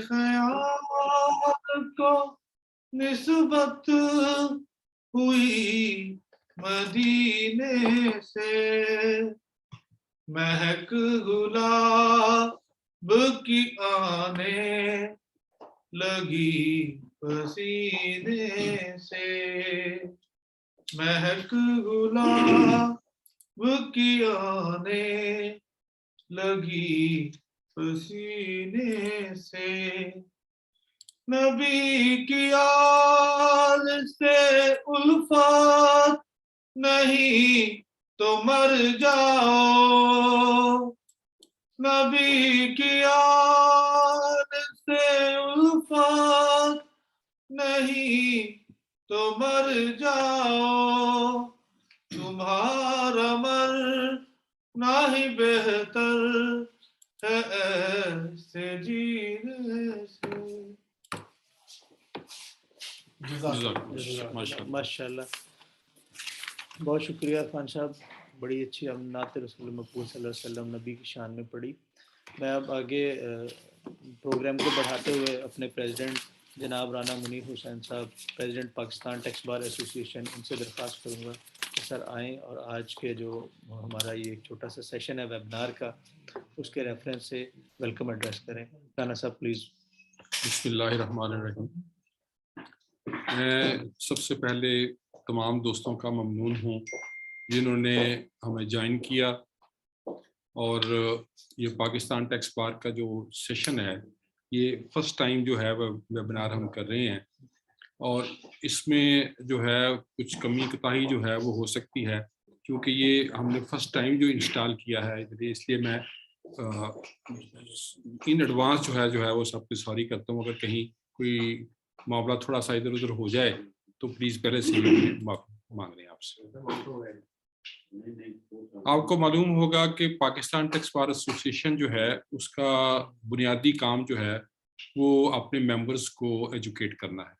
ख़याल को निस्बत हुई मदीने से, महक गुलाब की आने लगी पसीने से, महक गुलाब की आने लगी पसीने से। नबी की आल से उल्फत नहीं तो मर जाओ, नबी की आल से उल्फत नहीं तो मर जाओ, तुम्हारा मरना ही बेहतर है ऐसे जीने से। माशाल्लाह, बहुत शुक्रिया खान साहब, बड़ी अच्छी हम नात रसूल मकबूल सल्लल्लाहु अलैहि वसल्लम नबी की शान में पढ़ी। मैं अब आगे प्रोग्राम को बढ़ाते हुए अपने प्रेसिडेंट जनाब राना मुनीर हुसैन साहब, president Pakistan tax bar association, इनसे दरख्वास्त करूँगा कि सर आएँ और आज के जो हमारा ये एक छोटा सा सेशन है वेबिनार का, उसके रेफरेंस से वेलकम एड्रेस करें। राना साहब प्लीज़। बिस्मिल्लाहिर्रहमानिर्रहीम। मैं सबसे पहले तमाम दोस्तों का ममनून हूँ जिन्होंने हमें ज्वाइन किया, और ये पाकिस्तान टैक्स बार का जो सेशन है ये फर्स्ट टाइम जो है वेबिनार हम कर रहे हैं, और इसमें जो है कुछ कमी कोताही जो है वो हो सकती है क्योंकि ये हमने फर्स्ट टाइम जो इंस्टॉल किया है, इसलिए मैं इन एडवांस जो है वो सब कुछ सॉरी करता हूँ। अगर कहीं कोई मामला थोड़ा सा इधर उधर हो जाए तो प्लीज़ पहले से माफ़ी मांग रहे हैं आपसे। आपको मालूम होगा कि पाकिस्तान टैक्स बार एसोसिएशन जो है उसका बुनियादी काम जो है वो अपने मेंबर्स को एजुकेट करना है,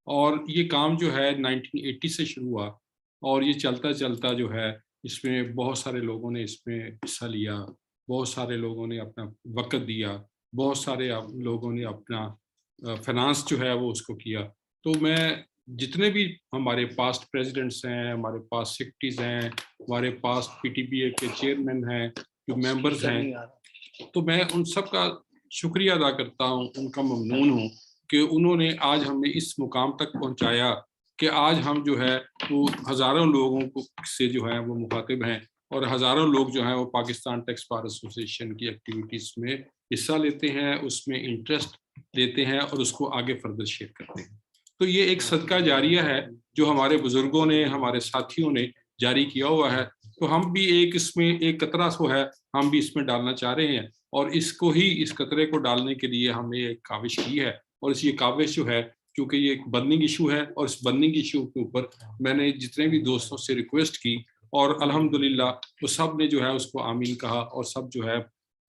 और ये काम जो है 1980 से शुरू हुआ और ये चलता चलता जो है इसमें बहुत सारे लोगों ने इसमें हिस्सा लिया, बहुत सारे लोगों ने अपना वक़्त दिया, बहुत सारे लोगों ने अपना फाइनेंस जो है वो उसको किया। तो मैं जितने भी हमारे पास्ट प्रेसिडेंट्स हैं, हमारे पास सेक्रेटरीज हैं, हमारे पास पीटीबीए के चेयरमैन हैं, जो मेंबर्स हैं, तो मैं उन सब का शुक्रिया अदा करता हूँ, उनका ममनून हूँ कि उन्होंने आज हमें इस मुकाम तक पहुँचाया कि आज हम जो है वो हज़ारों लोगों को से जो है वो मुखातिब हैं, और हज़ारों लोग जो हैं वो पाकिस्तान टैक्स बार एसोसिएशन की एक्टिविटीज़ में हिस्सा लेते हैं, उसमें इंटरेस्ट लेते हैं और उसको आगे फर्दर शेयर करते हैं। तो ये एक सदका जारिया है जो हमारे बुजुर्गों ने, हमारे साथियों ने जारी किया हुआ है। तो हम भी एक इसमें एक कतरा सो है, हम भी इसमें डालना चाह रहे हैं, और इसको ही, इस कतरे को डालने के लिए हमने एक काविश की है। और इस ये काविश जो है, क्योंकि ये एक बर्निंग इशू है, और इस बर्निंग इशू के ऊपर मैंने जितने भी दोस्तों से रिक्वेस्ट की और अल्हम्दुलिल्लाह वो सब ने जो है उसको आमीन कहा, और सब जो है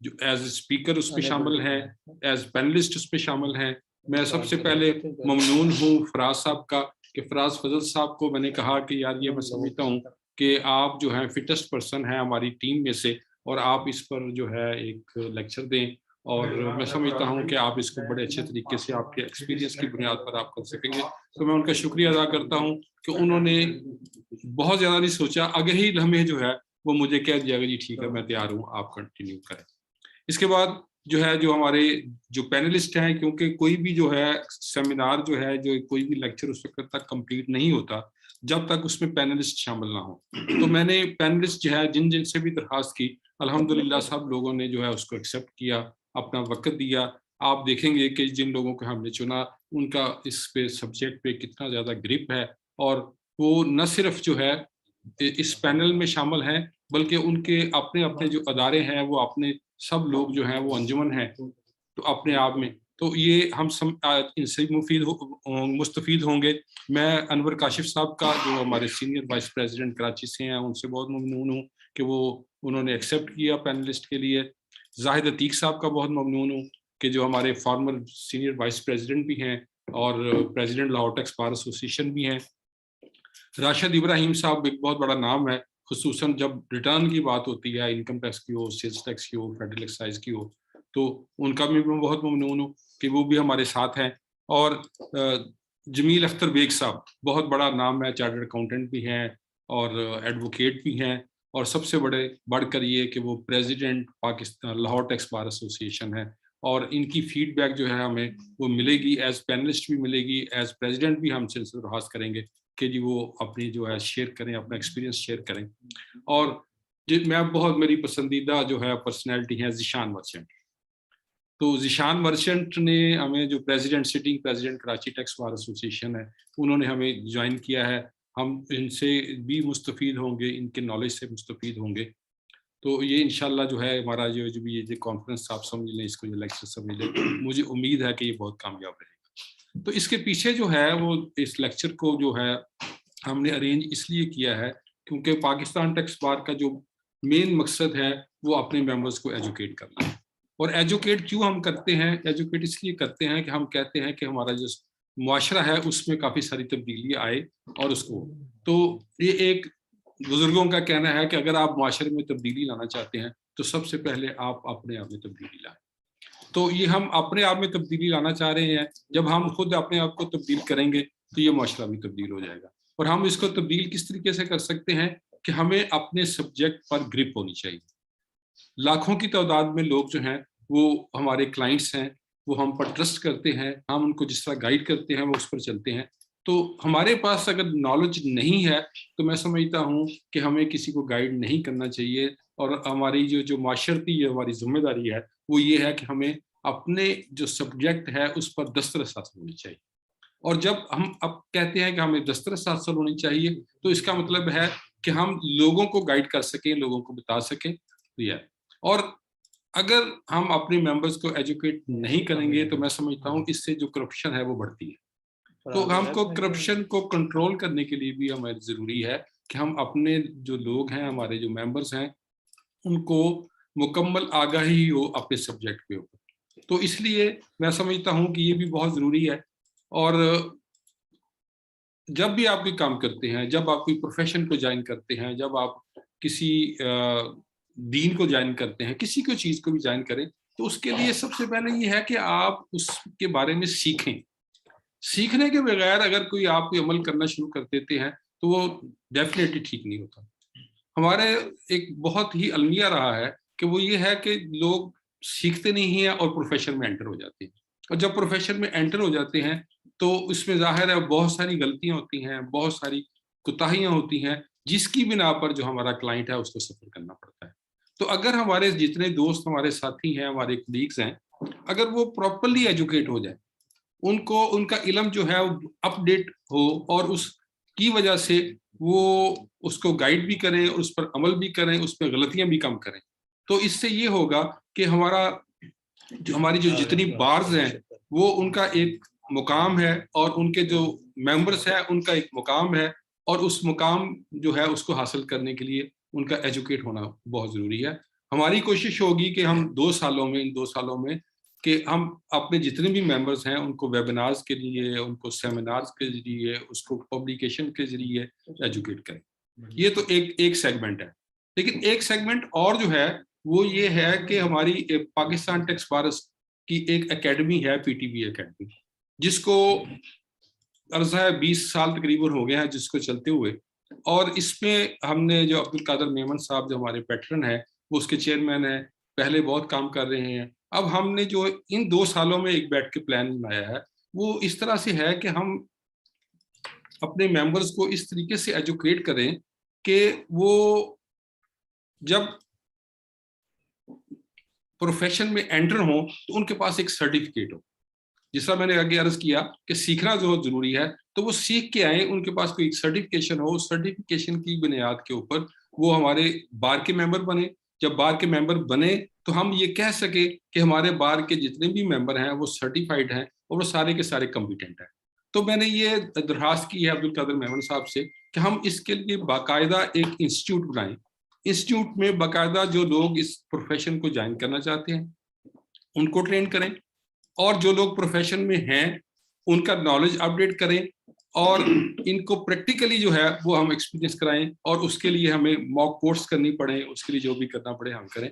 जो एज स्पीकर उसमें शामिल हैं, एज पैनलिस्ट उसमें शामिल हैं। मैं सबसे पहले ममनून हूँ फराज साहब का कि फराज फजल साहब को मैंने कहा कि यार ये मैं समझता हूँ कि आप जो हैं फिटेस्ट पर्सन हैं हमारी टीम में से, और आप इस पर जो है एक लेक्चर दें, और मैं समझता हूँ कि आप इसको बड़े अच्छे तरीके से आपके एक्सपीरियंस की बुनियाद पर आप कर सकेंगे। तो मैं उनका शुक्रिया अदा करता हूँ कि उन्होंने बहुत ज़्यादा नहीं सोचा, आगे ही लम्हे जो है वो मुझे कह दिया कि जी ठीक है मैं तैयार हूँ, आप कंटिन्यू करें। इसके बाद जो है जो हमारे जो पैनलिस्ट हैं, क्योंकि कोई भी जो है सेमिनार जो है, जो कोई भी लेक्चर उस वक्त तक कंप्लीट नहीं होता जब तक उसमें पैनलिस्ट शामिल ना हो। तो मैंने पैनलिस्ट जो है जिन जिन से भी दरखास्त की, अल्हम्दुलिल्लाह सब लोगों ने जो है उसको एक्सेप्ट किया, अपना वक्त दिया। आप देखेंगे कि जिन लोगों को हमने चुना उनका इस पे सब्जेक्ट पे कितना ज़्यादा ग्रिप है, और वो न सिर्फ जो है इस पैनल में शामिल हैं बल्कि उनके अपने अपने जो अदारे हैं, वो अपने सब लोग जो हैं वो अंजुमन हैं तो अपने आप में। तो ये हम इनसे मुस्तफ़ीद होंगे। मैं अनवर काशिफ साहब का, जो हमारे सीनियर वाइस प्रेसिडेंट कराची से हैं, उनसे बहुत ममनून हूँ कि वो उन्होंने एक्सेप्ट किया पैनलिस्ट के लिए। जाहिद अतीक साहब का बहुत ममनून हूँ कि जो हमारे फॉर्मर सीनियर वाइस प्रेसिडेंट भी हैं और president Lahore tax bar association भी हैं। राशिद इब्राहिम साहब एक बहुत बड़ा नाम है, खुसूसन जब रिटर्न की बात होती है, इनकम टैक्स की हो, सेल्स टैक्स की हो, फेडरल एक्साइज की हो, तो उनका भी मैं बहुत ममनून हूँ कि वो भी हमारे साथ हैं। और जमील अख्तर बेग साहब, बहुत बड़ा नाम है, चार्टर्ड अकाउंटेंट भी हैं और एडवोकेट भी हैं, और सबसे बढ़कर ये कि वो president Pakistan Lahore tax bar association है। और इनकी फीडबैक जो है हमें वो मिलेगी, एज पैनलिस्ट भी मिलेगी, एज प्रेसिडेंट भी हमसे दरख्वास्त करेंगे कि जी वो अपनी जो है शेयर करें, अपना एक्सपीरियंस शेयर करें। और मेरी पसंदीदा जो है पर्सनैलिटी है ज़ीशान मर्चेंट। तो ज़ीशान मर्चेंट ने हमें, जो sitting president Karachi tax bar association है, उन्होंने हमें ज्वाइन किया है। हम इनसे भी मुस्तफ़ीद होंगे, इनके नॉलेज से मुस्तफ़ीद होंगे। तो ये इंशाल्लाह जो है हमारा जो भी ये कॉन्फ्रेंस आप समझ लें, इसको, ये लेक्चर समझ लें, मुझे उम्मीद है कि ये बहुत कामयाब रहेगा। तो इसके पीछे जो है वो इस लेक्चर को जो है हमने अरेंज इसलिए किया है क्योंकि पाकिस्तान टैक्स बार का जो मेन मकसद है वो अपने मेंबर्स को एजुकेट करना है। और एजुकेट क्यों हम करते हैं? एजुकेट इसलिए करते हैं कि हम कहते हैं कि हमारा जो मुआशरा है उसमें काफ़ी सारी तब्दीली आए, और उसको, तो ये एक बुजुर्गों का कहना है कि अगर आप मुआशरे में तब्दीली लाना चाहते हैं तो सबसे पहले आप अपने आप में तब्दीली लाएं। तो ये हम अपने आप में तब्दीली लाना चाह रहे हैं। जब हम खुद अपने आप को तब्दील करेंगे तो ये मुआशरा भी तब्दील हो जाएगा। और हम इसको तब्दील किस तरीके से कर सकते हैं कि हमें अपने सब्जेक्ट पर ग्रिप होनी चाहिए। लाखों की तादाद में लोग जो हैं वो हमारे क्लाइंट्स हैं, वो हम पर ट्रस्ट करते हैं, हम उनको जिस तरह गाइड करते हैं वो उस पर चलते हैं। तो हमारे पास अगर नॉलेज नहीं है तो मैं समझता हूँ कि हमें किसी को गाइड नहीं करना चाहिए। और हमारी जो माशरती हमारी जिम्मेदारी है वो ये है कि हमें अपने जो सब्जेक्ट है उस पर दस्तरस हासिल होनी चाहिए। और जब हम अब कहते हैं कि हमें दस्तरस हासिल होनी चाहिए तो इसका मतलब है कि हम लोगों को गाइड कर सकें, लोगों को बता सकें। और अगर हम अपने मेंबर्स को एजुकेट नहीं करेंगे तो मैं समझता हूँ इससे जो करप्शन है वो बढ़ती है। तो हमको करप्शन को कंट्रोल करने के लिए भी हमें ज़रूरी है कि हम अपने जो लोग हैं, हमारे जो मेंबर्स हैं, उनको मुकम्मल आगाही हो अपने सब्जेक्ट के ऊपर। तो इसलिए मैं समझता हूँ कि ये भी बहुत ज़रूरी है। और जब भी आप कोई काम करते हैं, जब आप कोई प्रोफेशन को ज्वाइन करते हैं, जब आप किसी दीन को ज्वाइन करते हैं, किसी को चीज़ को भी ज्वाइन करें, तो उसके लिए सबसे पहले ये है कि आप उसके बारे में सीखें। सीखने के बगैर अगर कोई आप कोई अमल करना शुरू कर देते हैं तो वो डेफिनेटली ठीक नहीं होता। हमारे एक बहुत ही अलमिया रहा है कि वो ये है कि लोग सीखते नहीं हैं और प्रोफेशन में एंटर हो जाते हैं। और जब प्रोफेशन में एंटर हो जाते हैं तो उसमें जाहिर है बहुत सारी गलतियां होती हैं, बहुत सारी कोताहियां होती हैं, जिसकी बिना पर जो हमारा क्लाइंट है उसको सफर करना पड़ता है। तो अगर हमारे जितने दोस्त, हमारे साथी हैं, हमारे कलीग्स हैं, अगर वो प्रॉपरली एजुकेट हो जाए, उनको उनका इल्म जो है वो अपडेट हो और उसकी वजह से वो उसको गाइड भी करें, उस पर अमल भी करें, उस पर गलतियां भी कम करें, तो इससे ये होगा कि हमारी जो जितनी बार्स हैं वो उनका एक मुकाम है और उनके जो मेंबर्स हैं उनका एक मुकाम है। और उस मुकाम जो है उसको हासिल करने के लिए उनका एजुकेट होना बहुत ज़रूरी है। हमारी कोशिश होगी कि हम इन 2 सालों में कि हम अपने जितने भी मेंबर्स हैं उनको वेबिनार्स के लिए, उनको सेमिनार्स के जरिए, उसको पब्लिकेशन के जरिए एजुकेट करें। ये तो एक सेगमेंट है। लेकिन एक सेगमेंट और जो है वो ये है कि हमारी पाकिस्तान टैक्स बार की एक एकेडमी है, पीटीबी एकेडमी, जिसको अर्ज़ है 20 साल तकरीबन हो गए हैं जिसको चलते हुए। और इसमें हमने जो अब्दुल कादर मेमन साहब जो हमारे पैटर्न है वो उसके चेयरमैन हैं, पहले बहुत काम कर रहे हैं। अब हमने जो इन 2 सालों में एक बैठ के प्लान बनाया है वो इस तरह से है कि हम अपने मेंबर्स को इस तरीके से एजुकेट करें कि वो जब प्रोफेशन में एंटर हो तो उनके पास एक सर्टिफिकेट हो। जिस तरह मैंने आगे अर्ज किया कि सीखना जो जरूरी है, तो वो सीख के आए, उनके पास कोई सर्टिफिकेशन हो, सर्टिफिकेशन की बुनियाद के ऊपर वो हमारे बार के मेंबर बने। जब बार के मेंबर बने तो हम ये कह सके कि हमारे बार के जितने भी मेंबर हैं वो सर्टिफाइड हैं और वो सारे के सारे कॉम्पिटेंट हैं। तो मैंने ये दरखास्त की है अब्दुल कादर मेमन साहब से कि हम इसके लिए बाकायदा एक इंस्टीट्यूट बनाएं। इंस्टीट्यूट में बाकायदा जो लोग इस प्रोफेशन को ज्वाइन करना चाहते हैं उनको ट्रेन करें, और जो लोग प्रोफेशन में हैं उनका नॉलेज अपडेट करें, और इनको प्रैक्टिकली जो है वो हम एक्सपीरियंस कराएं। और उसके लिए हमें मॉक कोर्स करनी पड़े, उसके लिए जो भी करना पड़े हम करें।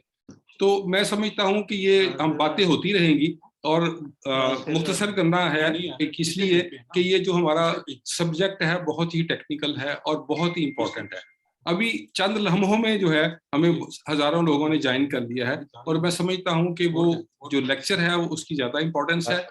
तो मैं समझता हूँ कि ये हम बातें होती रहेंगी और मुख्तसर करना है एक इसलिए कि ये जो हमारा सब्जेक्ट है बहुत ही टेक्निकल है और बहुत ही इम्पोर्टेंट है। अभी चंद लम्हों में जो है हमें हजारों लोगों ने ज्वाइन कर लिया है और मैं समझता हूँ कि वो जो लेक्चर है वो उसकी ज्यादा इम्पोर्टेंस है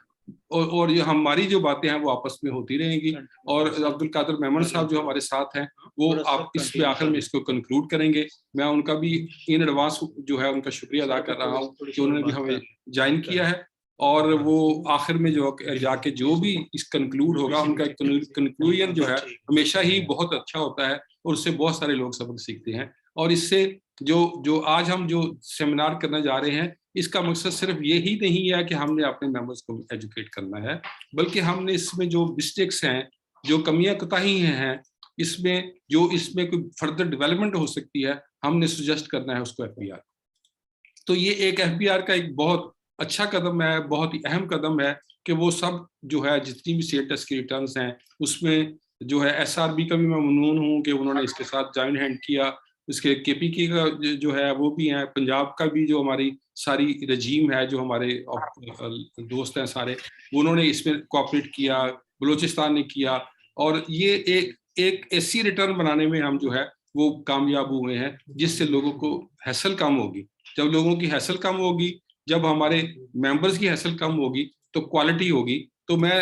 और ये हमारी जो बातें हैं वो आपस में होती रहेंगी। और अब्दुल कादिर मेमन साहब जो हमारे साथ हैं वो आप इसमें आखिर में इसको कंक्लूड करेंगे। मैं उनका भी इन एडवांस जो है उनका शुक्रिया अदा कर रहा हूँ कि उन्होंने भी हमें ज्वाइन किया है और वो आखिर में जो जाके जो भी इस कंक्लूड होगा उनका कंक्लूजन जो है हमेशा ही बहुत अच्छा होता है और उससे बहुत सारे लोग सबक सीखते हैं। और इससे जो जो आज हम जो सेमिनार करने जा रहे हैं इसका मकसद सिर्फ ये ही नहीं है कि हमने अपने मेंबर्स को एजुकेट करना है, बल्कि हमने इसमें जो मिस्टेक्स हैं, जो कमियां कोताही हैं, इसमें कोई फर्दर डेवलपमेंट हो सकती है, हमने सजेस्ट करना है उसको एफबीआर। तो ये एक एफबीआर का एक बहुत अच्छा कदम है, बहुत ही अहम कदम है कि वो सब जो है जितनी भी सेल टैक्स की रिटर्न्स हैं उसमें जो है एसआरबी का भी मैं ममनून हूँ कि उन्होंने इसके साथ जॉइन हैंड किया। इसके केपीके का जो है वो भी है, पंजाब का भी जो हमारी सारी रजीम है, जो हमारे दोस्त हैं सारे, उन्होंने इसमें कोऑपरेट किया, बलूचिस्तान ने किया। और ये एक ऐसी रिटर्न बनाने में हम जो है वो कामयाब हुए हैं जिससे लोगों को हैसल कम होगी। जब लोगों की हैसल कम होगी, जब हमारे मेंबर्स की हैसल कम होगी तो क्वालिटी होगी। तो मैं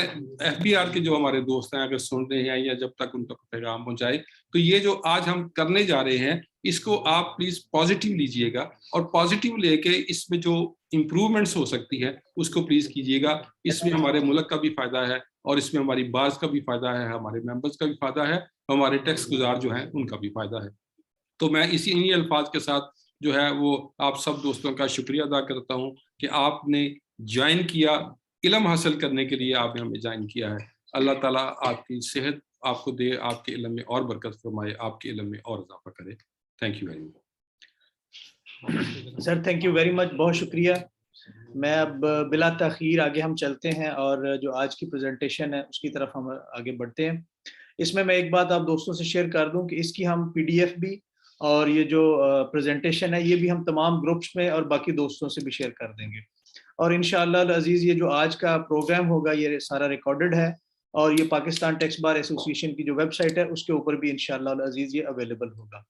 एफबीआर के जो हमारे दोस्त हैं अगर सुन रहे हैं या जब तक उन तक पैगाम पहुंचाए, तो ये जो आज हम करने जा रहे हैं इसको आप प्लीज पॉजिटिव लीजिएगा और पॉजिटिव लेके इसमें जो इम्प्रूवमेंट्स हो सकती है उसको प्लीज कीजिएगा। इसमें हमारे मुल्क का भी फायदा है और इसमें हमारी बाज का भी फायदा है, हमारे मेंबर्स का भी फायदा है, हमारे टैक्स गुजार जो हैं उनका भी फायदा है। तो मैं इन्हीं अल्फाज के साथ जो है वो आप सब दोस्तों का शुक्रिया अदा करता हूँ कि आपने ज्वाइन किया, इल्म हासिल करने के लिए आपने हमें ज्वाइन किया है। अल्लाह ताला आपकी सेहत आपको दे, आपके इल्म में और बरकत फरमाए, आपके इल्म में और इजाफा करे। Thank you very much sir, thank you very much, बहुत शुक्रिया। मैं अब बिला ताखीर आगे हम चलते हैं और जो आज की प्रेजेंटेशन है उसकी तरफ हम आगे बढ़ते हैं। इसमें मैं एक बात आप दोस्तों से शेयर कर दूं कि इसकी हम पीडीएफ भी और ये जो प्रेजेंटेशन है ये भी हम तमाम ग्रुप्स में और बाकी दोस्तों से भी शेयर कर देंगे। और इंशाअल्लाह अजीज ये जो आज का प्रोग्राम होगा ये सारा रिकॉर्डेड है और ये पाकिस्तान टैक्स बार एसोसिएशन की जो वेबसाइट है उसके ऊपर भी इंशाअल्लाह अजीज ये अवेलेबल होगा।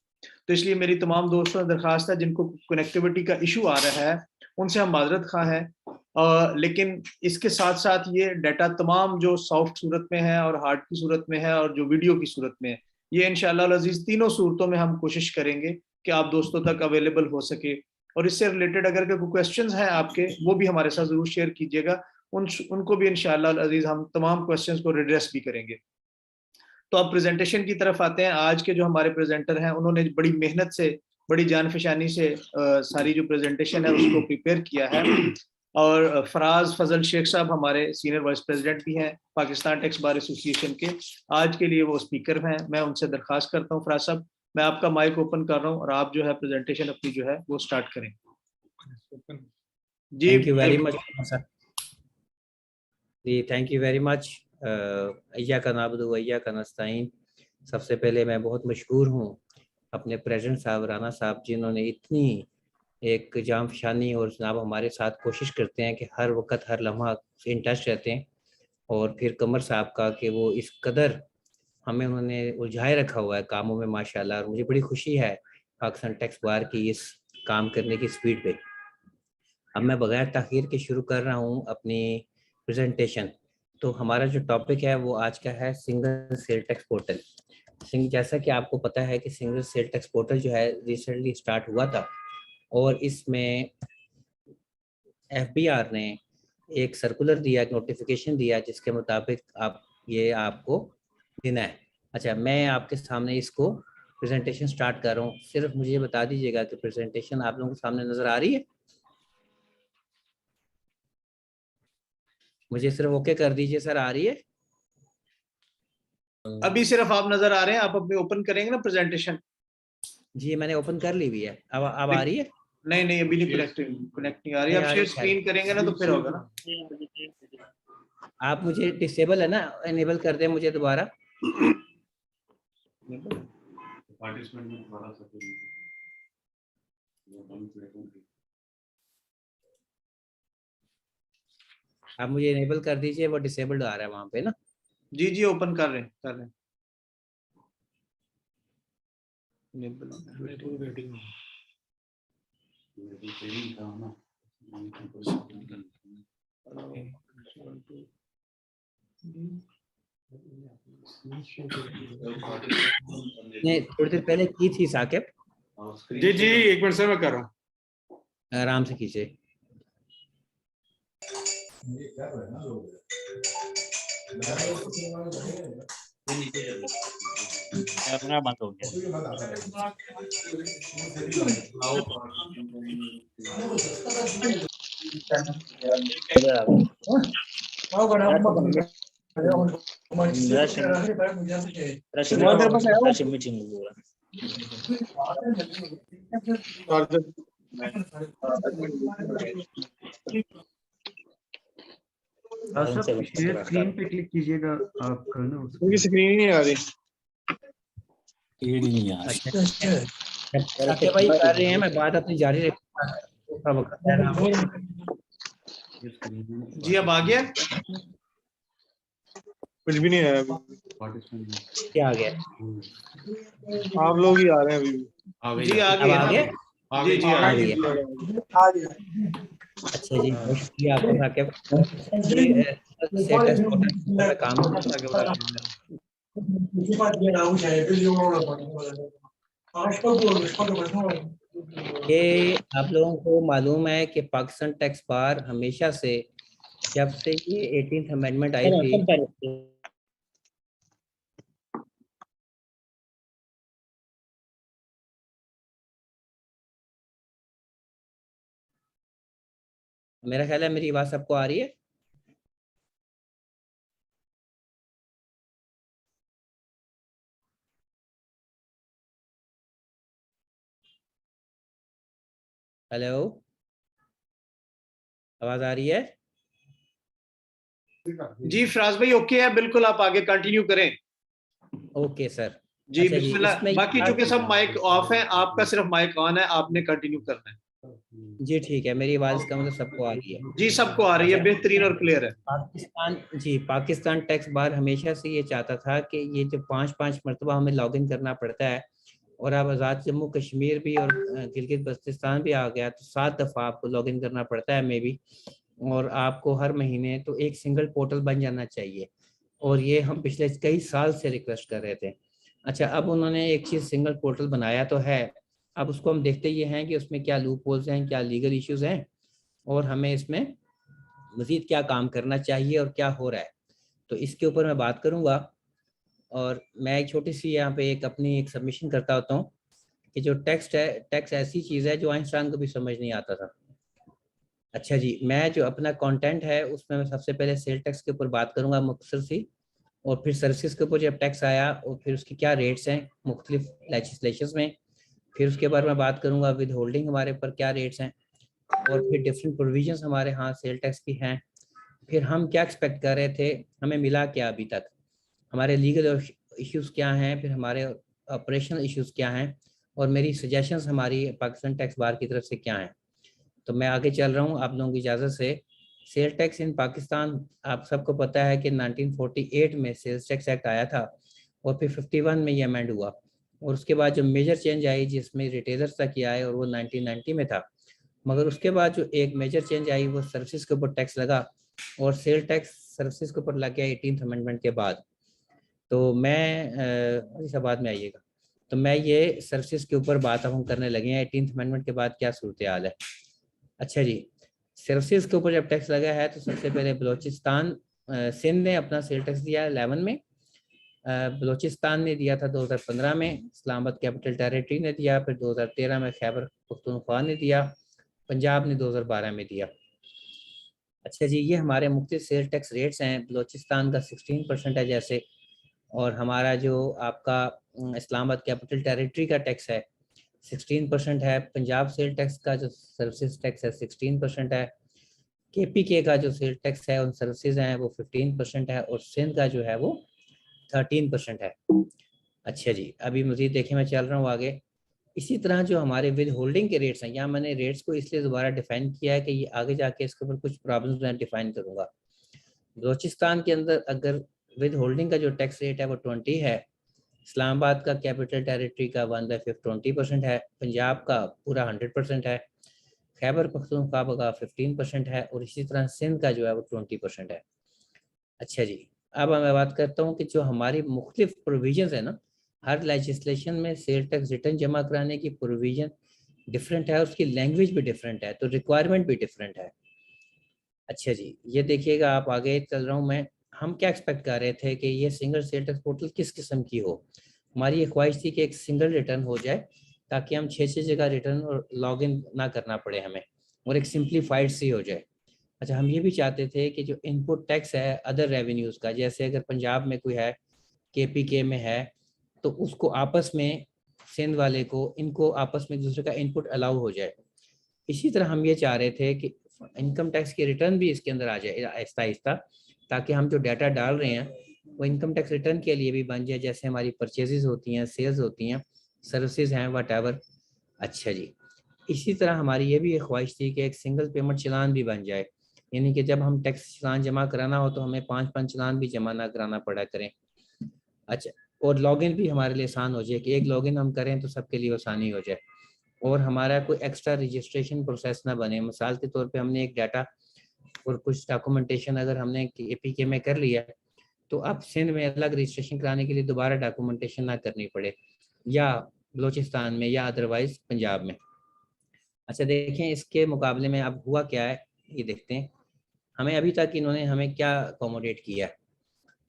तो इसलिए मेरी तमाम दोस्तों से दरख्वास्त है जिनको कनेक्टिविटी का इशू आ रहा है उनसे हम माजरत खा हैं, लेकिन इसके साथ साथ ये डाटा तमाम जो सॉफ्ट सूरत में है और हार्ड की सूरत में है और जो वीडियो की सूरत में है, ये इंशाअल्लाह अजीज तीनों सूरतों में हम कोशिश करेंगे कि आप दोस्तों तक अवेलेबल हो सके। और इससे रिलेटेड अगर कोई क्वेश्चंस हैं आपके वो भी हमारे साथ जरूर शेयर कीजिएगा, उनको भी इंशाअल्लाह अजीज हम तमाम क्वेश्चंस को रिड्रेस भी करेंगे। तो अब प्रेजेंटेशन की तरफ आते हैं। आज के जो हमारे प्रेजेंटर हैं उन्होंने बड़ी मेहनत से, बड़ी जान फिशानी से सारी जो प्रेजेंटेशन है उसको प्रिपेयर किया है। और फराज फजल शेख साहब हमारे सीनियर वाइस प्रेसिडेंट भी हैं पाकिस्तान टैक्स बार एसोसिएशन के, आज के लिए वो स्पीकर हैं। मैं उनसे दरख्वास्त करता हूँ फराज साहब, मैं आपका माइक ओपन कर रहा हूँ और आप जो है प्रेजेंटेशन अपनी जो है वो स्टार्ट करें। जी thank you very much sir. जी थैंक यू वेरी मच। इय्याका नअबुदु व इय्याका नस्तईन। सबसे पहले मैं बहुत मशहूर हूँ अपने प्रेसिडेंट साहब राना साहब जिन्होंने इतनी एक जाम फिशानी और जनाब हमारे साथ कोशिश करते हैं कि हर वक्त हर लम्हा इन टच रहते हैं। और फिर कमर साहब का कि वो इस कदर हमें उन्होंने उलझाए रखा हुआ है कामों में माशाल्लाह। और मुझे बड़ी खुशी है पाकिस्तान टैक्स बार की इस काम करने की स्पीड पे। अब मैं बगैर ताखीर के शुरू कर रहा हूँ अपनी प्रेजेंटेशन। तो हमारा जो टॉपिक है वो आज का है सिंगल सेल टैक्स पोर्टल। जैसा कि आपको पता है कि सिंगल सेल टैक्स पोर्टल जो है रिसेंटली स्टार्ट हुआ था और इसमें एफबीआर ने एक सर्कुलर दिया, एक नोटिफिकेशन दिया जिसके मुताबिक आपको देना है। अच्छा, मैं आपके सामने इसको प्रेजेंटेशन स्टार्ट कर रहा हूँ। सिर्फ मुझे बता दीजिएगा कि प्रेजेंटेशन आप लोगों के सामने नजर आ रही है? मुझे सिर्फ ओके कर दीजिए सर, आ रही है? अभी सिर्फ आप नजर आ रहे हैं, आप अपने ओपन करेंगे ना प्रेजेंटेशन? जी मैंने ओपन कर ली हुई है। अब आ रही है? नहीं अभी नहीं कनेक्ट नहीं आ रही। आप शेयर स्क्रीन करेंगे ना तो फिर होगा ना। आप मुझे डिसेबल है ना, एनेबल कर दें मुझे दोबारा। आप मुझे इनेबल कर दीजिए, वो डिसेबल्ड आ रहा है वहाँ पे ना। जी जी ओपन कर रहे हैं, कर रहे हैं। ने थोड़ी देर पहले की थी साकिब, जी जी, एक मिनट से मैं कर रहा हूँ। आराम से कीजिए। कैमरा बंद हो गया। स्क्रीन पे क्लिक कीजिएगा आप करना उनकी स्क्रीन ही नहीं आ रही। अच्छा साकिब भाई कर रहे हैं, मैं बात अपनी जारी रखूंगा। जी अब आ गया, कुछ भी नहीं आया अभी। क्या आ गया? आप लोग ही आ रहे हैं अभी भी। जी आ अब गई है आ ना, गया? जी जी आ आ गई गई। है। आ गया। अच्छा जी, बहुत शुक्रिया आपका साकिब। ये स्टेटस पोर्टल में काम कर रहा है। ये आप लोगों को मालूम है कि पाकिस्तान टैक्स बार हमेशा से, जब से ये 18th अमेंडमेंट आई थी, मेरा ख्याल है मेरी आवाज सबको आ रही है। हेलो, आवाज आ रही है? जी फराज भाई ओके है, बिल्कुल आप आगे कंटिन्यू करें। Okay sir. जी अच्छा जी, बिस्मिल्लाह। इसमें बाकी चूंकि सब माइक ऑफ है, आपका सिर्फ माइक ऑन है, आपने कंटिन्यू करना है। जी ठीक है, मेरी आवाज इसका मतलब सबको आ रही है। जी सबको आ रही है, बेहतरीन और क्लियर है। पाकिस्तान, जी पाकिस्तान टैक्स बार हमेशा से ये चाहता था कि ये जो 5-5 मरतबा हमें लॉगिन करना पड़ता है, और अब आज़ाद जम्मू कश्मीर भी और गिलगित बल्तिस्तान भी आ गया, तो 7 दफ़ा आपको लॉगिन करना पड़ता है मे भी, और आपको हर महीने तो एक सिंगल पोर्टल बन जाना चाहिए, और ये हम पिछले कई साल से रिक्वेस्ट कर रहे थे। अच्छा, अब उन्होंने एक चीज़ सिंगल पोर्टल बनाया तो है, अब उसको हम देखते ये हैं कि उसमें क्या लूप होल्स हैं, क्या लीगल इश्यूज हैं, और हमें इसमें मज़ीद क्या काम करना चाहिए और क्या हो रहा है, तो इसके ऊपर मैं बात करूँगा। और मैं एक छोटी सी यहाँ पे एक अपनी एक सबमिशन करता होता हूँ कि जो टेक्स्ट है, टेक्स्ट ऐसी चीज़ है जो आइंस्टाइन को भी समझ नहीं आता था। अच्छा जी, मैं जो अपना कंटेंट है उसमें मैं सबसे पहले सेल टैक्स के ऊपर बात करूँगा मुख्तसर सी, और फिर सर्विसेज के ऊपर जब टैक्स आया और फिर उसके क्या रेट्स हैं मुख्तलिफ लेजिस्लेशंस में, फिर उसके बाद मैं बात करूँगा विद होल्डिंग हमारे पर क्या रेट्स हैं, और फिर डिफरेंट प्रोविजंस हमारे यहाँ सेल टैक्स की हैं, फिर हम क्या एक्सपेक्ट कर रहे थे, हमें मिला क्या अभी तक, हमारे लीगल इश्यूज क्या हैं, फिर हमारे ऑपरेशनल इश्यूज क्या हैं, और मेरी सजेशंस हमारी पाकिस्तान टैक्स बार की तरफ से क्या हैं। तो मैं आगे चल रहा हूँ आप लोगों की इजाज़त से। सेल टैक्स इन पाकिस्तान, आप सबको पता है कि 1948 में सेल्स टैक्स एक्ट आया था, और फिर 51 में ये अमेंड हुआ, और उसके बाद जो मेजर चेंज आई जिसमें रिटेलर्स तक किया है, और वो 1990 में था। मगर उसके बाद जो एक मेजर चेंज आई वो सर्विसेज के ऊपर टैक्स लगा, और सेल टैक्स सर्विसेज के ऊपर लग गया 18th अमेंडमेंट के बाद। तो मैं इस बाद में आइएगा, तो मैं ये सर्विसेज के ऊपर बात अब हम करने लगे हैं, 18th अमेंडमेंट के बाद क्या सूरत हाल है। अच्छा जी, सर्विसेज के ऊपर जब टैक्स लगा है तो सबसे पहले बलोचिस्तान, सिंध ने अपना सेल टैक्स दिया 11 में, बलोचिस्तान ने दिया था 2015 में, इस्लामाबाद कैपिटल टेरिटरी ने दिया, फिर 2013 में खैबर पख्तूनख्वा ने दिया, पंजाब ने 2012 में दिया। अच्छा जी, ये हमारे मुख्य सेल टैक्स रेट्स हैं। बलोचिस्तान का 16% है जैसे, और हमारा जो आपका इस्लामाबाद कैपिटल टेरिटरी का टैक्स है 16% है, पंजाब सेल टैक्स का जो सर्विसेज टैक्स है 16% है, KPK का जो सेल टैक्स है उन सर्विसेज हैं वो 15% है, और सिंध का जो है वो 13% है। अच्छा जी, अभी मज़ीद देखें, मैं चल रहा हूँ आगे। इसी तरह जो हमारे विद होल्डिंग के रेट्स हैं, यहाँ मैंने रेट्स को इसलिए दोबारा डिफाइन किया है कि ये आगे जाके इसके ऊपर कुछ प्रॉब्लम्स मैं डिफाइन करूँगा। बलोचिस्तान के अंदर अगर विद होल्डिंग का जो टैक्स रेट है वो 20 है, इस्लामाबाद का कैपिटल टेरिटरी का 1/5 20% है, पंजाब का पूरा 100% है, खैबर पख्तूनख्वा का 15% है, और इसी तरह सिंध का जो है वो 20% है। अच्छा जी, अब मैं बात करता हूँ कि जो हमारी मुख्तलिफ प्रोविजंस है ना, हर लेजिस्लेशन में सेल टैक्स रिटर्न जमा कराने की प्रोविजन डिफरेंट है, उसकी लैंग्वेज भी डिफरेंट है, तो रिक्वायरमेंट भी डिफरेंट है। अच्छा जी, ये देखिएगा, आप आगे चल रहा हूँ मैं। हम क्या एक्सपेक्ट कर रहे थे कि ये सिंगल सेल टैक्स पोर्टल किस किस्म की हो। हमारी ये ख्वाहिश थी कि एक सिंगल रिटर्न हो जाए, ताकि हम 6 जगह रिटर्न और लॉग इन ना करना पड़े हमें, और एक सिंप्लीफाइड सी हो जाए। अच्छा, हम ये भी चाहते थे कि जो इनपुट टैक्स है अदर रेवेन्यूज़ का, जैसे अगर पंजाब में कोई है, KPK में है, तो उसको आपस में, सिंध वाले को, इनको आपस में एक दूसरे का इनपुट अलाउ हो जाए। इसी तरह हम ये चाह रहे थे कि इनकम टैक्स की रिटर्न भी इसके अंदर आ जाए आहिस्ता आहिस्ता, ताकि हम जो डाटा डाल रहे हैं वो इनकम टैक्स रिटर्न के लिए भी बन जाए, जैसे हमारी परचेजेस होती हैं, सेल्स होती हैं, सर्विसेज हैं, वट। अच्छा जी, इसी तरह हमारी ये भी एक ख्वाहिश थी कि एक सिंगल पेमेंट चलान भी बन जाए, यानी कि जब हम टैक्स चलान जमा कराना हो तो हमें 5 चलान भी जमा ना कराना पड़ा करें। अच्छा, और लॉगिन भी हमारे लिए आसान हो जाए, कि एक लॉगिन हम करें तो सबके लिए आसानी हो जाए, और हमारा कोई एक्स्ट्रा रजिस्ट्रेशन प्रोसेस ना बने। मिसाल के तौर पे हमने एक डाटा और कुछ डॉक्यूमेंटेशन अगर हमने APK में कर लिया, तो अब सिंध में अलग रजिस्ट्रेशन कराने के लिए दोबारा डॉक्यूमेंटेशन ना करनी पड़े, या बलोचिस्तान में, या अदरवाइज पंजाब में। अच्छा देखें, इसके मुकाबले में अब हुआ क्या है, ये देखते हैं। हमें अभी तक इन्होंने हमें क्या अकोमोडेट किया है।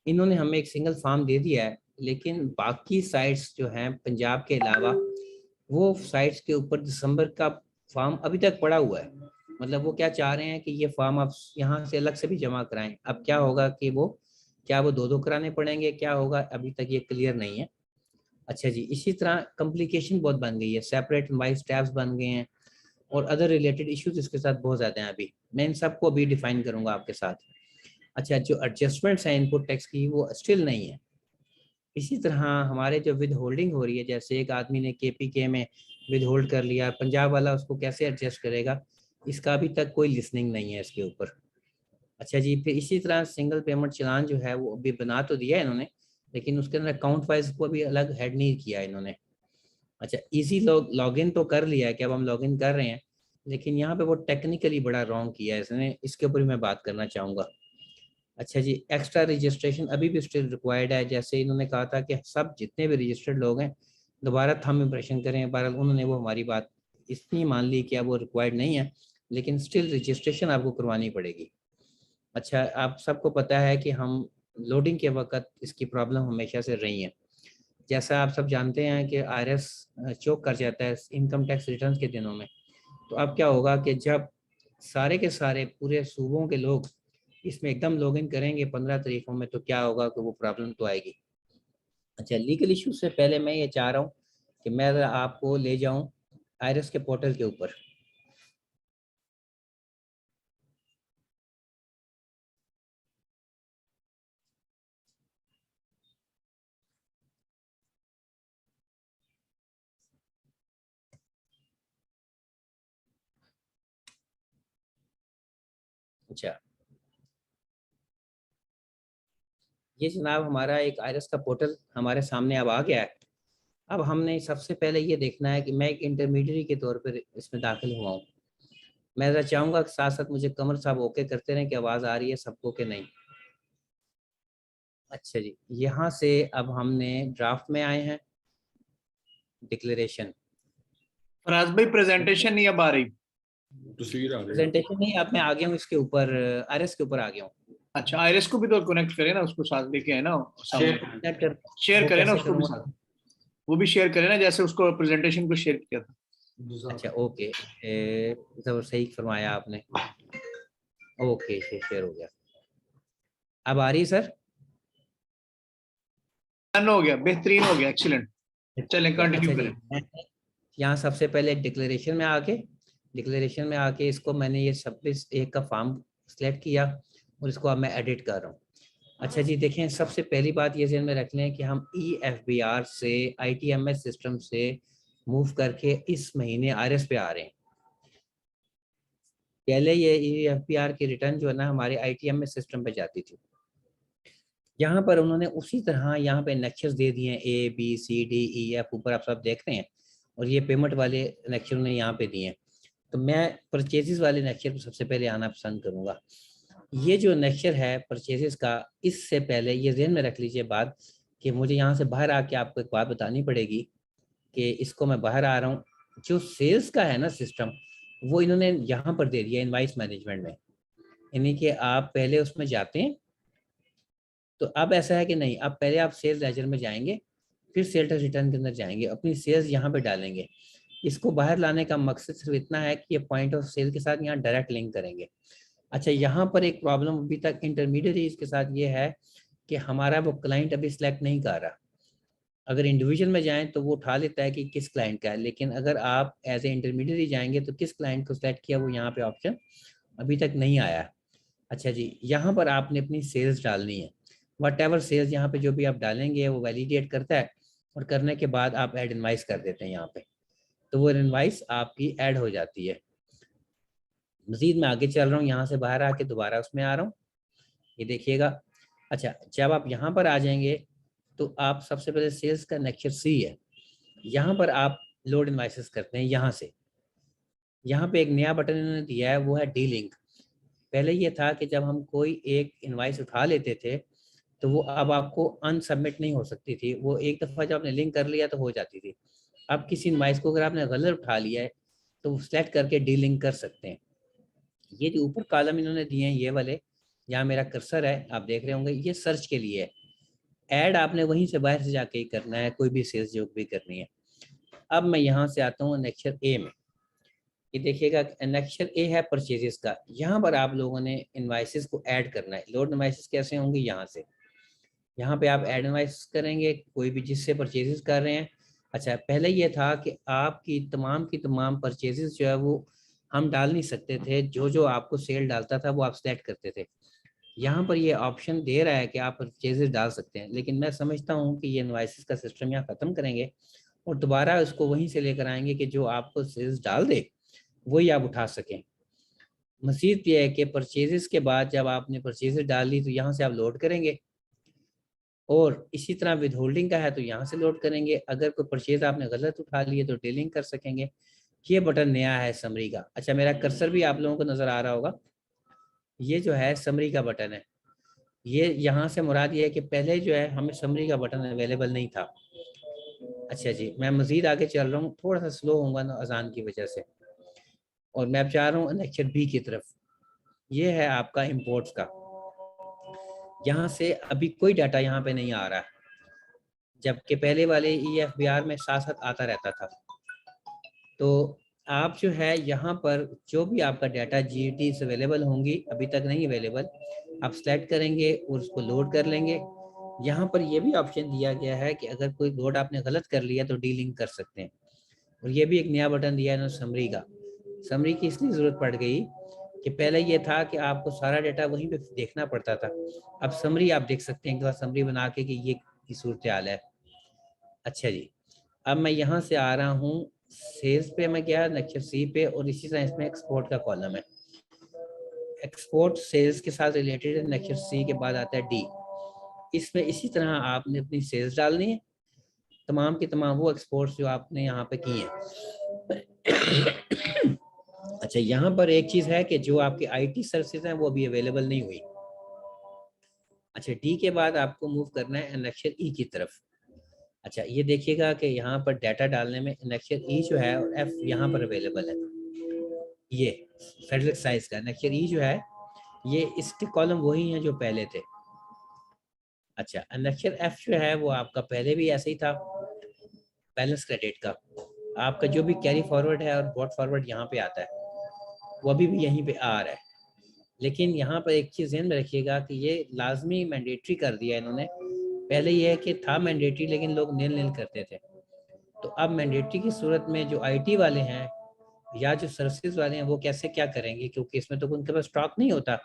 इन्होंने हमें एक सिंगल फॉर्म दे दिया है, लेकिन बाकी साइट्स जो हैं पंजाब के अलावा, वो साइट्स के ऊपर दिसंबर का फॉर्म अभी तक पड़ा हुआ है। मतलब वो क्या चाह रहे हैं कि ये फॉर्म आप यहाँ से अलग से भी जमा कराएं। अब क्या होगा कि वो क्या वो दो कराने पड़ेंगे, क्या होगा, अभी तक ये क्लियर नहीं है। अच्छा जी, इसी तरह कॉम्प्लिकेशन बहुत बन गई है, सेपरेट वाइज टैब्स बन गए हैं, और अदर रिलेटेड इश्यूज इसके साथ बहुत ज़्यादा हैं। अभी मैं इन सबको अभी डिफाइन करूँगा आपके साथ। अच्छा, जो एडजस्टमेंट्स हैं इनपुट टैक्स की, वो स्टिल नहीं है। इसी तरह हमारे जो विद होल्डिंग हो रही है, जैसे एक आदमी ने KPK में विद होल्ड कर लिया, पंजाब वाला उसको कैसे एडजस्ट करेगा, इसका अभी तक कोई लिसनिंग नहीं है इसके ऊपर। अच्छा जी, फिर इसी तरह सिंगल पेमेंट चलान जो है वो अभी बना तो दिया है इन्होंने, लेकिन उसके अंदर अकाउंट वाइज को अभी अलग हेड नहीं किया इन्होंने। अच्छा, इजी लॉगिन तो कर लिया है कि अब हम लॉगिन कर रहे हैं, लेकिन यहाँ पे वो टेक्निकली बड़ा रॉन्ग किया है इसने, इसके ऊपर मैं बात करना चाहूँगा। अच्छा जी, एक्स्ट्रा रजिस्ट्रेशन अभी भी स्टिल रिक्वायर्ड है। जैसे इन्होंने कहा था कि सब जितने भी रजिस्टर्ड लोग हैं दोबारा थंब इम्प्रेशन करें, बहरहाल उन्होंने वो हमारी बात इतनी मान ली कि अब वो रिक्वायर्ड नहीं है, लेकिन स्टिल रजिस्ट्रेशन आपको करवानी पड़ेगी। अच्छा, आप सबको पता है कि हम लोडिंग के वक्त इसकी प्रॉब्लम हमेशा से रही है। जैसा आप सब जानते हैं कि IRS चोक कर जाता है इनकम टैक्स रिटर्न के दिनों में। तो अब क्या होगा कि जब सारे के सारे पूरे सूबों के लोग इसमें एकदम लॉगिन करेंगे 15 तारीखों में, तो क्या होगा कि वो प्रॉब्लम तो आएगी। अच्छा, लीगल इशू से पहले मैं ये चाह रहा हूँ कि मैं आपको ले जाऊँ IRS के पोर्टल के ऊपर। अच्छा, ये जनाब हमारा एक IRS का पोर्टल हमारे सामने अब आ गया है। अब हमने सबसे पहले ये देखना है कि मैं एक इंटरमीडिएट के तौर पर इसमें दाखिल हुआ हूँ। मैं ज़रा चाहूँगा कि साथ साथ मुझे कमर साहब ओके करते रहें कि आवाज़ आ रही है सबको कि नहीं। अच्छा जी, यहाँ से अब हमने ड्राफ्ट में आए हैं, डिक्लेरेशन। फराज भाई प्रेजेंटेशन नहीं अब आ रही। तस्वीर आ रही है। प्रेजेंटेशन नहीं, अब मैं आ गया हूँ इसके ऊपर, IRS के ऊपर आ गया हूँ। अच्छा, आईरिस को भी तो कनेक्ट करें ना, उसको साथ लेके आए ना, नेट कर, शेयर वो करें ना कैसे उसको भी करूँगा? साथ, वो भी शेयर करें ना, जैसे उसको प्रेजेंटेशन को शेयर किया था। अच्छा ओके, तो सही फरमाया आपने। ओके, शेयर हो गया। अब आ रही है सर? डन हो गया, बेहतरीन हो गया, एक्सीलेंट। चलें कंटिन्यू अच्छा जी, करें। यहाँ सबसे पहले डिक्लेरेशन में आके इसको मैंने ये 26(1) का फॉर्म सिलेक्ट किया, और इसको अब मैं एडिट कर रहा हूँ। अच्छा जी, देखें, सबसे पहली बात ये ध्यान में रख लें कि हम EFBR से ITMS सिस्टम से मूव करके इस महीने IRS पे आ रहे हैं। पहले ये FBR की रिटर्न जो है ना हमारे ITM में सिस्टम पे जाती थी। यहाँ पर उन्होंने उसी तरह यहाँ पे नेक्चर्स दे दिए हैं ABCDEF, ऊपर आप सब देख रहे हैं, और ये पेमेंट वाले नेक्चर उन्होंने यहाँ पे दिए हैं। तो मैं परचेजेस वाले नेक्चर पर सबसे पहले आना पसंद करूँगा। ये जो नेक्चर है परचेजेस का, इससे पहले ये ध्यान में रख लीजिए बात कि मुझे यहाँ से बाहर आके आपको एक बात बतानी पड़ेगी कि इसको मैं बाहर आ रहा हूँ। जो सेल्स का है ना सिस्टम, वो इन्होंने यहाँ पर दे दिया इनवाइस मैनेजमेंट में, यानी कि आप पहले उसमें जाते हैं। तो अब ऐसा है कि नहीं, अब पहले आप सेल्स लेजर में जाएंगे, फिर सेल टैक्स रिटर्न के अंदर जाएंगे, अपनी सेल्स यहाँ पे डालेंगे। इसको बाहर लाने का मकसद सिर्फ इतना है कि ये पॉइंट ऑफ सेल के साथ यहाँ डायरेक्ट लिंक करेंगे। अच्छा, यहाँ पर एक प्रॉब्लम अभी तक इंटरमीडिएट के साथ ये है कि हमारा वो क्लाइंट अभी सिलेक्ट नहीं कर रहा। अगर इंडिविजुअल में जाएं तो वो उठा लेता है कि किस क्लाइंट का है, लेकिन अगर आप एज ए इंटरमीडिएट जाएंगे तो किस क्लाइंट को सिलेक्ट किया वो यहाँ पे ऑप्शन अभी तक नहीं आया है। अच्छा जी, यहाँ पर आपने अपनी सेल्स डालनी है। वट एवर सेल्स यहाँ पे जो भी आप डालेंगे वो वैलिडेट करता है, और करने के बाद आप ऐड इनवाइस कर देते हैं यहाँ पे, तो वो इनवाइस आपकी ऐड हो जाती है। मजीद मैं आगे चल रहा हूँ, यहाँ से बाहर आके दोबारा उसमें आ रहा हूँ, ये देखिएगा। अच्छा, जब आप यहाँ पर आ जाएंगे तो आप सबसे पहले सेल्स का नेक्चर सी है, यहाँ पर आप लोड इनवाइसेस करते हैं। यहाँ से यहाँ पे एक नया बटन इन्होंने दिया है, वो है डी लिंक। पहले ये था कि जब हम कोई एक इनवाइस उठा लेते थे तो वो अब आपको अनसबमिट नहीं हो सकती थी, वो एक दफ़ा जब आपने लिंक कर लिया तो हो जाती थी। अब किसी इनवाइस को अगर आपने गलत उठा लिया है तो वो सेलेक्ट करके डी लिंक कर सकते हैं। ये जो ऊपर कॉलम इन्होंने दिए हैं ये वाले, यहाँ मेरा कर्सर है, आप देख रहे होंगे, ये सर्च के लिए है। ऐड आपने वहीं से बाहर से जाके ही करना है, कोई भी सेल्स जो भी करनी है। अब मैं यहाँ से आता हूँ नेक्चर ए में। ये देखिएगा नेक्चर ए है परचेजेस का। यहाँ पर आप लोगों ने इनवाइसेस को ऐड करना है। लोड इनवाइसेस कैसे होंगे, यहाँ से यहाँ पे आप ऐड इनवाइस करेंगे कोई भी जिससे परचेजेस कर रहे हैं। अच्छा, पहले ये था कि आपकी तमाम परचेजेस जो है वो हम डाल नहीं सकते थे, जो आपको सेल डालता था वो आप सेलेक्ट करते थे। यहाँ पर ये ऑप्शन दे रहा है कि आप परचेजेस डाल सकते हैं, लेकिन मैं समझता हूँ कि ये इनवाइसेस का सिस्टम यहाँ ख़त्म करेंगे और दोबारा उसको वहीं से लेकर आएंगे कि जो आपको सेल्स डाल दे वही आप उठा सकें। मज़ीद ये है कि परचेजेस के बाद जब आपने परचेजेस डाल ली तो यहाँ से आप लोड करेंगे, और इसी तरह विद होल्डिंग का है तो यहाँ से लोड करेंगे। अगर कोई परचेज आपने गलत उठा लिए तो डीलिंग कर सकेंगे। ये बटन नया है समरी का। अच्छा, मेरा कर्सर भी आप लोगों को नज़र आ रहा होगा, ये जो है समरी का बटन है। ये यहाँ से मुराद ये है कि पहले जो है हमें समरी का बटन अवेलेबल नहीं था। अच्छा जी, मैं मज़ीद आगे चल रहा हूँ, थोड़ा सा स्लो होऊंगा ना अजान की वजह से, और मैं अब जा रहा हूँ नेक्चर बी की तरफ। ये है आपका इम्पोर्ट्स का। यहाँ से अभी कोई डाटा यहाँ पे नहीं आ रहा, जबकि पहले वाले EFBR में साथ साथ आता रहता था। तो आप जो है यहाँ पर जो भी आपका डाटा GETs अवेलेबल होंगी, अभी तक नहीं अवेलेबल, आप सेलेक्ट करेंगे और उसको लोड कर लेंगे। यहाँ पर ये भी ऑप्शन दिया गया है कि अगर कोई लोड आपने गलत कर लिया तो डीलिंक कर सकते हैं। और ये भी एक नया बटन दिया है ना समरी का। समरी की इसलिए ज़रूरत पड़ गई कि पहले ये था कि आपको सारा डाटा वहीं पे देखना पड़ता था, अब समरी आप देख सकते हैं एक बार समरी बना के कि ये सूरत हाल है। अच्छा जी, अब मैं यहाँ से आ रहा हूँ सेल्स पे, मैं गया नेक्चर सी पे, और इसी तरह इसमें एक्सपोर्ट का कॉलम है। एक्सपोर्ट सेल्स के साथ रिलेटेड है, नेक्चर सी के बाद आता है डी। इसमें इसी तरह आपने अपनी सेल्स डालनी है, तमाम की तमाम वो एक्सपोर्ट्स जो आपने यहाँ पे की हैं। अच्छा, यहाँ पर एक चीज़ है कि जो आपकी IT सर्विसेज हैं वो अभी अवेलेबल नहीं हुई। अच्छा, डी के बाद आपको मूव करना है नेक्चर ई की तरफ। अच्छा, ये देखिएगा कि यहाँ पर डाटा डालने में नेक्चर ई जो है और F यहाँ पर अवेलेबल है। ये फेडरल साइज का नेक्चर ई जो है, ये इसके कॉलम वही हैं जो पहले थे। अच्छा, नेक्चर F जो है वो आपका पहले भी ऐसे ही था, बैलेंस क्रेडिट का। आपका जो भी कैरी फॉरवर्ड है और ब्रॉट फॉरवर्ड यहाँ पे आता है वो अभी भी यहीं पे आ रहा है। लेकिन यहाँ पर एक चीज़ ध्यान में रखिएगा कि ये लाजमी मैंडेटरी कर दिया इन्होंने। पहले ये है कि था मैंडेटरी लेकिन लोग नील करते थे, तो अब मैंडेटरी की सूरत में जो IT वाले हैं या जो सर्विसेज वाले हैं वो कैसे क्या करेंगे, क्योंकि इसमें तो उनके पास स्टॉक नहीं होता।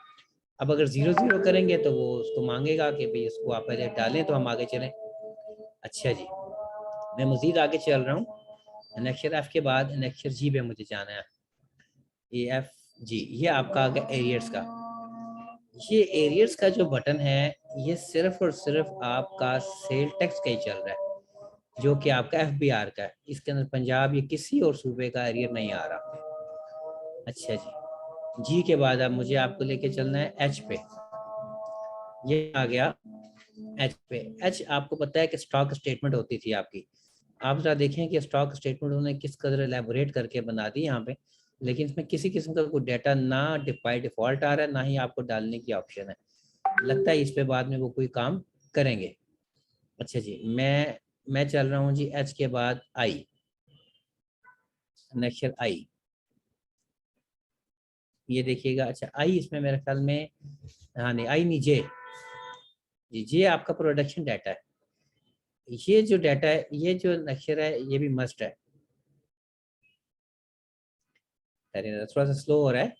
अब अगर 0-0 करेंगे तो वो उसको मांगेगा कि भाई इसको आप पहले डालें तो हम आगे चलें। अच्छा जी, मैं मज़ीद आगे चल रहा हूँ। नेक्चर F के बाद नेक्चर G पे मुझे जाना है। ये F जी, ये आपका आ गया एरियर्स का। ये एरियर्स का जो बटन है ये सिर्फ और सिर्फ आपका सेल टैक्स का ही चल रहा है, जो कि आपका FBR का है। इसके अंदर पंजाब या किसी और सूबे का एरियर नहीं आ रहा। अच्छा जी के बाद अब मुझे आपको लेके चलना है H पे। ये आ गया H पे। H आपको पता है कि स्टॉक स्टेटमेंट होती थी आपकी। आप जरा देखें कि स्टॉक स्टेटमेंट उन्होंने किस कदर एलैबोरेट करके बना दी यहाँ पे, लेकिन इसमें किसी किस्म का कोई डाटा ना बाय डिफॉल्ट आ रहा है, ना ही आपको डालने की ऑप्शन है। लगता है इस पे बाद में वो कोई काम करेंगे। अच्छा जी, मैं चल रहा हूँ जी H के बाद I, अक्षर I। ये देखिएगा, अच्छा I इसमें मेरे ख्याल में, हाँ नहीं I नहीं J जी, J आपका प्रोडक्शन डाटा है। ये जो डाटा है, ये जो अक्षर है ये भी मस्ट है। अरे थोड़ा सा स्लो हो रहा है।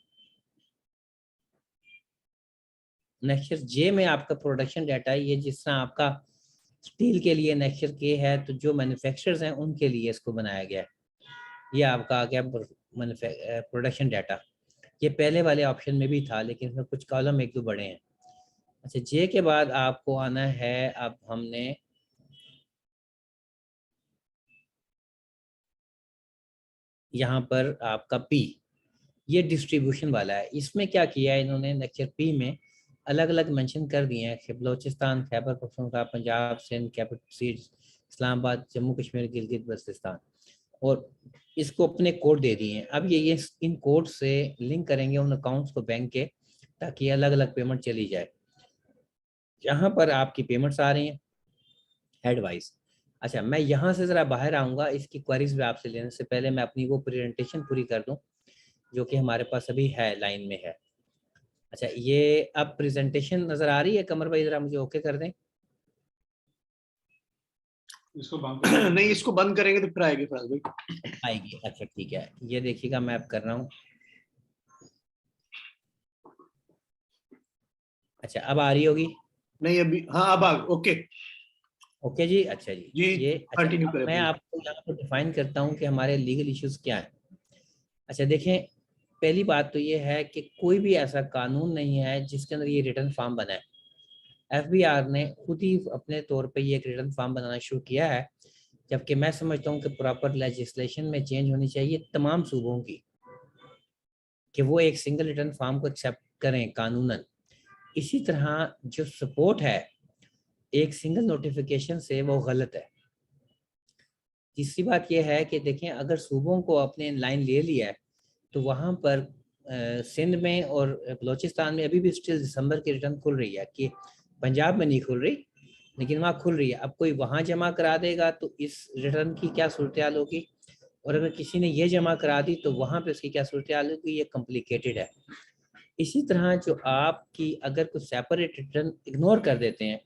नेक्स्ट जे में आपका प्रोडक्शन डाटा है। ये जिस तरह आपका स्टील के लिए नेक्स्ट के है, तो जो मैन्युफैक्चरर्स हैं उनके लिए इसको बनाया गया है। ये आपका आ गया प्रोडक्शन डाटा। ये पहले वाले ऑप्शन में भी था, लेकिन इसमें कुछ कॉलम एक दो बड़े हैं। अच्छा, जे के बाद आपको आना है, अब हमने यहाँ पर आपका पी, ये डिस्ट्रीब्यूशन वाला है। इसमें क्या किया है इन्होंने, नेक्चर पी में अलग अलग मेंशन कर दिए हैं कि बलोचिस्तान, खैबर पख्तूनख्वा, पंजाब, सिंध, कैपिटल सीट्स, इस्लामाबाद, जम्मू कश्मीर, गिलगित बल्तिस्तान, और इसको अपने कोड दे दिए हैं। अब ये इन कोड से लिंक करेंगे उन अकाउंट्स को बैंक के, ताकि अलग अलग पेमेंट चली जाए। यहाँ पर आपकी पेमेंट्स आ रही हैं हेड वाइज। अच्छा, मैं यहाँ से ज़रा बाहर आऊँगा, इसकी क्वेरीज भी आपसे लेने से पहले मैं अपनी वो प्रेजेंटेशन पूरी कर दूँ जो कि हमारे पास अभी है, लाइन में है। अच्छा, ये अब प्रेजेंटेशन नजर आ रही है? कमर भाई जरा मुझे ओके कर दें। इसको बंद नहीं, इसको बंद करेंगे तो फिर आएगी फराज भाई। आएगी, अच्छा ठीक है। ये देखिएगा मैं अब कर रहा हूँ। अच्छा, अब आ रही होगी? नहीं अभी, हाँ अब आ, ओके ओके जी, अच्छा जी। जी, ये अच्छा, कंटिन्यू अब करें मैं please। आपको यहाँ पर डिफाइन करता हूँ कि हमारे लीगल इश्यूज क्या हैं। अच्छा देखें, पहली बात तो ये है कि कोई भी ऐसा कानून नहीं है जिसके अंदर ये रिटर्न फॉर्म बना है। FBR ने खुद ही अपने तौर पे ये एक रिटर्न फॉर्म बनाना शुरू किया है, जबकि मैं समझता हूँ कि प्रॉपर लेजिस्लेशन में चेंज होनी चाहिए तमाम सूबों की, कि वो एक सिंगल रिटर्न फॉर्म को एक्सेप्ट करें कानूनन। इसी तरह जो सपोर्ट है एक सिंगल नोटिफिकेशन से, वो गलत है। तीसरी बात यह है कि देखें, अगर सूबों को अपने लाइन ले लिया है तो वहाँ पर सिंध में और बलोचिस्तान में अभी भी स्टिल दिसंबर की रिटर्न खुल रही है, कि पंजाब में नहीं खुल रही लेकिन वहाँ खुल रही है। अब कोई वहाँ जमा करा देगा तो इस रिटर्न की क्या सूरत हाल होगी, और अगर किसी ने ये जमा करा दी तो वहाँ पे उसकी क्या सूरत हाल होगी, ये कॉम्प्लिकेटेड है। इसी तरह जो आपकी अगर कुछ सेपरेट रिटर्न इग्नोर कर देते हैं,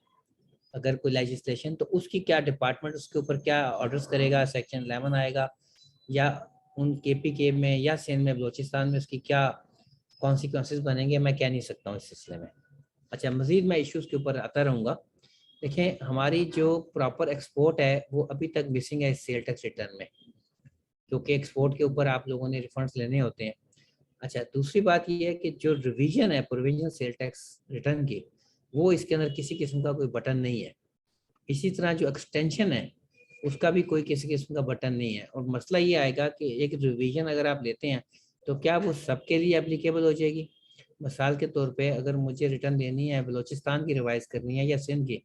अगर कोई लेजिस्लेशन, तो उसकी क्या डिपार्टमेंट उसके ऊपर क्या ऑर्डर्स करेगा, सेक्शन 11 आएगा, या उन KPK में या सिंध में, बलोचिस्तान में उसकी क्या कॉन्सिक्वेंसेस बनेंगे, मैं कह नहीं सकता हूँ इस सिलसिले में। अच्छा, मजीद मैं इश्यूज के ऊपर आता रहूँगा। देखें, हमारी जो प्रॉपर एक्सपोर्ट है वो अभी तक मिसिंग है इस सेल टैक्स रिटर्न में, क्योंकि एक्सपोर्ट के ऊपर आप लोगों ने रिफंड्स लेने होते हैं। अच्छा, दूसरी बात ये है कि जो रिवीजन है प्रोविजनल सेल टैक्स रिटर्न की, वो इसके अंदर किसी किस्म का कोई बटन नहीं है। इसी तरह जो एक्सटेंशन है उसका भी कोई किसी किस्म का बटन नहीं है। और मसला ये आएगा कि एक रिवीजन अगर आप लेते हैं तो क्या वो सबके लिए एप्लीकेबल हो जाएगी। मिसाल के तौर पे अगर मुझे रिटर्न देनी है, बलोचिस्तान की रिवाइज करनी है या सिंध की,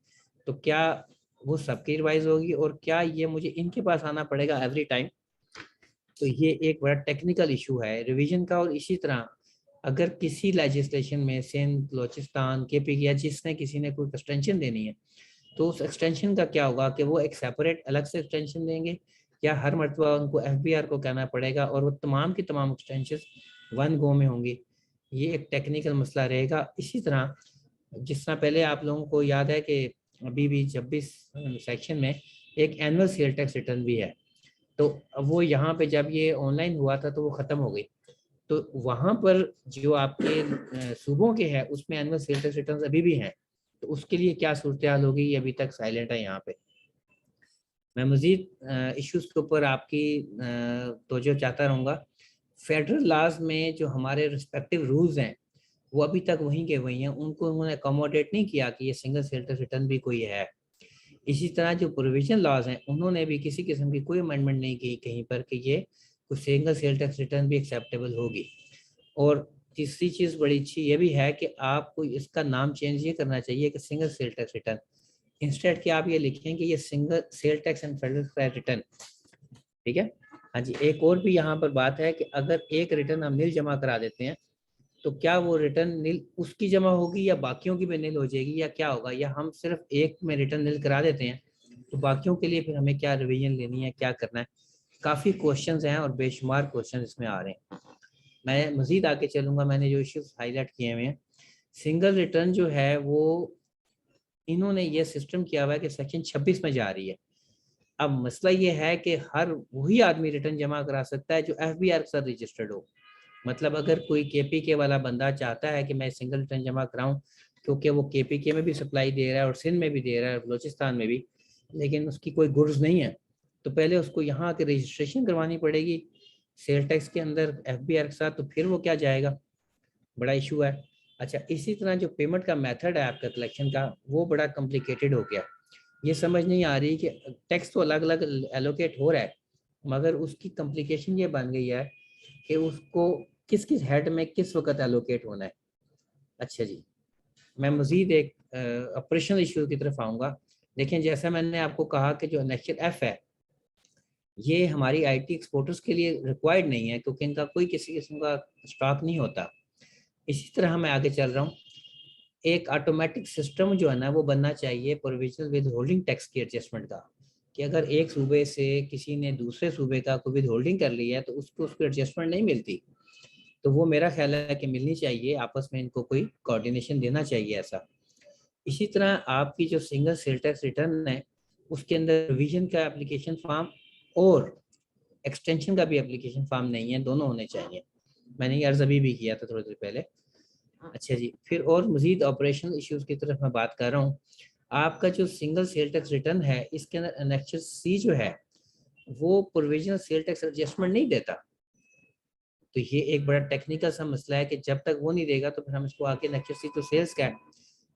तो क्या वो सबकी रिवाइज होगी, और क्या ये मुझे इनके पास आना पड़ेगा एवरी टाइम? तो ये एक बड़ा टेक्निकल इशू है रिवीजन का। और इसी तरह अगर किसी लेजिस्लेशन में सिंध, बलोचिस्तान, KPK या जिसने किसी ने कोई एक्सटेंशन देनी है, तो उस एक्सटेंशन का क्या होगा, कि वो एक सेपरेट अलग से एक्सटेंशन देंगे, या हर मरतबा उनको FBR को कहना पड़ेगा और वो तमाम की तमाम एक्सटेंशन वन गो में होंगी। ये एक टेक्निकल मसला रहेगा। इसी तरह जिस तरह पहले आप लोगों को याद है कि अभी भी 26 सेक्शन में एक एनुअल सेल टैक्स रिटर्न भी है, तो वो यहाँ पे जब ये ऑनलाइन हुआ था तो वो ख़त्म हो गई। तो वहाँ पर जो आपके सूबों के हैं उसमें एनुअल सेल टैक्स रिटर्न अभी भी हैं, तो उसके लिए क्या सूरत हाल होगी, ये अभी तक साइलेंट है यहाँ पे। मैं मज़ीद इश्यूज़ के ऊपर आपकी तवज्जो चाहता रहूँगा। फेडरल लॉज में जो हमारे रिस्पेक्टिव रूल्स हैं वो अभी तक वहीं के वहीं हैं, उनको उन्होंने अकोमोडेट नहीं किया कि ये सिंगल सेल टैक्स रिटर्न भी कोई है। इसी तरह जो प्रोविजन लॉज हैं उन्होंने भी किसी किस्म की कोई अमेंडमेंट नहीं की कहीं पर कि ये कुछ सिंगल सेल टैक्स रिटर्न भी एक्सेप्टेबल होगी। और तीसरी चीज़ बड़ी अच्छी ये भी है कि आपको इसका नाम चेंज ये करना चाहिए कि single sale tax return, instead कि आप ये लिखें कि ये single sale tax and federal credit return. ठीक है। हाँ जी, एक और भी यहाँ पर बात है कि अगर एक रिटर्न हम नील जमा करा देते हैं तो क्या वो रिटर्न नील उसकी जमा होगी या बाकियों की भी नील हो जाएगी या क्या होगा, या हम सिर्फ एक में रिटर्न नील करा देते हैं तो बाकियों के लिए फिर हमें क्या रिवीजन लेनी है, क्या करना है। काफ़ी क्वेश्चंस हैं और बेशुमार क्वेश्चन इसमें आ रहे हैं। मैं मज़ीद आगे चलूँगा, मैंने जो इश्यूज हाईलाइट किए हुए हैं। सिंगल रिटर्न जो है वो इन्होंने ये सिस्टम किया हुआ है कि सेक्शन 26 में जा रही है। अब मसला ये है कि हर वही आदमी रिटर्न जमा करा सकता है जो FBR के साथ रजिस्टर्ड हो। मतलब अगर कोई KPK वाला बंदा चाहता है कि मैं सिंगल रिटर्न जमा कराऊं, क्योंकि वो KPK में भी सप्लाई दे रहा है और सिंध में भी दे रहा है और बलोचिस्तान में भी, लेकिन उसकी कोई गुड्स नहीं है, तो पहले उसको यहाँ आके रजिस्ट्रेशन करवानी पड़ेगी सेल टैक्स के अंदर FBR के साथ, तो फिर वो क्या जाएगा, बड़ा इशू है। अच्छा, इसी तरह जो पेमेंट का मेथड है आपका कलेक्शन का वो बड़ा कॉम्प्लिकेटेड हो गया। ये समझ नहीं आ रही कि टैक्स तो अलग अलग एलोकेट हो रहा है, मगर उसकी कॉम्प्लिकेशन ये बन गई है कि उसको किस किस हेड में किस वक्त एलोकेट होना है। अच्छा जी, मैं मज़ीद एक ऑपरेशनल इशू की तरफ आऊँगा। देखें, जैसा मैंने आपको कहा कि जो एनेक्चर F है ये हमारी IT एक्सपोर्टर्स के लिए रिक्वायर्ड नहीं है क्योंकि इनका कोई किसी किस्म का स्टॉक नहीं होता। इसी तरह मैं आगे चल रहा हूँ, एक ऑटोमेटिक सिस्टम जो है ना वो बनना चाहिए प्रोविजनल विद होल्डिंग टैक्स की एडजस्टमेंट का, कि अगर एक सूबे से किसी ने दूसरे सूबे का कोई विद होल्डिंग कर लिया है तो उसको उसकी एडजस्टमेंट नहीं मिलती, तो वो मेरा ख्याल है कि मिलनी चाहिए, आपस में इनको कोई कोऑर्डिनेशन देना चाहिए ऐसा। इसी तरह आपकी जो सिंगल सेल टैक्स रिटर्न है उसके अंदर रिवीजन का एप्लीकेशन फॉर्म और एक्सटेंशन का भी एप्लीकेशन फॉर्म नहीं है, दोनों होने चाहिए। मैंने ये अर्ज अभी भी किया था थोड़ी देर पहले। अच्छा जी, फिर और मजीद ऑपरेशनल इश्यूज की तरफ मैं बात कर रहा हूँ। आपका जो सिंगल सेल टैक्स रिटर्न है इसके अंदर एनेक्चर C जो है वो प्रोविजनल सेल टैक्स एडजस्टमेंट नहीं देता, तो ये एक बड़ा टेक्निकल सा मसला है कि जब तक वो नहीं देगा तो फिर हम इसको आके एनेक्चर C तो सेल्स का है।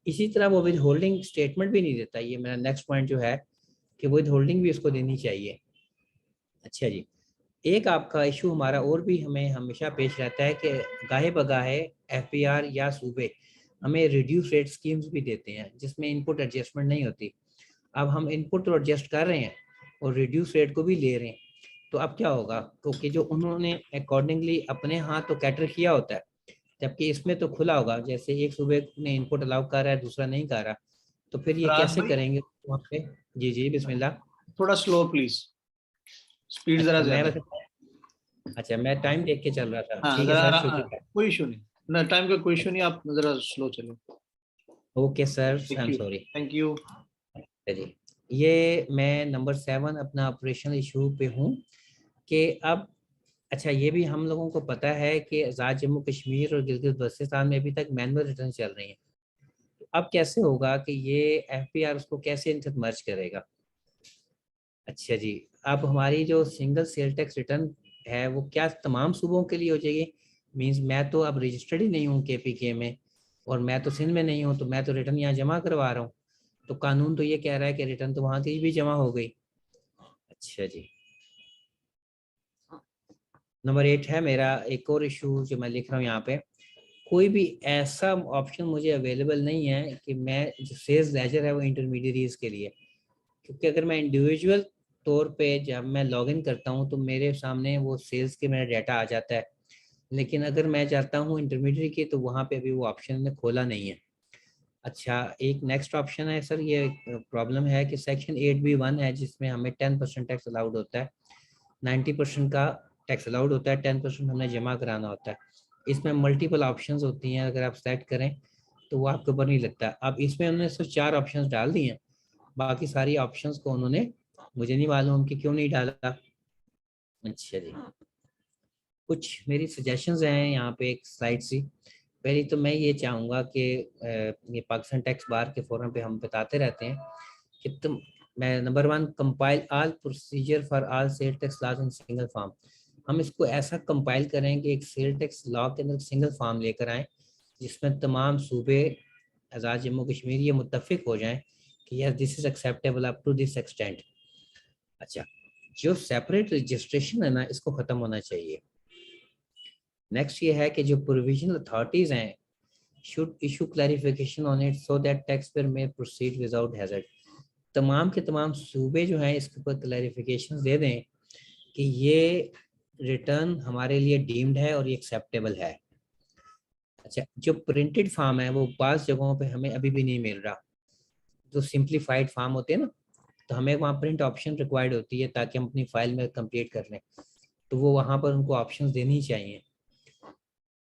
इसी तरह वो विद होल्डिंग स्टेटमेंट भी नहीं देता, ये मेरा नेक्स्ट पॉइंट जो है कि विद होल्डिंग भी उसको देनी चाहिए। अच्छा जी, एक आपका इशू हमारा और भी हमें हमेशा पेश रहता है कि गाहे बगाहे FBR या सूबे हमें रिड्यूस रेट स्कीम्स भी देते हैं जिसमें इनपुट एडजस्टमेंट नहीं होती। अब हम इनपुट तो एडजस्ट कर रहे हैं और रिड्यूस रेट को भी ले रहे हैं, तो अब क्या होगा, क्योंकि जो उन्होंने अकॉर्डिंगली अपने यहाँ तो कैटर किया होता है, जबकि इसमें तो खुला होगा, जैसे एक सूबे ने इनपुट अलाउ कर रहा है दूसरा नहीं कर रहा, तो फिर ये फराज कैसे भाई, करेंगे वहाँ पे। जी जी बिस्मिल्लाह। थोड़ा स्लो प्लीज, स्पीड जरा अच्छा ज्यादा मैं है। अच्छा मैं टाइम देख के चल रहा था, हाँ ठीक है जरा सर, शुक्रिया। कोई इशू नहीं, ना टाइम का कोई इशू नहीं, आप जरा स्लो चलो। Okay sir, I am sorry. Thank you. जी, ये मैं नंबर 7 अपना ऑपरेशनल इशू पे हूँ कि अब अच्छा ये भी हम लोगों को पता है कि आज़ाद जम्मू कश्मीर और गिलगित बल्तिस्तान में अभी तक मैनुअल रिटर्न चल रही हैं, तो अब कैसे होगा कि ये FBR उसको कैसे इनसे मर्ज करेगा। अच्छा जी, अब हमारी जो सिंगल सेल टैक्स रिटर्न है वो क्या तमाम सूबों के लिए हो जाएगी, मींस मैं तो अब रजिस्टर्ड ही नहीं हूँ KPK में और मैं तो सिंध में नहीं हूँ, तो मैं तो रिटर्न यहाँ जमा करवा रहा हूँ, तो कानून तो ये कह रहा है कि रिटर्न तो वहाँ की भी जमा हो गई। अच्छा जी, नंबर 8 है मेरा एक और इशू जो मैं लिख रहा हूँ यहाँ पे, कोई भी ऐसा ऑप्शन मुझे अवेलेबल नहीं है कि मैं जो सेल्स लेजर है वो इंटरमीडियरीज के लिए, क्योंकि अगर मैं इंडिविजुअल तौर पे जब मैं लॉगिन करता हूँ तो मेरे सामने वो सेल्स के मेरा डाटा आ जाता है, लेकिन अगर मैं चाहता हूँ इंटरमीडियरी की तो वहाँ पे अभी वो ऑप्शन ने खोला नहीं है। अच्छा, एक नेक्स्ट ऑप्शन है सर, ये प्रॉब्लम है कि सेक्शन 8B1 है जिसमें हमें 10% टैक्स अलाउड होता है, 90% का टैक्स अलाउड होता है, 10% हमने जमा कराना होता है। इसमें मल्टीपल ऑप्शंस होती हैं, अगर आप सेलेक्ट करें तो वो आपके ऊपर नहीं लगता। अब इसमें उन्होंने सिर्फ 4 ऑप्शंस डाल दिए हैं, बाकी सारी ऑप्शंस को उन्होंने, मुझे नहीं मालूम कि क्यों नहीं डाला। अच्छा जी, कुछ मेरी सजेशंस हैं यहाँ पे एक स्लाइड सी। पहली तो मैं ये चाहूँगा कि ये पाकिस्तान टैक्स बार के फोरम पे हम बताते रहते हैं कि तुम, मैं number 1 compile all procedure for all sale tax laws in single form, हम इसको ऐसा कंपाइल करें कि एक सेल टैक्स लॉ के अंदर सिंगल फॉर्म लेकर आएँ जिसमें तमाम सूबे आज़ाद जम्मू कश्मीर ये मुत्तफिक हो जाएं कि yes this is acceptable up to this extent. अच्छा, जो सेपरेट रजिस्ट्रेशन है ना, इसको ख़त्म होना चाहिए। नेक्स्ट ये है कि जो प्रोविजनल अथॉरिटीज़ हैं should issue clarification on it so that taxpayer में प्रोसीड विदाउट हैजर्ड। तमाम के तमाम सूबे जो हैं इसके ऊपर क्लैरिफिकेशन दे दें कि ये रिटर्न हमारे लिए डीम्ड है और ये एक्सेप्टेबल है। अच्छा, जो प्रिंटेड फार्म है वो पास जगहों पे हमें अभी भी नहीं मिल रहा। जो सिंप्लीफाइड फार्म होते हैं ना, तो हमें वहाँ प्रिंट ऑप्शन रिक्वायर्ड होती है ताकि हम अपनी फाइल में कंप्लीट कर लें, तो वो वहाँ पर उनको ऑप्शंस देनी चाहिए।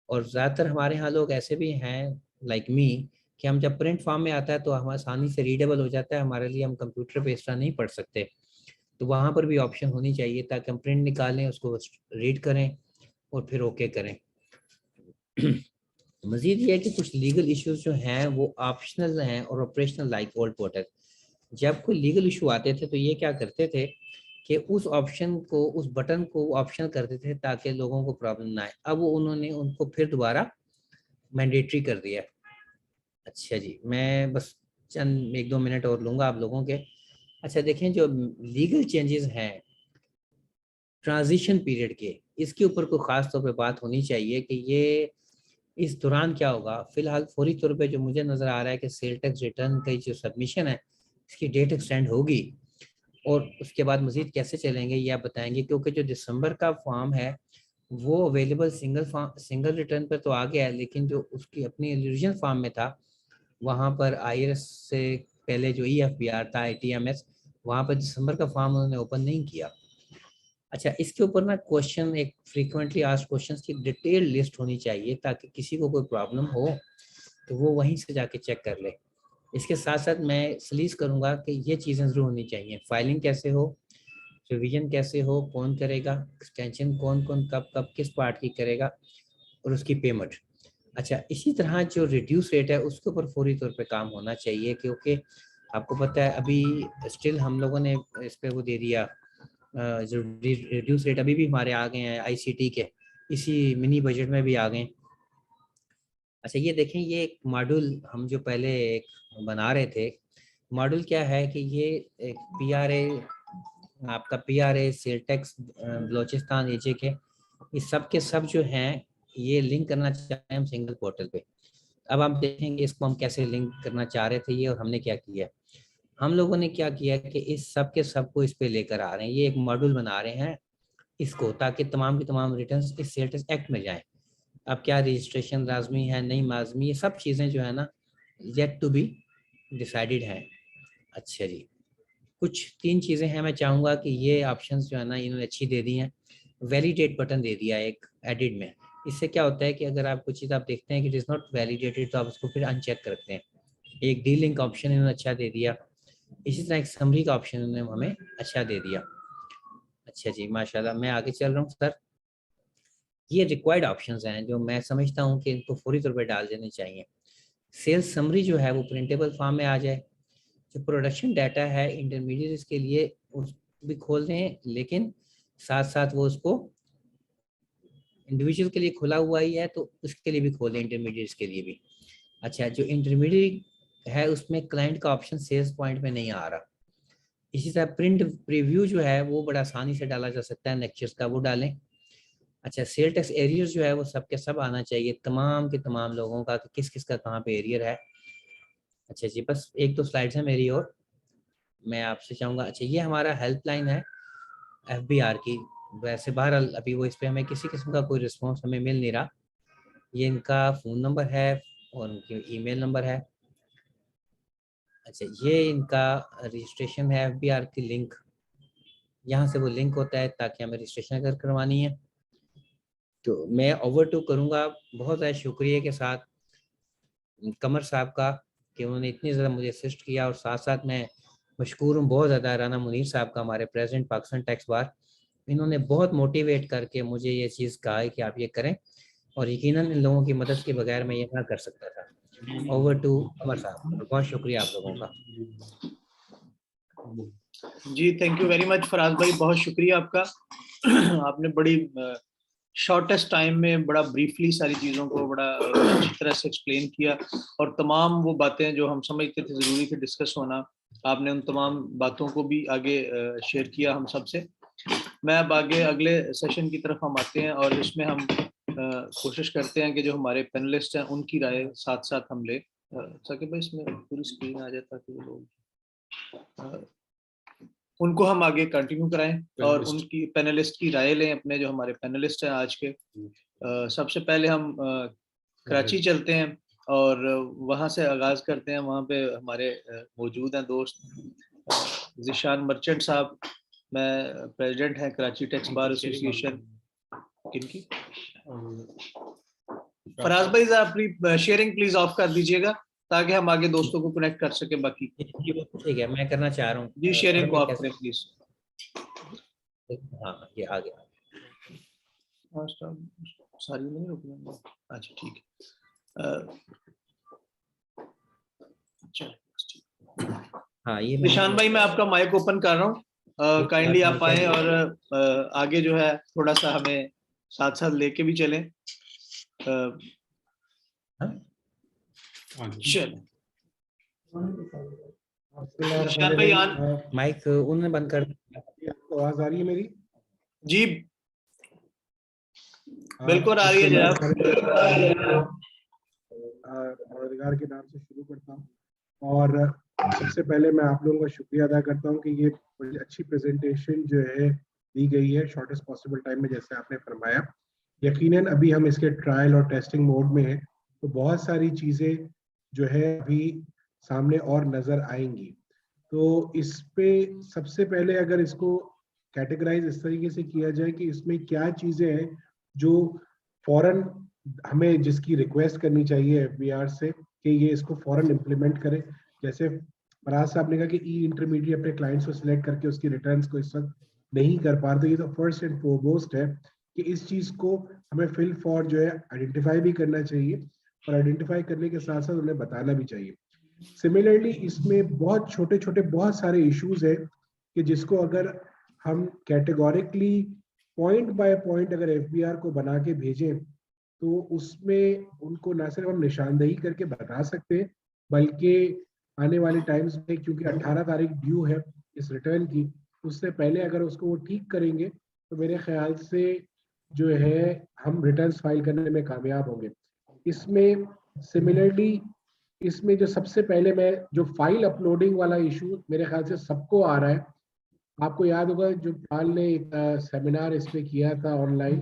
और ज़्यादातर हमारे यहाँ लोग ऐसे भी हैं लाइक मी कि हम जब प्रिंट फॉर्म में आता है तो हम आसानी से रीडेबल हो जाता है हमारे लिए, हम कंप्यूटर पे इस तरह नहीं पढ़ सकते, तो वहाँ पर भी ऑप्शन होनी चाहिए ताकि हम प्रिंट निकालें, उसको रीड करें और फिर ओके करें। मजीद ये है कि कुछ लीगल इश्यूज जो हैं वो ऑप्शनल हैं और ऑपरेशनल, लाइक ओल्ड पोर्टल। जब कोई लीगल इशू आते थे तो ये क्या करते थे कि उस ऑप्शन को, उस बटन को ऑप्शनल करते थे ताकि लोगों को प्रॉब्लम ना आए। अब उन्होंने उनको फिर दोबारा मैंडेटरी कर दिया। अच्छा जी, मैं बस चंद 1-2 मिनट और लूँगा आप लोगों के। अच्छा देखें, जो लीगल चेंजेस हैं ट्रांजिशन पीरियड के, इसके ऊपर कोई ख़ास तौर पे बात होनी चाहिए कि ये इस दौरान क्या होगा। फिलहाल फौरी तौर पे जो मुझे नज़र आ रहा है कि सेल टैक्स रिटर्न की जो सबमिशन है इसकी डेट एक्सटेंड होगी और उसके बाद मज़ीद कैसे चलेंगे ये आप बताएंगे, क्योंकि जो दिसंबर का फॉर्म है वो अवेलेबल सिंगल रिटर्न पर तो आ गया है, लेकिन जो उसकी अपनी ओरिजिनल फॉर्म में था वहाँ पर IRS से पहले जो EFBR था, ITMS, वहाँ पर दिसंबर का फॉर्म उन्होंने ओपन नहीं किया। अच्छा, इसके ऊपर ना क्वेश्चन, एक फ्रीक्वेंटली आस्क्ड क्वेश्चंस की डिटेल लिस्ट होनी चाहिए ताकि किसी को कोई प्रॉब्लम हो तो वो वहीं से जाके चेक कर ले। इसके साथ साथ मैं सलीस करूँगा कि ये चीज़ें ज़रूर होनी चाहिए, फाइलिंग कैसे हो, रिवीजन कैसे हो, कौन करेगा, एक्सटेंशन कौन कौन कब कब किस पार्ट की करेगा और उसकी पेमेंट। अच्छा, इसी तरह जो रिड्यूस रेट है उसके ऊपर फौरी तौर पे काम होना चाहिए, क्योंकि आपको पता है अभी स्टिल हम लोगों ने इस पर वो दे दिया, जो रिड्यूस रेट अभी भी हमारे आ गए हैं ICT के, इसी मिनी बजट में भी आ गए। अच्छा, ये देखें, ये एक मॉड्यूल हम जो पहले एक बना रहे थे, मॉड्यूल क्या है कि ये एक आपका PRA sale tax Balochistan AJ के, ये सब के सब जो हैं ये लिंक करना चाहते हैं हम सिंगल पोर्टल पे। अब आप देखेंगे इसको हम कैसे लिंक करना चाह रहे थे ये, और हमने क्या किया। हम लोगों ने क्या किया कि इस सब के सब को इस पे लेकर आ रहे हैं, ये एक मॉड्यूल बना रहे हैं इसको, ताकि तमाम की तमाम रिटर्न्स इस सेल टैक्स एक्ट में जाएं। अब क्या रजिस्ट्रेशन लाजमी है नहीं लाजमी, ये सब चीज़ें जो है ना येट टू बी डिसाइडेड हैं। अच्छा जी, कुछ 3 चीज़ें हैं, मैं चाहूँगा कि ये ऑप्शंस जो है ना इन्होंने अच्छी दे दी हैं। वैलिडेट बटन दे दिया एक एडिट में, इससे क्या होता है कि अगर आप कुछ चीज़ आप देखते हैं कि इट इज़ नॉट वैलिडेटेड तो आप उसको फिर अनचेक करते हैं। एक डी लिंक ऑप्शन इन्होंने अच्छा दे दिया, इसी तरह एक समरी का ऑप्शन इन्होंने हमें अच्छा दे दिया। अच्छा जी, माशाल्लाह। मैं आगे चल रहा हूँ सर। ये रिक्वायर्ड ऑप्शंस हैं जो मैं समझता हूँ कि इनको फौरी तौर पर डाल देने चाहिए। सेल्स समरी जो है वो प्रिंटेबल फॉर्म में आ जाए। जो प्रोडक्शन डाटा है इंटरमीडिएट्स के लिए उस भी खोल दें, लेकिन साथ साथ वो उसको इंडिविजुअल के लिए खुला हुआ ही है तो उसके लिए भी खोल दें, इंटरमीडिएट्स के लिए भी। अच्छा, जो इंटरमीडिएट है उसमें क्लाइंट का ऑप्शन सेल्स पॉइंट में नहीं आ रहा। इसी तरह प्रिंट प्रीव्यू जो है वो बड़ा आसानी से डाला जा सकता है, लेक्चर्स का वो डालें। अच्छा, सेल टैक्स एरियर जो है वो सबके सब आना चाहिए, तमाम के तमाम लोगों का, कि किस किस का कहाँ पे एरियर है। अच्छा जी, बस 1-2 स्लाइड्स हैं मेरी और मैं आपसे चाहूँगा। अच्छा, ये हमारा हेल्पलाइन है FBR की। वैसे बहरहाल अभी वो इस पर हमें किसी किस्म का कोई रिस्पॉन्स हमें मिल नहीं रहा। ये इनका फ़ोन नंबर है और उनकी ईमेल नंबर है। अच्छा, ये इनका रजिस्ट्रेशन है FBR की लिंक, यहाँ से वो लिंक होता है ताकि हमें रजिस्ट्रेशन अगर करवानी है तो। मैं ओवर टू करूँगा बहुत ज़्यादा शुक्रिया के साथ कमर साहब का कि उन्होंने इतनी ज़्यादा मुझे असिस्ट किया, और साथ साथ मैं मशकूर हूँ बहुत ज़्यादा राना मुनीर साहब का, हमारे प्रेसिडेंट पाकिस्तान टैक्स बार। इन्होंने बहुत मोटिवेट करके मुझे ये चीज़ कहा है कि आप ये करें, और यकीनन इन लोगों की मदद के बगैर मैं ये ना कर सकता था। ओवर टू कमर साहब, और बहुत शुक्रिया आप लोगों का। जी, thank you very much Faraz भाई, बहुत शुक्रिया आपका। आपने बड़ी शॉर्टेस्ट टाइम में बड़ा ब्रीफली सारी चीज़ों को बड़ा अच्छी तरह से एक्सप्लेन किया, और तमाम वो बातें जो हम समझते थे ज़रूरी थे डिस्कस होना, आपने उन तमाम बातों को भी आगे शेयर किया हम सब से। मैं अब आगे अगले सेशन की तरफ हम आते हैं, और इसमें हम कोशिश करते हैं कि जो हमारे पैनलिस्ट हैं उनकी राय साथ साथ हम ले सके। भाई इसमें पूरी स्क्रीन आ जाए ताकि वो लोग उनको हम आगे कंटिन्यू कराएं और उनकी पैनलिस्ट की राय लें, अपने जो हमारे पैनलिस्ट हैं आज के। सबसे पहले हम कराची चलते हैं और वहाँ से आगाज करते हैं। वहाँ पे हमारे मौजूद हैं दोस्त ज़िशान मर्चेंट साहब, मैं प्रेसिडेंट हैं कराची टैक्स बार एसोसिएशन। किनकी? फराज भाई अपनी शेयरिंग प्लीज ऑफ कर दीजिएगा ताकि हम आगे दोस्तों को कनेक्ट कर सके। बाकी ठीक है, मैं करना चाह रहा हूँ जी, शेयरिंग को ऑफ करें प्लीज। हाँ, ये आ गया। सारी नहीं रुकना। अच्छा ठीक है, चलो। हाँ, ये निशान भाई मैं आपका माइक ओपन कर रहा हूँ, काइंडली आप आए और आगे जो है थोड़ा सा हमें साथ साथ लेके भी चलें। चलो निशान भाई आन माइक उन्होंने बंद कर। आपको आवाज आ रही है मेरी? जी बिल्कुल आ रही है जनाब। रोजगार के नाम से शुरू करता हूँ, और सबसे पहले मैं आप लोगों का शुक्रिया अदा करता हूँ कि ये बड़ी अच्छी प्रेजेंटेशन जो है दी गई है शॉर्टेस्ट पॉसिबल टाइम में, जैसे आपने फरमाया। यकीनन अभी हम इसके ट्रायल और टेस्टिंग मोड में हैं, तो बहुत सारी चीज़ें जो है अभी सामने और नज़र आएंगी। तो इस पे सबसे पहले अगर इसको कैटेगराइज इस तरीके से किया जाए कि इसमें क्या चीज़ें हैं जो फौरन हमें जिसकी रिक्वेस्ट करनी चाहिए FBR से कि ये इसको फौरन इम्प्लीमेंट करें। जैसे फराज साहब ने कहा कि ई इंटरमीडिएट अपने क्लाइंट्स को सिलेक्ट करके उसकी रिटर्न्स को इस वक्त नहीं कर पा रहे, तो ये तो फर्स्ट एंड फोरमोस्ट है कि इस चीज़ को हमें फिल फॉर जो है आइडेंटिफाई भी करना चाहिए, और आइडेंटिफाई करने के साथ साथ उन्हें बताना भी चाहिए। सिमिलरली इसमें बहुत छोटे छोटे बहुत सारे इश्यूज है कि जिसको अगर हम कैटेगोरिकली पॉइंट बाय पॉइंट अगर FBR को बना के भेजें तो उसमें उनको ना सिर्फ हम निशानदेही करके बता सकते हैं, बल्कि आने वाले टाइम्स में, क्योंकि 18 तारीख ड्यू है इस रिटर्न की, उससे पहले अगर उसको वो ठीक करेंगे तो मेरे ख्याल से जो है हम रिटर्न्स फाइल करने में कामयाब होंगे। इसमें सिमिलरली इसमें जो सबसे पहले मैं जो फाइल अपलोडिंग वाला इशू मेरे ख्याल से सबको आ रहा है। आपको याद होगा जो पाल ने एक सेमिनार इस पे किया था ऑनलाइन,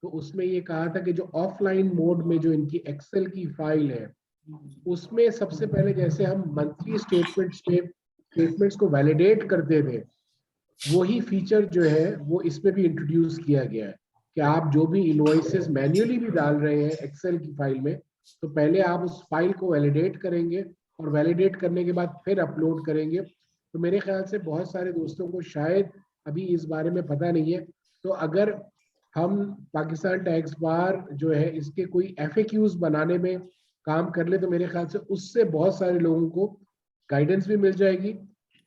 तो उसमें ये कहा था कि जो ऑफलाइन मोड में जो इनकी एक्सेल की फाइल है उसमें सबसे पहले जैसे हम मंथली स्टेटमेंट्स को वैलिडेट करते थे, वही फीचर जो है वो इसमें भी इंट्रोड्यूस किया गया है कि आप जो भी इनवॉइसेस मैन्युअली भी डाल रहे हैं एक्सेल की फाइल में, तो पहले आप उस फाइल को वैलिडेट करेंगे और वैलिडेट करने के बाद फिर अपलोड करेंगे। तो मेरे ख्याल से बहुत सारे दोस्तों को शायद अभी इस बारे में पता नहीं है, तो अगर हम पाकिस्तान टैक्स बार जो है इसके कोई FAQs बनाने में काम कर ले तो मेरे ख्याल से उससे बहुत सारे लोगों को गाइडेंस भी मिल जाएगी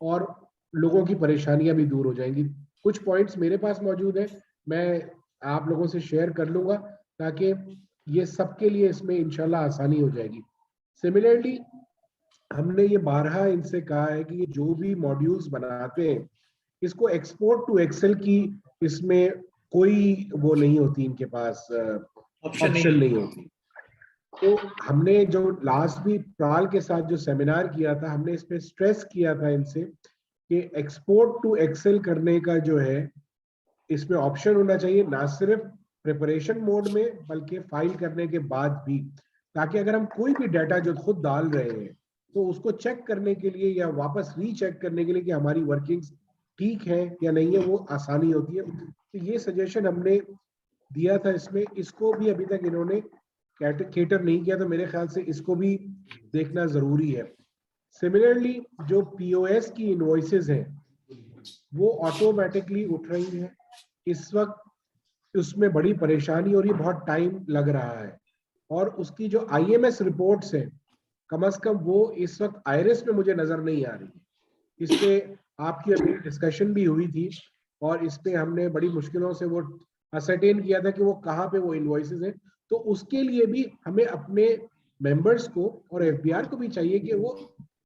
और लोगों की परेशानियां भी दूर हो जाएंगी। कुछ पॉइंट्स मेरे पास मौजूद है, मैं आप लोगों से शेयर कर लूंगा ताकि ये सबके लिए इसमें इंशाल्लाह आसानी हो जाएगी। सिमिलरली हमने ये बारहा इनसे कहा है कि ये जो भी मॉड्यूल्स बनाते हैं इसको एक्सपोर्ट टू एक्सेल की इसमें कोई वो नहीं होती, इनके पास ऑप्शन नहीं होती। तो हमने जो लास्ट भी प्राल के साथ जो सेमिनार किया था, हमने इस पे स्ट्रेस किया था इनसे कि एक्सपोर्ट टू एक्सेल करने का जो है इसमें ऑप्शन होना चाहिए, ना सिर्फ प्रिपरेशन मोड में बल्कि फाइल करने के बाद भी, ताकि अगर हम कोई भी डाटा जो खुद डाल रहे हैं तो उसको चेक करने के लिए या वापस रीचेक करने के लिए कि हमारी वर्किंग्स ठीक है या नहीं है, वो आसानी होती है। तो ये सजेशन हमने दिया था इसमें, इसको भी अभी तक इन्होंने कैटर नहीं किया, तो मेरे ख्याल से इसको भी देखना जरूरी है। सिमिलरली जो POS की इनवॉइसेस हैं वो ऑटोमेटिकली उठ रही हैं, इस वक्त उसमें बड़ी परेशानी हो रही है, बहुत टाइम लग रहा है, और उसकी जो IMS रिपोर्ट्स हैं कम से कम वो इस वक्त IRIS में मुझे नजर नहीं आ रही। इस पे आपकी अभी डिस्कशन भी हुई थी और इसमें हमने बड़ी मुश्किलों से वो असरटेन किया था कि वो कहाँ पे वो इनवॉइसेस हैं। तो उसके लिए भी हमें अपने मेंबर्स को और एफबीआर को भी चाहिए कि वो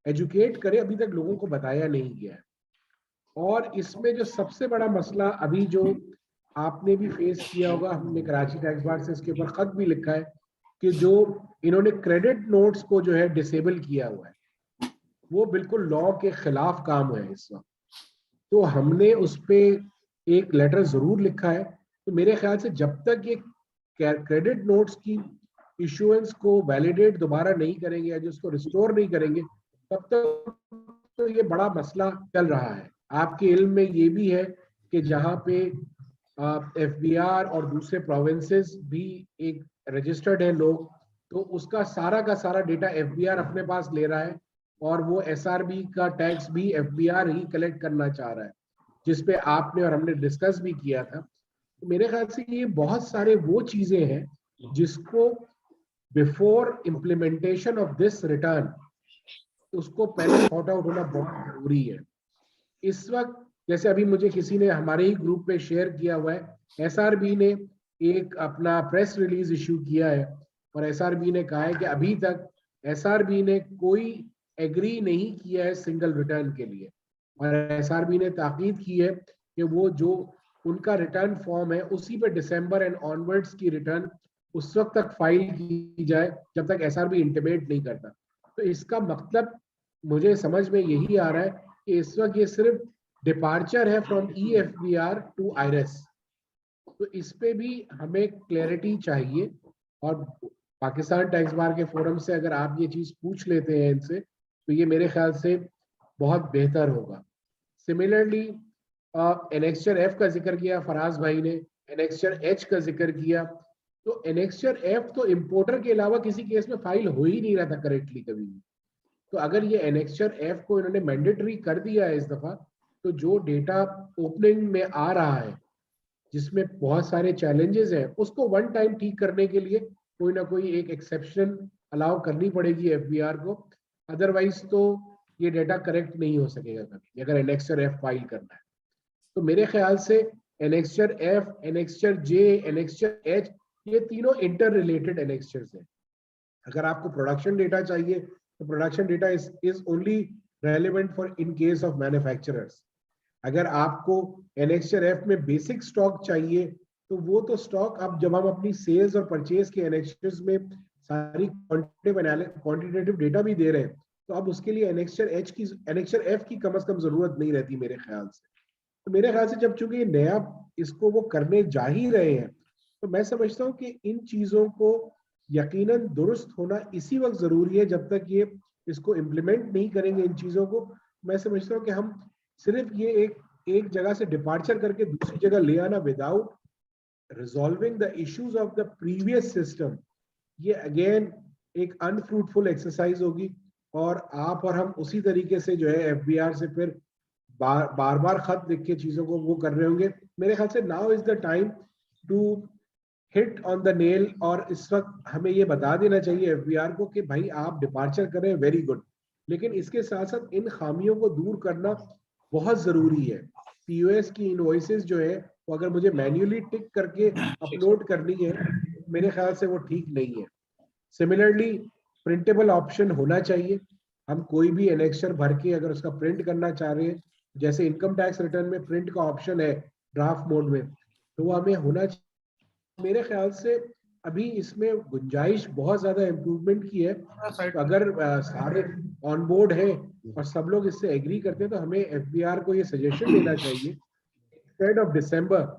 एजुकेट करे, अभी तक लोगों को बताया नहीं गया है। और इसमें जो सबसे बड़ा मसला अभी जो आपने भी फेस किया होगा, हमने कराची टैक्स बार से इसके ऊपर खत भी लिखा है कि जो इन्होंने क्रेडिट नोट्स को जो है डिसेबल किया हुआ है, वो बिल्कुल लॉ के खिलाफ काम है इस वक्त। तो हमने उस पे एक लेटर जरूर लिखा है। तो मेरे ख्याल से जब तक ये क्रेडिट नोट्स की इशुएंस को वैलिडेट दोबारा नहीं करेंगे या जिसको रिस्टोर नहीं करेंगे, तब तक तो ये बड़ा मसला चल रहा है। आपके इल्म में ये भी है कि जहाँ पे एफबीआर और दूसरे प्रोविंसेस भी एक रजिस्टर्ड है लोग, तो उसका सारा का सारा डेटा एफबीआर अपने पास ले रहा है और वो एसआरबी का टैक्स भी एफबीआर ही कलेक्ट करना चाह रहा है, जिसपे आपने और हमने डिस्कस भी किया था। तो मेरे ख्याल से ये बहुत सारे वो चीजें हैं जिसको before implementation of this return उसको पहले सॉर्ट आउट होना बहुत जरूरी है। इस वक्त जैसे अभी मुझे किसी ने हमारे ही ग्रुप पे शेयर किया हुआ है, एसआरबी ने एक अपना प्रेस रिलीज इशू किया है और एसआरबी ने कहा है कि अभी तक एसआरबी ने कोई एग्री नहीं किया है सिंगल रिटर्न के लिए, और एसआरबी ने ताकीद की है कि वो जो उनका रिटर्न फॉर्म है उसी पे दिसंबर एंड ऑनवर्ड्स की रिटर्न उस वक्त तक फाइल की जाए जब तक एसआरबी इंटीमेट नहीं करता। तो इसका मतलब मुझे समझ में यही आ रहा है कि इस वक्त ये सिर्फ डिपार्चर है फ्रॉम ईएफबीआर टू आईआरएस। तो इस पे भी हमें क्लैरिटी चाहिए, और पाकिस्तान टैक्स बार के फोरम से अगर आप ये चीज पूछ लेते हैं इनसे तो ये मेरे ख्याल से बहुत बेहतर होगा। सिमिलरली एनेक्स्चर एफ का जिक्र किया फराज भाई ने, एनेक्स्चर एच का जिक्र किया। तो एनेक्स्चर एफ तो इंपोर्टर के अलावा किसी केस में फाइल हो ही नहीं रहा था करेक्टली कभी भी। तो अगर ये एनेक्स्चर एफ को इन्होंने मैंडेटरी कर दिया है इस दफा, तो जो डेटा ओपनिंग में आ रहा है जिसमें बहुत सारे चैलेंजेस हैं, उसको वन टाइम ठीक करने के लिए कोई ना कोई एक एक्सेप्शन अलाउ करनी पड़ेगी एफबीआर को। अदरवाइज तो ये डेटा करेक्ट नहीं हो सकेगा कभी अगर एनेक्स्चर एफ फाइल करना है। तो मेरे ख्याल से एनेक्स्चर एफ, एनेक्स्चर जे, एनेक्स्चर एच, ये तीनों इंटर रिलेटेड एनेक्स्चर्स हैं। अगर आपको प्रोडक्शन डेटा चाहिए तो production data is only relevant for in case of manufacturers. अगर आपको एनेक्स्चर एफ में बेसिक स्टॉक चाहिए तो वो तो स्टॉक अब जब हम अपनी सेल्स और परचेज के एनेक्स्चर्स में सारी क्वांटिटेटिव डेटा भी दे रहे हैं, तो अब उसके लिए एनेक्स्चर एफ की कम से कम जरूरत नहीं रहती मेरे ख्याल से। तो मेरे ख्याल से जब चूंकि नया इसको वो करने जा ही रहे हैं, तो मैं समझता हूँ कि इन चीजों को यकीनन दुरुस्त होना इसी वक्त जरूरी है। जब तक ये इसको इम्प्लीमेंट नहीं करेंगे इन चीजों को, मैं समझता हूँ कि हम सिर्फ ये एक जगह से डिपार्चर करके दूसरी जगह ले आना without resolving the issues of the previous system, ये अगेन एक अनफ्रूटफुल एक्सरसाइज होगी। और आप और हम उसी तरीके से जो है एफबीआर से फिर बार बार खत लिख के चीजों को वो कर रहे होंगे। मेरे ख्याल से now is the time to hit on the nail, और इस वक्त हमें ये बता देना चाहिए एफबीआर को कि भाई आप डिपार्चर कर रहे हैं, वेरी गुड, लेकिन इसके साथ साथ इन खामियों को दूर करना बहुत जरूरी है। पीओएस की इनवॉइसेस जो है वो अगर मुझे मैन्युअली टिक करके अपलोड करनी है, मेरे ख्याल से वो ठीक नहीं है। सिमिलरली प्रिंटेबल ऑप्शन होना चाहिए। हम कोई भी एनेक्स्चर भर के अगर उसका प्रिंट करना चाह रहे हैं, जैसे इनकम टैक्स रिटर्न में प्रिंट का ऑप्शन है ड्राफ्ट मोड में, तो वो हमें होना चाहिए। मेरे ख्याल से अभी इसमें गुंजाइश बहुत ज्यादा इम्प्रूवमेंट की है। तो अगर सारे ऑन बोर्ड हैं और सब लोग इससे एग्री करते हैं, तो हमें एफबीआर को ये सजेशन देना चाहिए इंस्टेड ऑफ दिसंबर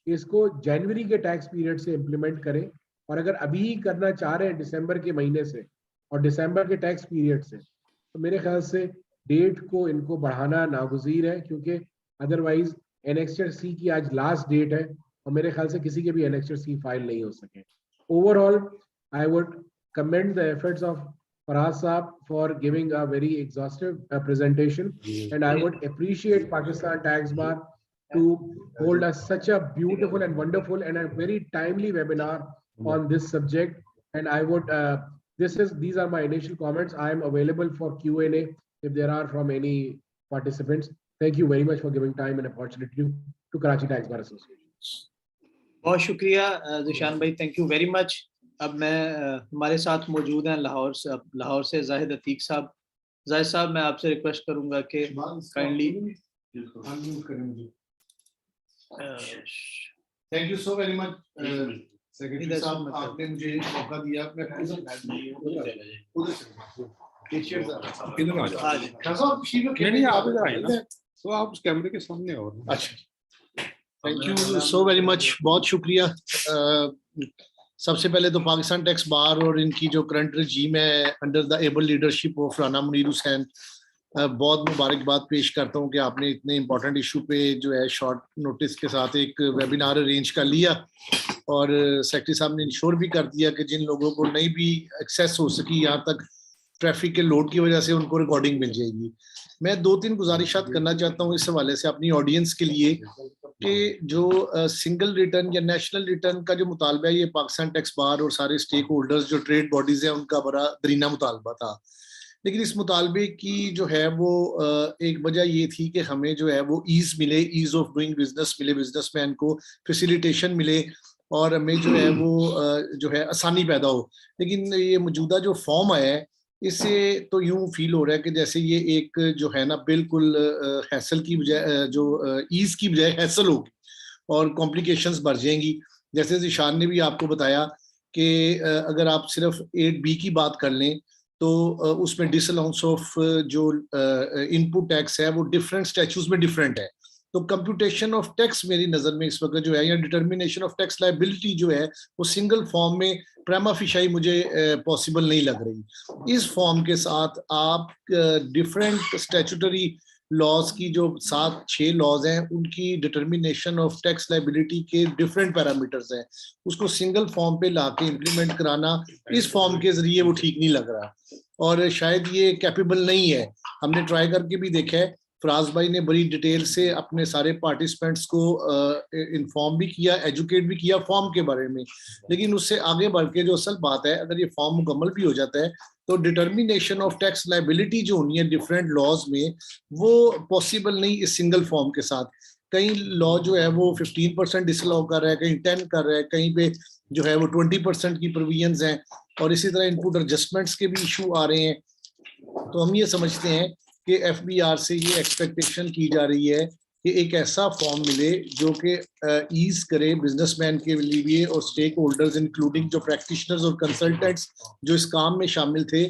इसको जनवरी के टैक्स पीरियड से इम्प्लीमेंट करें। और अगर अभी ही करना चाह रहे हैं दिसंबर के महीने से और दिसंबर के टैक्स पीरियड से, तो मेरे ख्याल से डेट को इनको बढ़ाना नागुज़ीर है, क्योंकि अदरवाइज एनेक्स्चर सी की आज लास्ट डेट है और मेरे ख्याल से किसी के भी एनेक्स्चर सी फाइल नहीं हो सके। Overall I would commend the efforts of Faraz Saab for giving a very exhaustive presentation, and I would appreciate Pakistan Tax Bar to hold us such a beautiful and wonderful and a very timely webinar on this subject. And I would these are my initial comments. I am available for Q&A if there are from any participants. Thank you very much for giving time and opportunity to Karachi Tax Bar Association. बहुत शुक्रिया ज़िशान भाई, thank you very much. अब मैं हमारे साथ मौजूद हैं लाहौर से जाहिद अतीक साहब। जाहिद साहब, मैं आपसे रिक्वेस्ट करूंगा कि kindly. Thank you so very much secretary साहब, आपने मुझे मौका दिया। मैं इधर आ जाओ। नहीं आप इधर आए ना, तो आप उस कैमरे के सामने और। अच्छा, thank you so very much, बहुत शुक्रिया। सबसे पहले तो पाकिस्तान टैक्स बार और इनकी जो करंट रजीम है under the able leadership of Rana Munir Hussain, बहुत मुबारकबाद पेश करता हूँ कि आपने इतने इम्पोर्टेंट इशू पे जो है शॉर्ट नोटिस के साथ एक वेबिनार अरेंज कर लिया और सेक्रेटरी साहब ने इंश्योर भी कर दिया कि जिन लोगों को नहीं भी एक्सेस हो सकी यहाँ तक ट्रैफिक के लोड की वजह से, उनको रिकॉर्डिंग मिल जाएगी। मैं 2-3 गुजारिशात करना चाहता हूँ इस हवाले से अपनी ऑडियंस के लिए कि जो सिंगल रिटर्न या नेशनल रिटर्न का जो मुतालबा है, ये पाकिस्तान टैक्स बार और सारे स्टेक होल्डर्स जो ट्रेड बॉडीज हैं उनका बड़ा दरीना मुतालबा था। लेकिन इस मुतालबे की जो है वो एक वजह ये थी कि हमें जो है वो ईज मिले, ईज ऑफ डूइंग बिजनेस मिले, बिजनेसमैन को फैसिलिटेशन मिले और हमें जो है वो जो है आसानी पैदा हो। लेकिन ये मौजूदा जो फॉर्म आया है, इससे तो यूं फील हो रहा है कि जैसे ये एक जो है ना बिल्कुल हैसल की बजाय जो ईज की बजाय हैसल होगी और कॉम्प्लिकेशंस बढ़ जाएंगी। जैसे ज़िशान ने भी आपको बताया कि अगर आप सिर्फ 8B की बात कर लें तो उसमें डिसअलाउंस ऑफ जो इनपुट टैक्स है वो डिफरेंट स्टैट्यूज में डिफरेंट है। तो कंप्यूटेशन ऑफ टैक्स मेरी नज़र में इस वक्त जो है या डिटर्मिनेशन ऑफ टैक्स लायबिलिटी जो है वो सिंगल फॉर्म में प्रेमा फिशाई मुझे पॉसिबल नहीं लग रही। इस फॉर्म के साथ आप डिफरेंट स्टैट्यूटरी लॉज की जो 7-6 लॉज हैं उनकी डिटर्मिनेशन ऑफ टैक्स लायबिलिटी के डिफरेंट पैरामीटर्स हैं, उसको सिंगल फॉर्म पे लाके इम्प्लीमेंट कराना इस फॉर्म के जरिए वो ठीक नहीं लग रहा और शायद ये कैपेबल नहीं है। हमने ट्राई करके भी देखा है, फराज भाई ने बड़ी डिटेल से अपने सारे पार्टिसिपेंट्स को इन्फॉर्म भी किया, एजुकेट भी किया फॉर्म के बारे में, लेकिन उससे आगे बढ़ के जो असल बात है, अगर ये फॉर्म मुकम्मल भी हो जाता है तो डिटर्मिनेशन ऑफ टैक्स लायबिलिटी जो होनी है डिफरेंट लॉज में वो पॉसिबल नहीं इस सिंगल फॉर्म के साथ। कई लॉ जो है वो 15% डिसअलाउ कर रहा है, कहीं 10 कर रहा है, कहीं पे जो है वो 20% की प्रोविजंस हैं और इसी तरह इनपुट एडजस्टमेंट्स के भी इशू आ रहे हैं। तो हम ये समझते हैं कि FBR से ये एक्सपेक्टेशन की जा रही है कि एक ऐसा फॉर्म मिले जो कि ईज करे बिजनेसमैन के लिए और स्टेक होल्डर्स इंक्लूडिंग जो प्रैक्टिशनर्स और कंसल्टेंट्स जो इस काम में शामिल थे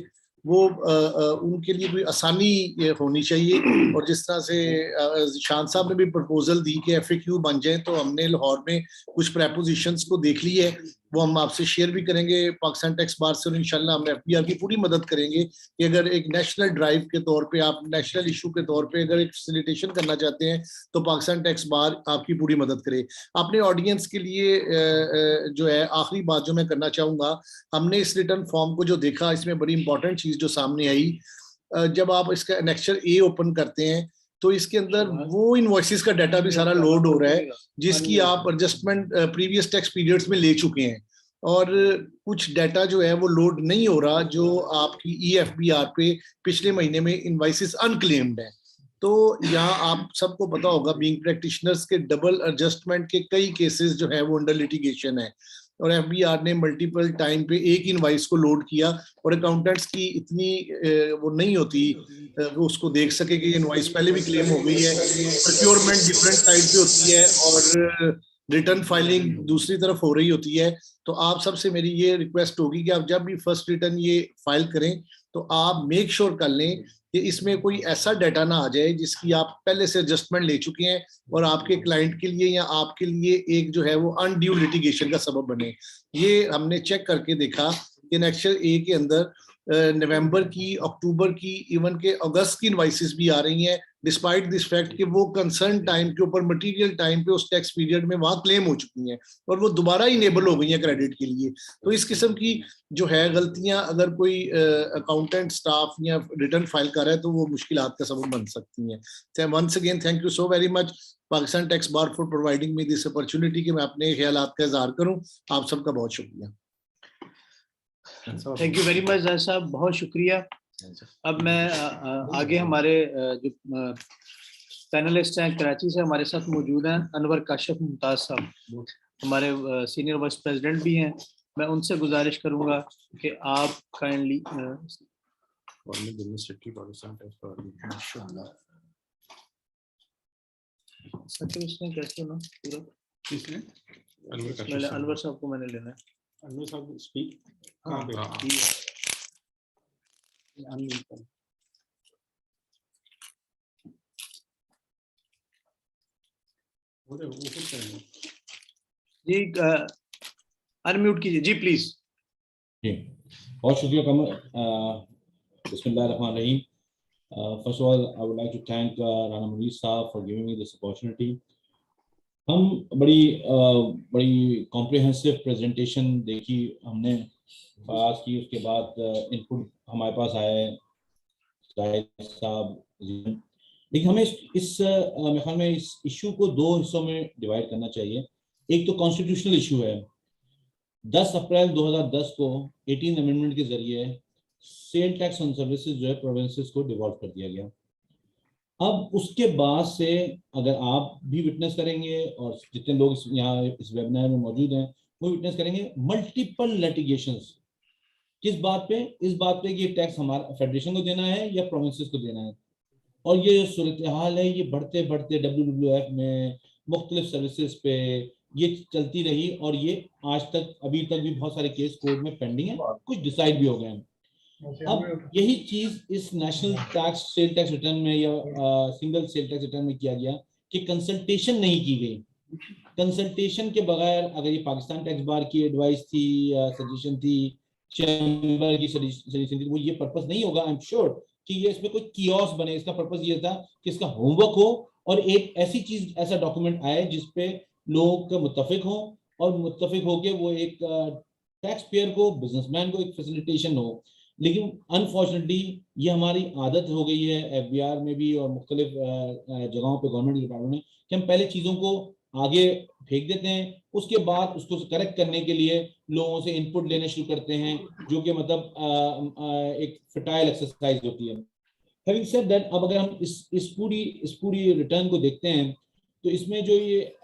वो उनके लिए कोई आसानी होनी चाहिए। और जिस तरह से शान साहब ने भी प्रपोजल दी कि FAQ बन जाए, तो हमने लाहौर में कुछ प्रपोजिशंस को देख ली है, वो हम आपसे शेयर भी करेंगे पाकिस्तान टैक्स बार से और इंशाल्लाह हम FBR की पूरी मदद करेंगे कि अगर एक नेशनल ड्राइव के तौर पे आप नेशनल इशू के तौर पे अगर एक फैसिलिटेशन करना चाहते हैं तो पाकिस्तान टैक्स बार आपकी पूरी मदद करे। अपने ऑडियंस के लिए जो है आखिरी बात जो मैं करना चाहूँगा, हमने इस रिटर्न फॉर्म को जो देखा इसमें बड़ी इंपॉर्टेंट चीज़ जो सामने आई, जब आप इसका एनेक्चर A ओपन करते हैं तो इसके अंदर वो इनवॉइसेस का डाटा भी सारा लोड हो रहा है जिसकी आप एडजस्टमेंट प्रीवियस टैक्स पीरियड्स में ले चुके हैं और कुछ डाटा जो है वो लोड नहीं हो रहा जो आपकी EFBR पे पिछले महीने में इनवॉइसेस अनक्लेम्ड है। तो यहाँ आप सबको पता होगा बीइंग प्रैक्टिशनर्स के डबल एडजस्टमेंट के कई केसेस जो है वो अंडर लिटिगेशन है और FBR ने मल्टीपल टाइम पे एक इनवाइस को लोड किया और अकाउंटेंट्स की इतनी वो नहीं होती वो उसको देख सके कि इनवाइस पहले भी क्लेम हो गई है, प्रोक्योरमेंट डिफरेंट साइड पे होती है और रिटर्न फाइलिंग दूसरी तरफ हो रही होती है। तो आप सबसे मेरी ये रिक्वेस्ट होगी कि आप जब भी फर्स्ट रिटर्न ये फाइल करें तो आप मेक श्योर कर लें कि इसमें कोई ऐसा डाटा ना आ जाए जिसकी आप पहले से एडजस्टमेंट ले चुके हैं और आपके क्लाइंट के लिए या आपके लिए एक जो है वो अनड्यू लिटिगेशन का सबब बने। ये हमने चेक करके देखा कि एनेक्चर A के अंदर नवंबर की, अक्टूबर की, इवन के अगस्त की इनवाइसेस भी आ रही हैं डिस्पाइट दिस फैक्ट कि वो कंसर्न टाइम के ऊपर मटेरियल टाइम पे उस टैक्स पीरियड में वहां क्लेम हो चुकी हैं और वो दोबारा इनेबल हो गई हैं क्रेडिट के लिए। तो इस किस्म की जो है गलतियां अगर कोई अकाउंटेंट स्टाफ या रिटर्न फाइल कर रहा है तो वो मुश्किलात का सबब बन सकती हैं। Once again thank you so very much Pakistan tax bar for providing me this opportunity कि मैं अपने ख्यालात का इजहार करूं। आप सबका बहुत शुक्रिया। Thank you very much Zahid साहब, बहुत शुक्रिया। अब मैं आगे हमारे जो पैनलिस्ट हैं कराची से हमारे साथ मौजूद हैं, अनवर काशिफ मुमताज साहब हमारे सीनियर वाइस प्रेसिडेंट भी हैं। मैं उनसे गुजारिश करूंगा कि आप काइंडली कैसे ना पूरा अनवर साहब को मैंने लेना है। अनवर साहब स्पीक कहाँ पे? जी अनम्यूट कीजिए जी प्लीज। जी बहुत शुक्रिया कमर। बिस्मिल्लाहिर्रहमानिर्रहीम। First of all, I would like to thank Rana Munir Saab for giving me this opportunity. हम बड़ी कॉम्प्रिहेंसिव प्रेजेंटेशन देखी हमने पास की, उसके बाद इनपुट हमारे पास आए साहब, लेकिन हमें इस मेरे ख्याल में इस इशू को दो हिस्सों में डिवाइड करना चाहिए। एक तो कॉन्स्टिट्यूशनल इशू है। 10 अप्रैल 2010 को 18 अमेंडमेंट के जरिए सेल टैक्स ऑन सर्विसेज जो है प्रोविंसेस को डिवॉल्व कर दिया गया। अब उसके बाद से अगर आप भी विटनेस करेंगे और जितने लोग यहाँ इस वेबिनार में मौजूद हैं वो विटनेस करेंगे, मल्टीपल लिटिगेशंस किस बात पे? इस बात पे कि ये टैक्स हमारा फेडरेशन को देना है या प्रोविंसेस को देना है। और ये जो सूरत हाल है ये बढ़ते बढ़ते WWF में मुख्तलिफ सर्विसेज पे ये चलती रही और ये आज तक अभी तक भी बहुत सारे केस कोर्ट में पेंडिंग है, कुछ डिसाइड भी हो गए हैं। अब यही चीज इस national tax sale tax return में या सिंगल सेल टैक्स रिटर्न में किया गया कि कंसल्टेशन नहीं की गई। कंसल्टेशन के बगैर अगर ये पाकिस्तान टैक्स बार की एडवाइस थी, सजेशन थी, चैम्बर की सजेशन थी, वो ये पर्पस नहीं होगा। आई एम श्योर कि ये इसमें कोई कियोस बने। इसका पर्पस ये था कि इसका होमवर्क हो और एक ऐसी चीज, ऐसा डॉक्यूमेंट आए जिसपे लोग मुत्तफिक हों और मुत्तफिक होके वो एक टैक्स पेयर को, बिजनेसमैन को एक फैसिलिटेशन हो। लेकिन अनफॉर्चुनेटली ये हमारी आदत हो गई है FBR में भी और मुख्तलिफ जगहों पे गवर्नमेंट डिपार्टमेंट में कि हम पहले चीज़ों को आगे फेंक देते हैं, उसके बाद उसको करेक्ट करने के लिए लोगों से इनपुट लेने शुरू करते हैं, जो कि मतलब एक फर्टाइल एक्सरसाइज होती है। हैविंग सेड दैट, अब अगर हम इस पूरी रिटर्न को देखते हैं तो इसमें जो ये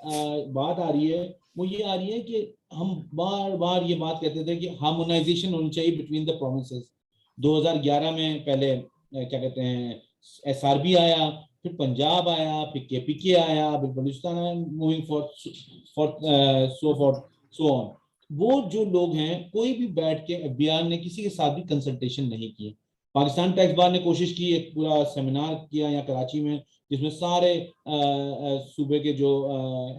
बात आ रही है वो ये आ रही है कि हम बार बार ये बात कहते थे कि हार्मोनाइजेशन होनी चाहिए बिटवीन द प्रोविंसेस। 2011 में पहले क्या कहते हैं SRB आया, फिर पंजाब आया, फिर KPK आया, फिर बलूचिस्तान, मूविंग सो ऑन। वो जो लोग हैं, कोई भी बैठ के FBR ने किसी के साथ भी कंसल्टेशन नहीं की। पाकिस्तान टैक्स बार ने कोशिश की, एक पूरा सेमिनार किया यहाँ कराची में जिसमें सारे सूबे के जो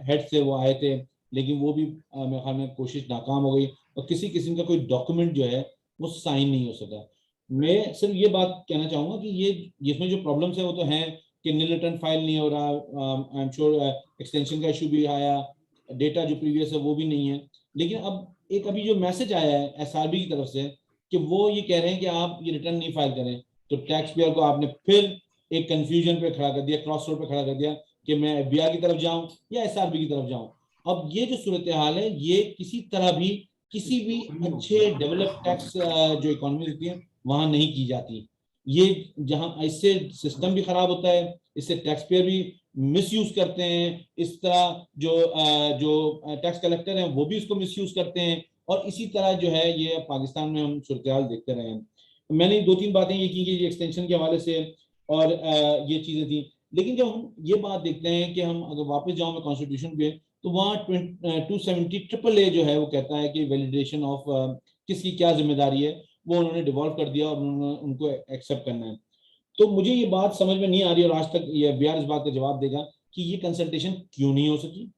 हेड थे वो आए थे, लेकिन वो भी मेरे ख्याल में कोशिश नाकाम हो गई और किसी किस्म का कोई डॉक्यूमेंट जो है वो साइन नहीं हो सका। मैं सिर्फ ये बात कहना चाहूँगा कि ये जिसमें जो प्रॉब्लम्स है वो तो हैं कि नील रिटर्न फाइल नहीं हो रहा, आई एम श्योर एक्सटेंशन का इशू भी आया, डेटा जो प्रीवियस है वो भी नहीं है। लेकिन अब एक अभी जो मैसेज आया है SRB की तरफ से कि वो ये कह रहे हैं कि आप ये रिटर्न नहीं फाइल करें, तो टैक्स पेयर को आपने फिर एक कंफ्यूजन पे खड़ा कर दिया, क्रॉस रोड पे खड़ा कर दिया कि मैं FBR की तरफ जाऊं या SRB की तरफ जाऊं। अब ये जो सूरत हाल है ये किसी तरह भी किसी भी अच्छे डेवलप टैक्स जो इकोनॉमी होती है वहां नहीं की जाती। ये जहां इससे सिस्टम भी खराब होता है, इससे टैक्स पेयर भी मिसयूज करते हैं, इस तरह जो टैक्स कलेक्टर हैं वो भी इसको मिसयूज करते हैं और इसी तरह जो है ये पाकिस्तान में हम सूरत हाल देखते रहे हैं। मैंने 2-3 बातें ये की कि एक्सटेंशन के हवाले से और ये चीजें थी। लेकिन जब हम ये बात देखते हैं कि हम अगर वापस जाऊं मैं कॉन्स्टिट्यूशन पे, तो वहाँ 270 AAA जो है वो कहता है कि वैलिडेशन ऑफ किसकी क्या जिम्मेदारी है वो उन्होंने डिवॉल्व कर दिया और उन्होंने उनको एक्सेप्ट करना है। तो मुझे ये बात समझ में नहीं आ रही और आज तक ये FBR इस बात का जवाब देगा कि ये कंसल्टेशन क्यों नहीं हो सकी।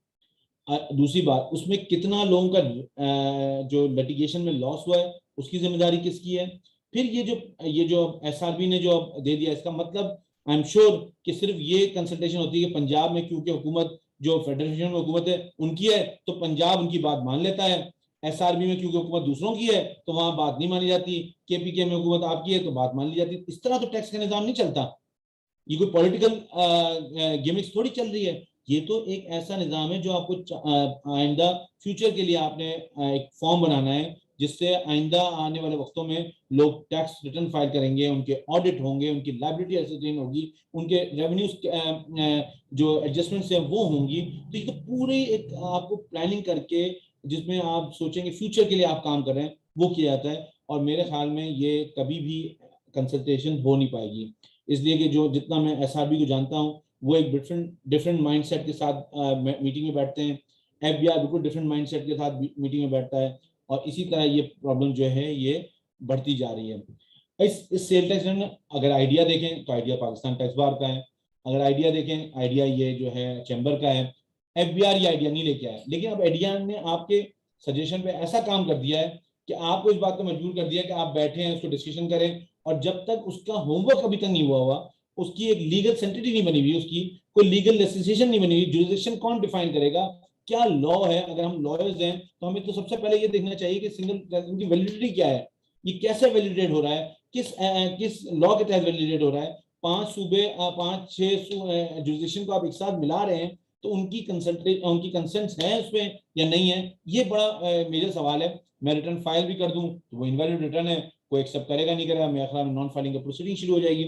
दूसरी बात, उसमें कितना लोगों का जो लिटिगेशन में लॉस हुआ है उसकी जिम्मेदारी किसकी है। फिर ये जो SRB ने जो दे दिया, इसका मतलब आई एम श्योर कि सिर्फ ये कंसल्टेशन होती है कि पंजाब में क्योंकि हुकूमत जो फेडरेशन में हुकूमत है उनकी है तो पंजाब उनकी बात मान लेता है, SRB में क्योंकि हुकूमत दूसरों की है तो वहां बात नहीं मानी जाती, KPK में हुकूमत आपकी है तो बात मान ली जाती। इस तरह तो टैक्स का निजाम नहीं चलता। ये कोई पॉलिटिकल गिमिक्स थोड़ी चल रही है, ये तो एक ऐसा निजाम है जो आपको आइंदा फ्यूचर के लिए आपने एक फॉर्म बनाना है जिससे आइंदा आने वाले वक्तों में लोग टैक्स रिटर्न फाइल करेंगे, उनके ऑडिट होंगे, उनकी लायबिलिटी एसेसमेंट होगी, उनके रेवेन्यू जो एडजस्टमेंट्स हैं वो होंगी। तो ये तो पूरी एक आपको प्लानिंग करके जिसमें आप सोचेंगे फ्यूचर के लिए आप काम कर रहे हैं, वो किया जाता है। और मेरे ख्याल में ये कभी भी कंसल्टेशन हो नहीं पाएगी, इसलिए कि जो जितना मैं एसआरबी को जानता हूँ वो एक डिफरेंट माइंडसेट के साथ मीटिंग में बैठते हैं, एफबीआई बिल्कुल डिफरेंट माइंडसेट के साथ मीटिंग में बैठता है, और इसी तरह ये प्रॉब्लम जो है ये बढ़ती जा रही है। इस सेल टैक्स में अगर आइडिया देखें तो आइडिया पाकिस्तान टैक्स बार का है, अगर आइडिया देखें आइडिया ये जो है चैम्बर का है, एफबीआर ये आइडिया नहीं लेके आया। लेकिन अब आइडिया ने आपके सजेशन पे ऐसा काम कर दिया है कि आपको इस बात को मजबूर कर दिया कि आप बैठे हैं उसको डिस्कशन करें, और जब तक उसका होमवर्क अभी तक नहीं हुआ, उसकी एक लीगल सेंटिटी नहीं बनी हुई, उसकी कोई लीगल लेजिस्लेशन नहीं बनी हुई, जुरिसडिक्शन कौन डिफाइन करेगा, क्या लॉ है। अगर हम लॉयर्स हैं तो हमें तो सबसे पहले ये देखना चाहिए कि सिंगल की वैलिडिटी क्या है, ये कैसे वैलिडेट हो रहा है, किस लॉ के तहत वैलिडेट हो रहा है। 5 सूबे 5-6 जुरिसडिक्शन को आप एक साथ मिला रहे हैं तो उनकी कंसेंट्स हैं उसमें या नहीं है, ये बड़ा मेजर सवाल है। मैं रिटर्न फाइल भी कर दूं तो वो इनवैलिड रिटर्न है, कोई एक्सेप्ट करेगा नहीं करेगा, मेरे ख्याल में नॉन फाइलिंग का प्रोसीडिंग शुरू हो जाएगी।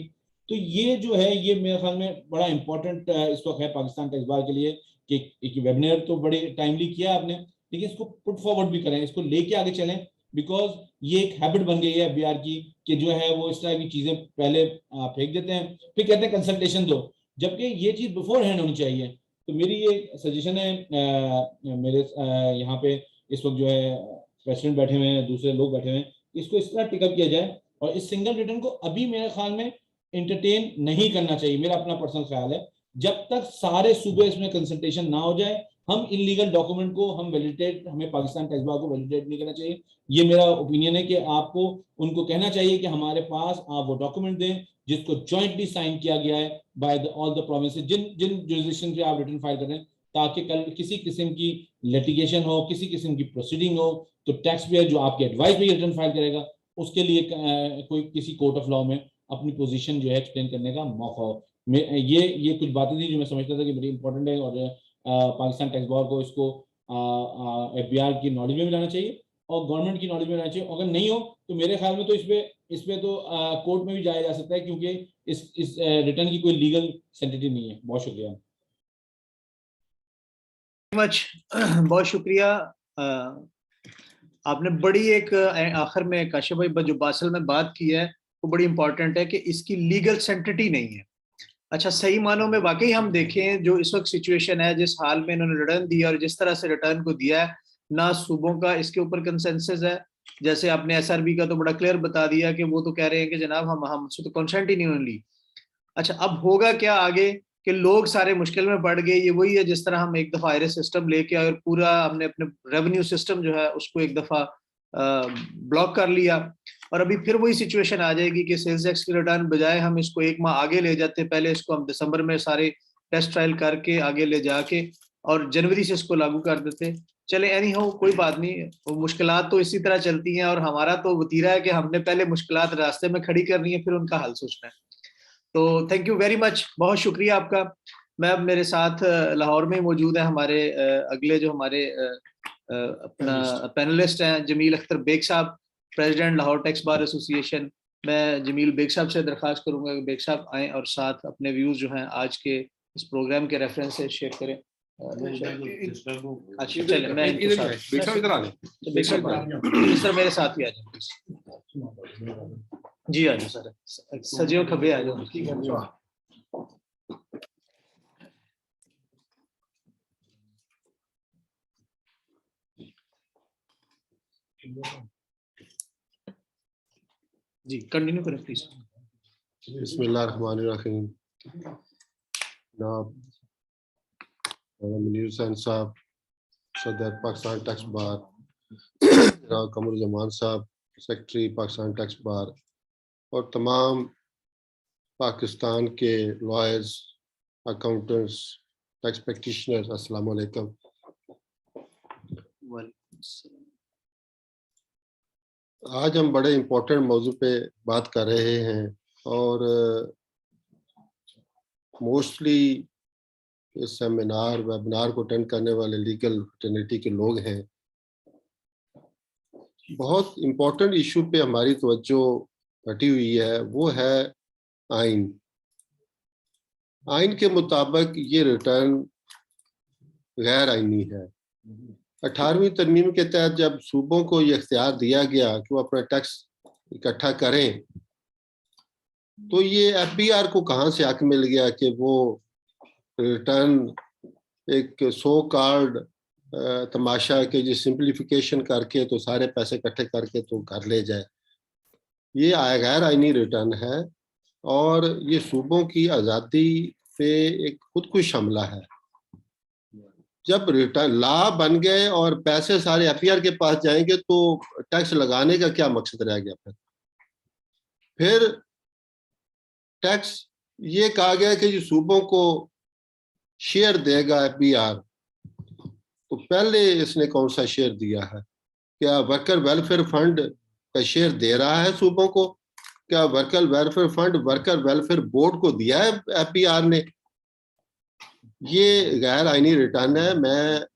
तो ये जो है ये मेरे ख्याल में बड़ा इंपॉर्टेंट इस वक्त है पाकिस्तान टैक्स बार के लिए कि एक वेबिनार तो बड़े टाइमली किया आपने, लेकिन इसको पुट फॉरवर्ड भी करें, इसको लेके आगे चलें, बिकॉज ये एक हैबिट बन गई है एफबीआर की कि जो है वो इस तरह की चीजें पहले फेंक देते हैं, फिर कहते हैं कंसल्टेशन दो, जबकि ये चीज बिफोर हैंड होनी चाहिए। तो मेरी ये सजेशन है, मेरे यहाँ पे इस वक्त जो है प्रेसिडेंट बैठे हुए हैं, दूसरे लोग बैठे हुए हैं, इसको इस तरह टिकअप किया जाए, और इस सिंगल रिटर्न को अभी मेरे ख्याल में एंटरटेन नहीं करना चाहिए, मेरा अपना पर्सनल ख्याल है। जब तक सारे सूबे इसमें कंसल्टेशन ना हो जाए, हम इलीगल डॉक्यूमेंट को हमें पाकिस्तान टैक्स बार को वैलिडेट नहीं करना चाहिए। ये मेरा ओपिनियन है कि आपको उनको कहना चाहिए कि हमारे पास आप वो डॉक्यूमेंट दें जिसको जॉइंटली साइन किया गया है बाय ऑल द प्रोविंसेस, जिन जुरिसडिक्शन पे आप रिटर्न फाइल कर रहे हैं, ताकि कल किसी किस्म की लिटिगेशन हो, किसी किस्म की प्रोसीडिंग हो, तो टैक्स पेयर जो आपके एडवाइस पे रिटर्न फाइल करेगा उसके लिए कोई किसी कोर्ट ऑफ लॉ में अपनी पोजीशन जो है एक्सप्लेन करने का मौका हो। ये कुछ बातें थी जो मैं समझता था कि बड़ी इंपॉर्टेंट है, और पाकिस्तान टैक्स बार को इसको एफबीआर की नॉलेज में भी लाना चाहिए और गवर्नमेंट की नॉलेज में लाना चाहिए। अगर नहीं हो तो मेरे ख्याल में तो इस पे तो कोर्ट में भी जाया जा सकता है, क्योंकि इस रिटर्न की कोई लीगल सेंटिटी नहीं है। बहुत शुक्रिया। बहुत शुक्रिया। आपने बड़ी एक आखिर में काशिफ भाई जो बासल में बात की है वो बड़ी इंपॉर्टेंट है कि इसकी लीगल सेंटिटी नहीं है। अच्छा, सही मानों में वाकई हम देखें जो इस वक्त सिचुएशन है, जिस हाल में इन्होंने रिटर्न दिया और जिस तरह से रिटर्न को दिया है, ना सूबों का इसके ऊपर कंसेंसस है। जैसे आपने एसआरबी का तो बड़ा क्लियर बता दिया कि वो तो कह रहे हैं कि जनाब हमसे तो कंसेंट ही नहीं ली। अच्छा, अब होगा क्या आगे कि लोग सारे मुश्किल में पड़ गए। ये वही है जिस तरह हम एक दफा आयरस सिस्टम लेके आए और पूरा हमने अपने रेवेन्यू सिस्टम जो है उसको एक दफा ब्लॉक कर लिया, और अभी फिर वही सिचुएशन आ जाएगी कि सेल्स टैक्स की रिटर्न बजाय हम इसको एक माह आगे ले जाते, पहले इसको हम दिसंबर में सारे टेस्ट ट्रायल करके आगे ले जाके और जनवरी से इसको लागू कर देते। चले एनी हो, कोई बात नहीं, वो मुश्किलात तो इसी तरह चलती हैं और हमारा तो वतीरा है कि हमने पहले मुश्किलात रास्ते में खड़ी करनी है, फिर उनका हल सोचना है। तो थैंक यू वेरी मच, बहुत शुक्रिया आपका। मैं अब मेरे साथ लाहौर में मौजूद है हमारे अगले जो हमारे अपना पैनलिस्ट हैं, जमील अख्तर बेग साहब, president Lahore tax bar association. मैं जमील बेग साहब से दरख्वास्त करूंगा कि बेग साहब आएँ और साथ अपने व्यूज जो हैं आज के इस प्रोग्राम के रेफरेंस से शेयर करें। अच्छा चले, मैं इधर आ जाए, सर मेरे साथ ही आ जाए जी। आ जाओ सर, सजियो खबे आ जाओ। जी कंटिन्यू करें प्लीज। बिस्मिल्लाहिर्रहमानिर्रहीम। जनाब मुनीर हुसैन साहब, सदर पाकिस्तान टैक्स बार, जनाब कमरुज़्ज़मान साहब, सेक्रेटरी पाकिस्तान टैक्स बार, और तमाम पाकिस्तान के लॉयर्स, अकाउंटेंट्स, टैक्स प्रैक्टिशनर्स, अस्सलाम वालेकुम। आज हम बड़े इम्पोर्टेंट मौजू पे बात कर रहे हैं और मोस्टली इस सेमिनार वेबिनार को अटेंड करने वाले लीगल फ्रेटर्निटी के लोग हैं बहुत इम्पोर्टेंट इशू पे हमारी तवज्जो हटी हुई है, वो है आइन। आइन के मुताबिक ये रिटर्न गैर आइनी है। 18वीं तरमीम के तहत जब सूबों को ये इख्तियार दिया गया कि वो अपना टैक्स इकट्ठा करें, तो ये एफबीआर को कहाँ से हक मिल गया कि वो रिटर्न एक सो कार्ड तमाशा के जी सिंप्लीफिकेशन करके तो सारे पैसे इकट्ठे करके तो कर ले जाए। ये गैर आइनी रिटर्न है और ये सूबों की आज़ादी पे एक खुदकुश हमला है। जब रिटर्न लॉ बन गए और पैसे सारे एफआईआर के पास जाएंगे तो टैक्स लगाने का क्या मकसद रह गया? फिर टैक्स ये कहा गया कि सूबों को शेयर देगा एफबीआर, तो पहले इसने कौन सा शेयर दिया है? क्या वर्कर वेलफेयर फंड का शेयर दे रहा है सूबों को? क्या worker welfare fund worker welfare board को दिया है एफबीआर ने? ये गैर आइनी रिटर्न है। मैं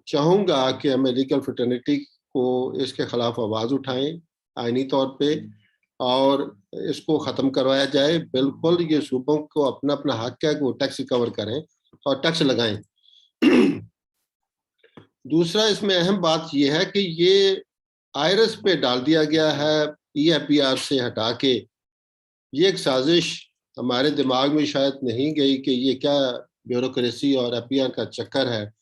चाहूँगा कि हमें लीगल फ्रेटर्निटी को इसके खिलाफ आवाज़ उठाएं आइनी तौर पे और इसको ख़त्म करवाया जाए। बिल्कुल ये सूबों को अपना अपना हक है कि वो टैक्स रिकवर करें और टैक्स लगाएं। दूसरा इसमें अहम बात यह है कि ये आयरस पे डाल दिया गया है ईएफपीआर से हटा के। ये एक साजिश हमारे दिमाग में शायद नहीं गई कि ये क्या ब्यूरोक्रेसी और एफपीआर का चक्कर है।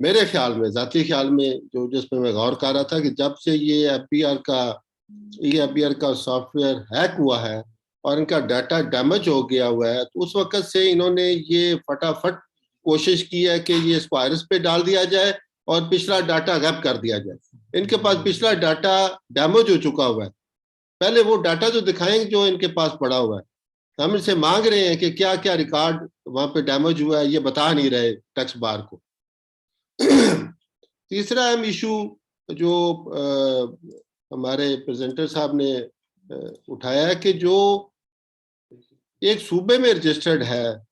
मेरे ख्याल में, ज़ाती ख्याल में, जो जिसमें मैं गौर कर रहा था कि जब से ये एफपीआर का सॉफ्टवेयर हैक हुआ है और इनका डाटा डैमेज हो गया हुआ है, तो उस वक्त से इन्होंने ये फटाफट कोशिश की है कि ये इसको आयरस पे डाल दिया जाए और पिछला डाटा गैप कर दिया जाए। इनके पास पिछला डाटा डैमेज हो चुका हुआ है। पहले वो डाटा तो दिखाएंगे जो इनके पास पड़ा हुआ है। हम इनसे मांग रहे हैं कि क्या क्या रिकॉर्ड वहां पे डैमेज हुआ है, ये बता नहीं रहे टैक्स बार को। तीसरा अहम इशू जो हमारे प्रेजेंटर साहब ने उठाया है कि जो एक सूबे में रजिस्टर्ड है,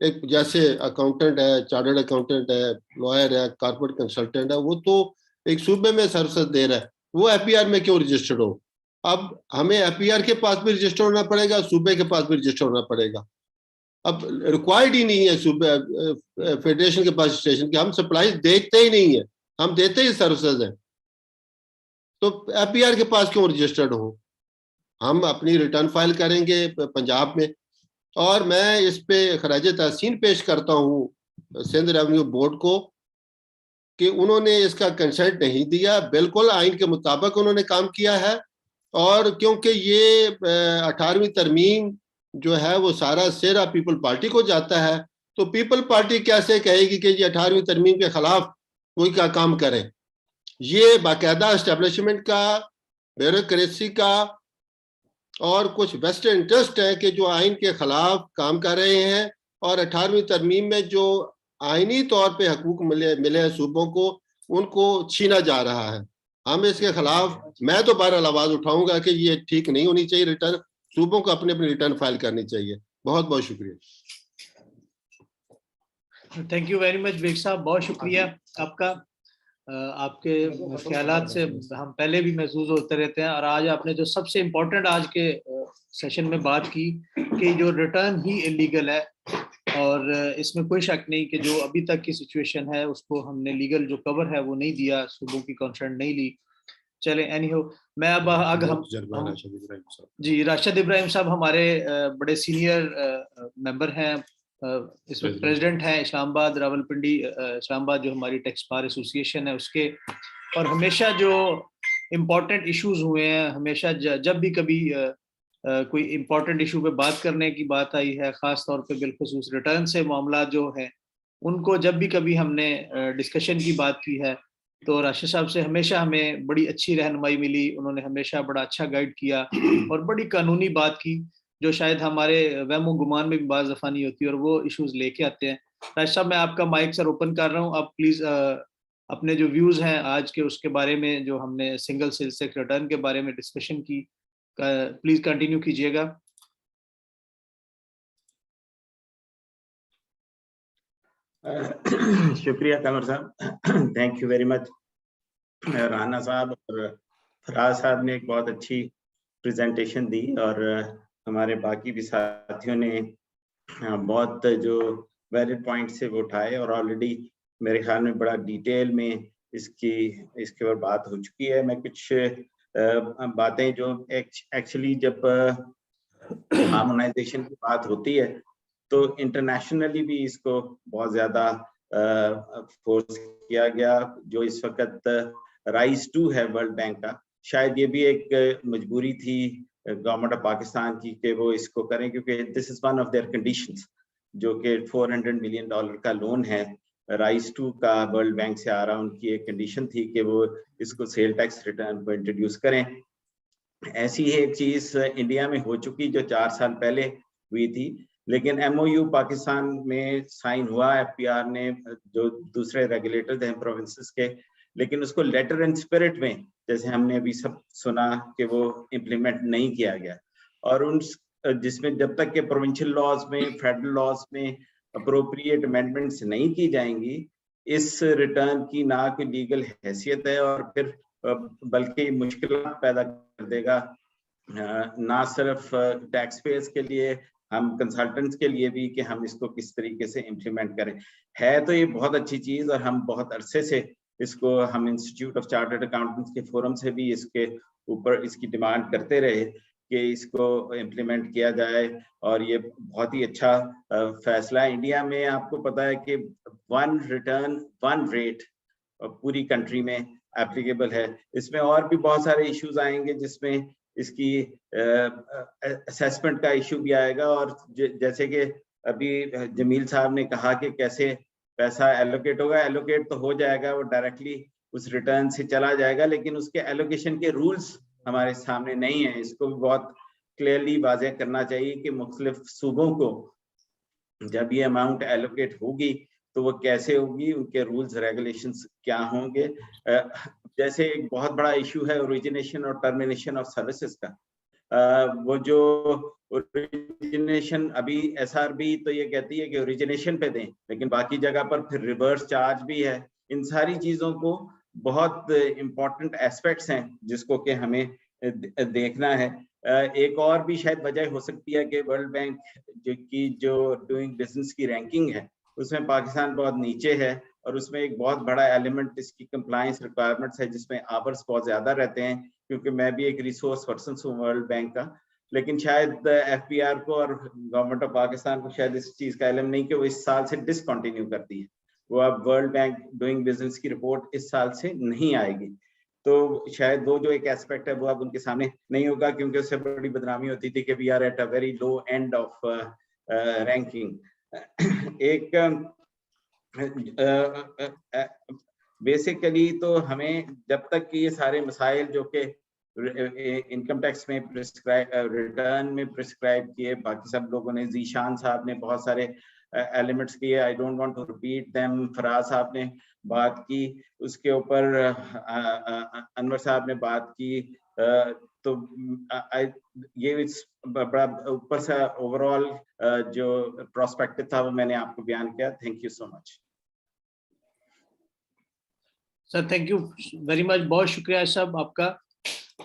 एक जैसे अकाउंटेंट है, चार्टर्ड अकाउंटेंट है, लॉयर है, कॉर्पोरेट कंसल्टेंट है, वो तो एक सूबे में सर्विस दे रहा है, वो एफपीआर में क्यों रजिस्टर्ड हो? अब हमें एफपीआर के पास भी रजिस्टर होना पड़ेगा, सूबे के पास भी रजिस्टर होना पड़ेगा। अब रिक्वायर्ड ही नहीं है सूबे फेडरेशन के पास रजिस्ट्रेशन की। हम सप्लाई देखते ही नहीं है, हम देते ही सर्विसेज हैं, तो एफपीआर के पास क्यों रजिस्टर्ड हो? हम अपनी रिटर्न फाइल करेंगे पंजाब में। और मैं इस पे खराज तहसीन पेश करता हूँ सिंध रेवेन्यू बोर्ड को कि उन्होंने इसका कंसेंट नहीं दिया। बिल्कुल आइन के मुताबिक उन्होंने काम किया है। और क्योंकि ये 18वीं तरमीम जो है वो सारा सेरा पीपल पार्टी को जाता है, तो पीपल पार्टी कैसे कहेगी कि ये 18वीं तरमीम के खिलाफ कोई का काम करें? ये बाकायदा एस्टेब्लिशमेंट का, ब्यूरोक्रेसी का और कुछ वेस्टर्न इंटरेस्ट है कि जो आइन के खिलाफ काम कर रहे हैं और 18वीं तरमीम में जो आइनी तौर पे हकूक मिले हैं सूबों को, उनको छीना जा रहा है। हम इसके खिलाफ, मैं तो बहरहाल आवाज उठाऊंगा कि ये ठीक नहीं होनी चाहिए। रिटर्न सूबों को अपनी अपनी रिटर्न फाइल करनी चाहिए। बहुत बहुत शुक्रिया। Thank you very much Baig साहब, बहुत शुक्रिया आपका। आपके ख्यालात से हम पहले भी महसूस होते रहते हैं और आज आपने जो सबसे इम्पोर्टेंट आज के सेशन में बात की कि जो रिटर्न ही इलीगल है और इसमें कोई शक नहीं कि जो अभी तक की सिचुएशन है उसको हमने लीगल जो कवर है वो नहीं दिया, सूबों की कंसर्न नहीं ली। चले एनीहो, मैं अब हम जी राशिद इब्राहिम साहब हमारे बड़े सीनियर मेंबर हैं, इस वक्त प्रेसिडेंट हैं इस्लामाबाद रावलपिंडी इस्लामाबाद जो हमारी टैक्स बार एसोसिएशन है उसके। और हमेशा जो इम्पोर्टेंट इश्यूज हुए हैं, हमेशा जब भी कभी कोई इम्पोर्टेंट इशू पे बात करने की बात आई है, ख़ास तौर पे बिलखुसूस रिटर्न से मामला जो है उनको जब भी कभी हमने डिस्कशन की बात की है तो राशिद साहब से हमेशा हमें बड़ी अच्छी रहनुमाई मिली। उन्होंने हमेशा बड़ा अच्छा गाइड किया और बड़ी कानूनी बात की जो शायद हमारे वहमो गुमान में भी बाज़ दफ़ा नहीं होती और वो इश्यूज लेके आते हैं। राशिद साहब, मैं आपका माइक सर ओपन कर रहा हूँ, आप प्लीज़ अपने जो व्यूज़ हैं आज के उसके बारे में, जो हमने सिंगल सेल्स टैक्स रिटर्न के बारे में डिस्कशन की, प्लीज़ कंटिन्यू कीजिएगा। शुक्रिया कमर साहब, thank you very much. Rana साहब और फराज साहब ने एक बहुत अच्छी प्रेजेंटेशन दी और हमारे बाकी भी साथियों ने बहुत जो वैलिड पॉइंट से वो उठाए और ऑलरेडी मेरे ख्याल में बड़ा डिटेल में इसके ऊपर बात हो चुकी है। मैं कुछ बातें जो एक्चुअली जब हार्मोनाइजेशन की बात होती है तो इंटरनेशनली भी इसको बहुत ज्यादा फोर्स किया गया। जो इस वक्त राइज 2 है वर्ल्ड बैंक का, शायद ये भी एक मजबूरी थी गवर्नमेंट ऑफ पाकिस्तान की कि वो इसको करें, क्योंकि this is one of their conditions, जो कि $400 मिलियन का लोन है राइज 2 का वर्ल्ड बैंक से आ रहा। उनकी एक कंडीशन थी कि वो इसको सेल टैक्स रिटर्न को इंट्रोड्यूस करें। ऐसी ही एक चीज इंडिया में हो चुकी जो 4 साल पहले हुई थी, लेकिन MOU पाकिस्तान में साइन हुआ FPR ने, जो दूसरे रेगुलेटर्स हैं प्रोविंसेस के, लेकिन उसको लेटर एंड स्पिरिट में, जैसे हमने अभी सब सुना, कि वो इम्प्लीमेंट नहीं किया गया। और उन जिसमें जब तक के प्रोविंशियल लॉज में, फेडरल लॉज में अप्रोप्रिएट अमेंडमेंट्स नहीं की जाएंगी, इस रिटर्न की ना कोई लीगल हैसियत है और फिर बल्कि मुश्किल पैदा कर देगा, ना सिर्फ टैक्स पेयर्स के लिए, हम कंसल्टेंट्स के लिए भी, कि हम इसको किस तरीके से इम्प्लीमेंट करें। है तो ये बहुत अच्छी चीज और हम बहुत अरसे से इसको, हम इंस्टीट्यूट ऑफ चार्टर्ड अकाउंटेंट्स के फोरम से भी इसके ऊपर इसकी डिमांड करते रहे कि इसको इम्प्लीमेंट किया जाए, और ये बहुत ही अच्छा फैसला है। इंडिया में आपको पता है कि 1 रिटर्न 1 रेट पूरी कंट्री में एप्लीकेबल है। इसमें और भी बहुत सारे इश्यूज आएंगे जिसमें इसकी असेसमेंट का इशू भी आएगा, और जैसे कि अभी जमील साहब ने कहा कि कैसे पैसा एलोकेट होगा। एलोकेट तो हो जाएगा, वो डायरेक्टली उस रिटर्न से चला जाएगा, लेकिन उसके एलोकेशन के रूल्स हमारे सामने नहीं है। इसको भी बहुत क्लियरली वाज़ेह करना चाहिए कि मुख्तलिफ सूबों को जब ये अमाउंट एलोकेट होगी तो वो कैसे होगी, उनके रूल्स रेगुलेशंस क्या होंगे। जैसे एक बहुत बड़ा इशू है ओरिजिनेशन और टर्मिनेशन ऑफ सर्विसेज का। वो जो ओरिजिनेशन, अभी SRB तो ये कहती है कि ओरिजिनेशन पे दें, लेकिन बाकी जगह पर फिर रिवर्स चार्ज भी है। इन सारी चीजों को बहुत इम्पोर्टेंट एस्पेक्ट्स हैं जिसको कि हमें देखना है। एक और भी शायद वजह हो सकती है कि वर्ल्ड बैंक जो डूइंग बिजनेस की रैंकिंग है उसमें पाकिस्तान बहुत नीचे है, और उसमें एक बहुत बड़ा एलिमेंट इसकी कंप्लायंस रिक्वायरमेंट्स है, जिसमें आवर्स बहुत ज्यादा रहते हैं। क्योंकि मैं भी एक रिसोर्स पर्सन हूँ वर्ल्ड बैंक का, लेकिन शायद FPR को और गवर्नमेंट ऑफ पाकिस्तान को शायद इस चीज का इल्म नहीं कि वो इस साल से डिसकंटिन्यू करती है। वो अब वर्ल्ड बैंक डूइंग बिजनेस की रिपोर्ट इस साल से नहीं आएगी, तो शायद वो जो एक एस्पेक्ट है वो अब उनके सामने नहीं होगा, क्योंकि उससे बड़ी बदनामी होती थी कि we are at a very low end of ranking. एक बेसिकली तो हमें जब तक कि ये सारे मसाइल जो कि इनकम टैक्स में रिटर्न में प्रिस्क्राइब किए, बाकी सब लोगों ने, जीशान साहब ने बहुत सारे एलिमेंट्स किए, I don't want to repeat them, Faraz साहब ने बात की, उसके ऊपर अनवर साहब ने बात की, तो ये बड़ा ऊपर से ओवरऑल जो प्रोस्पेक्टिव था वो मैंने आपको बयान किया। Thank you so much sir. Thank you very much, बहुत शुक्रिया साहब आपका।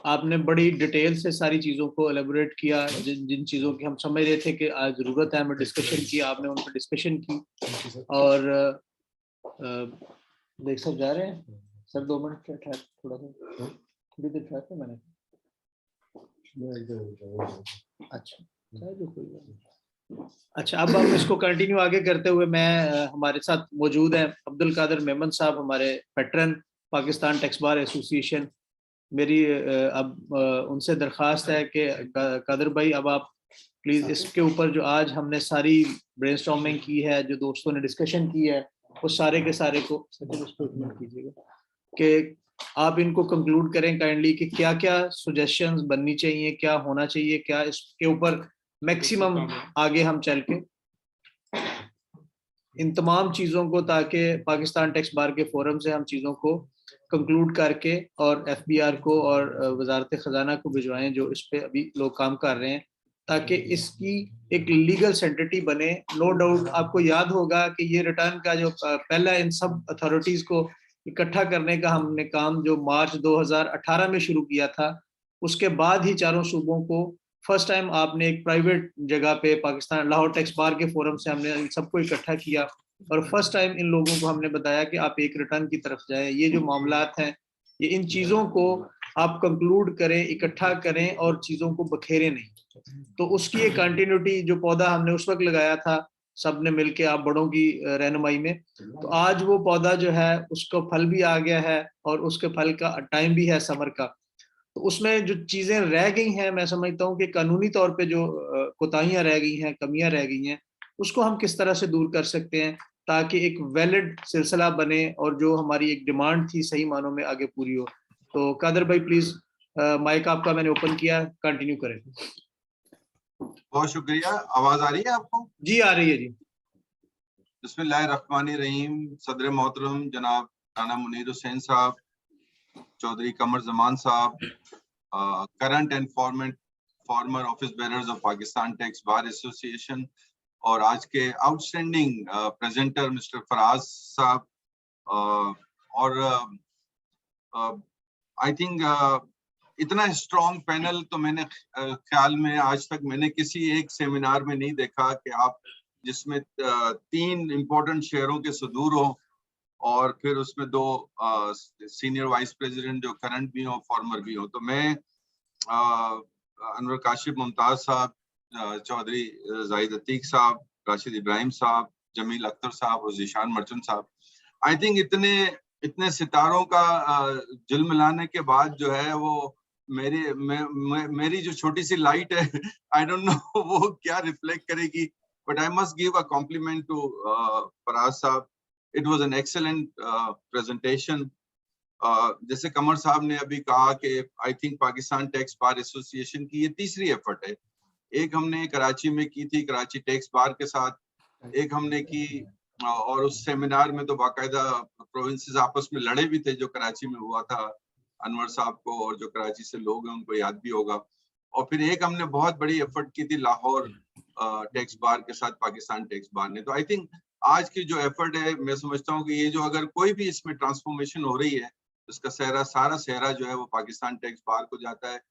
आपने बड़ी डिटेल से सारी चीज़ों को एलेबोरेट किया, जिन चीज़ों की हम समझ रहे थे कि आज ज़रूरत है हमें डिस्कशन की, आपने उन पर डिस्कशन की। और देख सब जा रहे हैं सर, 2 मिनट थोड़ा सा थोड़ी देर ठहर के मैंने अच्छा अब हम इसको कंटिन्यू आगे करते हुए, मैं हमारे साथ मौजूद हैं अब्दुल कादिर मेमन साहब, हमारे veteran Pakistan tax bar association. मेरी अब उनसे दरख्वास्त है कि कादिर भाई अब आप प्लीज़ इसके ऊपर जो आज हमने सारी ब्रेनस्टॉर्मिंग की है, जो दोस्तों ने डिस्कशन की है, उस सारे के सारे को कीजिएगा कि आप इनको कंक्लूड करें काइंडली कि क्या क्या सुजेशंस बननी चाहिए, क्या होना चाहिए, क्या इसके ऊपर मैक्सिमम आगे हम चल के इन तमाम चीज़ों को, ताकि पाकिस्तान टैक्स बार के फोरम से हम चीज़ों को कंक्लूड करके और FBR को और वजारत ख़जाना को भिजवाएं जो इस पे अभी लोग काम कर रहे हैं, ताकि इसकी एक लीगल सेंटिटी बने। नो डाउट आपको याद होगा कि ये रिटर्न का जो पहला इन सब अथॉरिटीज़ को इकट्ठा करने का हमने काम जो मार्च 2018 में शुरू किया था, उसके बाद ही चारों सूबों को फर्स्ट टाइम आपने एक प्राइवेट जगह पे पाकिस्तान लाहौर टैक्स बार के फोरम से हमने इन सबको इकट्ठा किया और फर्स्ट टाइम इन लोगों को हमने बताया कि आप एक रिटर्न की तरफ जाएं, ये जो मामलात हैं, ये इन चीज़ों को आप कंक्लूड करें, इकट्ठा करें और चीज़ों को बखेरें नहीं। तो उसकी एक कंटिन्यूटी, जो पौधा हमने उस वक्त लगाया था सब ने मिलके आप बड़ों की रहनुमाई में, तो आज वो पौधा जो है उसका फल भी आ गया है और उसके फल का टाइम भी है समर का। तो उसमें जो चीज़ें रह गई हैं, मैं समझता हूँ कि कानूनी तौर पे जो कोताहियाँ रह गई हैं, कमियां रह गई हैं, उसको हम किस तरह से दूर कर सकते हैं ताकि एक वैलिड सिलसिला बने और जो हमारी एक डिमांड थी सही मानों में आगे पूरी हो। तो कादर भाई प्लीज, माइक आपका मैंने ओपन किया, कंटिन्यू करें। बहुत शुक्रिया। आवाज आ रही है आपको? जी आ रही है जी। बिस्मिल्लाहिर्रहमानिर्रहीम। सदर मोहतरम जनाब राना मुनीर हुसैन साहब, चौधरी कमर जमान साहब, current and farmer office bearers of Pakistan tax bar association, और आज के आउटस्टैंडिंग प्रेजेंटर मिस्टर फराज साहब, और आई थिंक इतना स्ट्रॉन्ग पैनल तो मैंने ख्याल में आज तक मैंने किसी एक सेमिनार में नहीं देखा कि आप जिसमें 3 इम्पोर्टेंट शहरों के सदूर हो और फिर उसमें 2 सीनियर वाइस प्रेसिडेंट जो करंट भी हो फॉर्मर भी हो। तो मैं अनवर काशिफ मुमताज साहब, चौधरी जाहिद अतीक साहब, राशिद इब्राहिम साहब, जमील अख्तर साहब और जीशान मर्चेंट साहब, आई थिंक इतने सितारों का झिलमिलाने के बाद जो है वो मेरी जो छोटी सी लाइट है, आई डोंट नो वो क्या रिफ्लेक्ट करेगी, but I must give a compliment to Faraz साहब। It was an excellent presentation. जैसे कमर साहब ने अभी कहा कि I think Pakistan tax bar association की ये तीसरी एफर्ट है। एक हमने कराची में की थी, कराची टैक्स बार के साथ, एक हमने की और उस सेमिनार में तो बाकायदा प्रोविंसेस आपस में लड़े भी थे, जो कराची में हुआ था अनवर साहब को, और जो कराची से लोग हैं उनको याद भी होगा। और फिर एक हमने बहुत बड़ी एफर्ट की थी लाहौर टैक्स बार के साथ पाकिस्तान टैक्स बार ने। तो आई थिंक आज की जो एफर्ट है, मैं समझता हूँ कि ये जो अगर कोई भी इसमें ट्रांसफॉर्मेशन हो रही है, इसका सारा सेहरा जो है वो पाकिस्तान टैक्स बार को जाता है।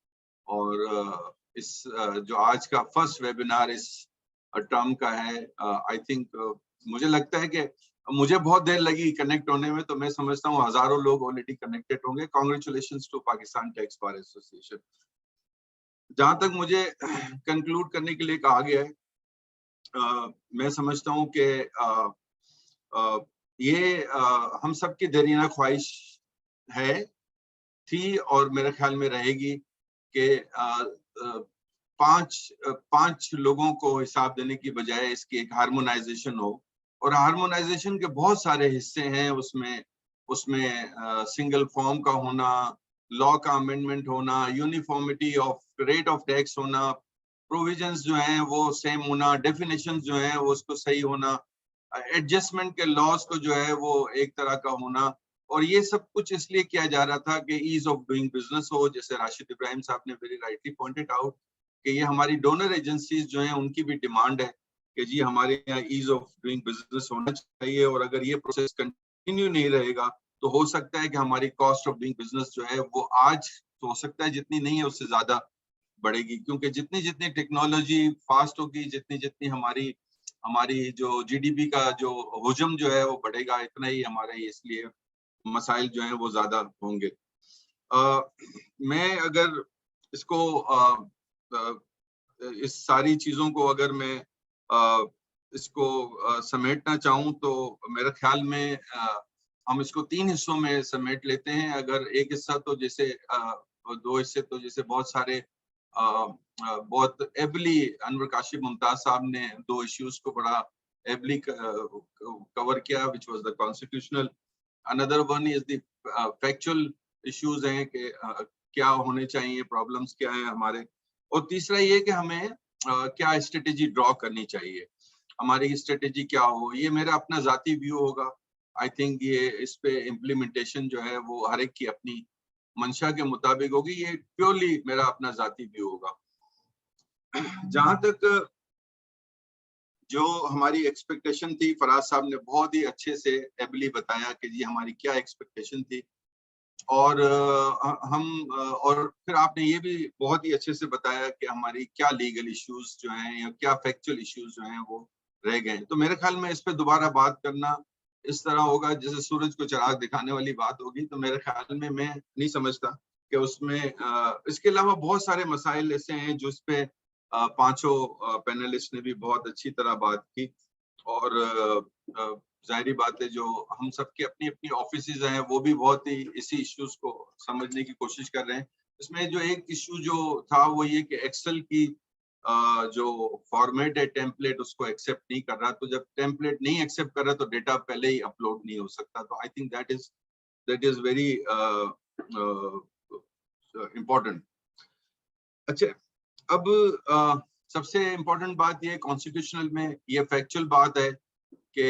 और इस जो आज का फर्स्ट वेबिनार इस टर्म का है, आई थिंक मुझे लगता है कि मुझे बहुत देर लगी कनेक्ट होने में, तो मैं समझता हूँ हजारों लोग ऑलरेडी कनेक्टेड होंगे। Congratulations to Pakistan tax bar association. जहां तक मुझे कंक्लूड करने के लिए कहा गया है, मैं समझता हूँ कि ये हम सबकी देरीना ख्वाहिश है, थी और मेरे ख्याल में रहेगी कि 5 लोगों को हिसाब देने की बजाय इसकी एक हार्मोनाइजेशन हो। और हार्मोनाइजेशन के बहुत सारे हिस्से हैं उसमें सिंगल फॉर्म का होना, लॉ का अमेंडमेंट होना, uniformity of rate of tax होना, प्रोविजंस जो हैं वो सेम होना, डेफिनेशंस जो हैं वो उसको सही होना, एडजस्टमेंट के लॉस को जो है वो एक तरह का होना। और ये सब कुछ इसलिए किया जा रहा था कि ईज ऑफ डूइंग बिजनेस हो। जैसे राशिद इब्राहिम साहब ने वेरी राइटली पॉइंटेड आउट कि ये हमारी डोनर एजेंसीज जो हैं उनकी भी डिमांड है कि जी हमारे यहाँ ईज ऑफ डूइंग बिजनेस होना चाहिए, और अगर ये प्रोसेस कंटिन्यू नहीं रहेगा तो हो सकता है कि हमारी कॉस्ट ऑफ डूइंग बिजनेस जो है वो आज तो हो सकता है जितनी नहीं है उससे ज्यादा बढ़ेगी, क्योंकि जितनी जितनी टेक्नोलॉजी फास्ट होगी, जितनी जितनी हमारी जो जीडीपी का जो हुजम जो है वो बढ़ेगा, इतना ही हमारे इसलिए मसाइल जो हैं वो ज्यादा होंगे। मैं अगर इसको इस सारी चीजों को अगर मैं इसको समेटना चाहूँ तो मेरे ख्याल में हम इसको 3 हिस्सों में समेट लेते हैं। अगर एक हिस्सा तो जैसे 2 हिस्से तो जैसे बहुत सारे बहुत एबली अनवर काशिफ मुमताज साहब ने 2 इश्यूज को बड़ा एबली कवर किया, which was the constitutional. Another one is the factual issues हैं कि क्या होने चाहिए, प्रॉब्लम्स क्या हैं हमारे, और तीसरा ये कि हमें क्या स्ट्रेटेजी ड्रॉ करनी चाहिए, हमारी स्ट्रेटेजी क्या हो। ये मेरा अपना जाती व्यू होगा। आई थिंक ये इस पे इम्प्लीमेंटेशन जो है वो हर एक की अपनी मंशा के मुताबिक होगी। ये प्योरली मेरा अपना जाती व्यू होगा। जहां तक जो हमारी एक्सपेक्टेशन थी, फराज साहब ने बहुत ही अच्छे से एबली बताया कि जी हमारी क्या एक्सपेक्टेशन थी, और और फिर आपने ये भी बहुत ही अच्छे से बताया कि हमारी क्या लीगल इश्यूज जो हैं या क्या फैक्चुअल इश्यूज जो हैं वो रह गए। तो मेरे ख्याल में इस पे दोबारा बात करना इस तरह होगा जैसे सूरज को चिराग दिखाने वाली बात होगी। तो मेरे ख्याल में मैं नहीं समझता कि उसमें इसके अलावा बहुत सारे मसाइल ऐसे हैं जो इस पे पांचों पैनलिस्ट ने भी बहुत अच्छी तरह बात की, और जाहिर बात है जो हम सबके अपनी अपनी ऑफिसेज हैं वो भी बहुत ही इसी इश्यूज को समझने की कोशिश कर रहे हैं। इसमें जो एक इशू जो था वो ये कि एक्सेल की जो फॉर्मेट है टेम्पलेट उसको एक्सेप्ट नहीं कर रहा। तो जब टेम्पलेट नहीं एक्सेप्ट कर रहा तो डेटा पहले ही अपलोड नहीं हो सकता। तो I think that is very important. अच्छा, अब सबसे इम्पोर्टेंट बात ये कॉन्स्टिट्यूशनल में ये फैक्चुअल बात है कि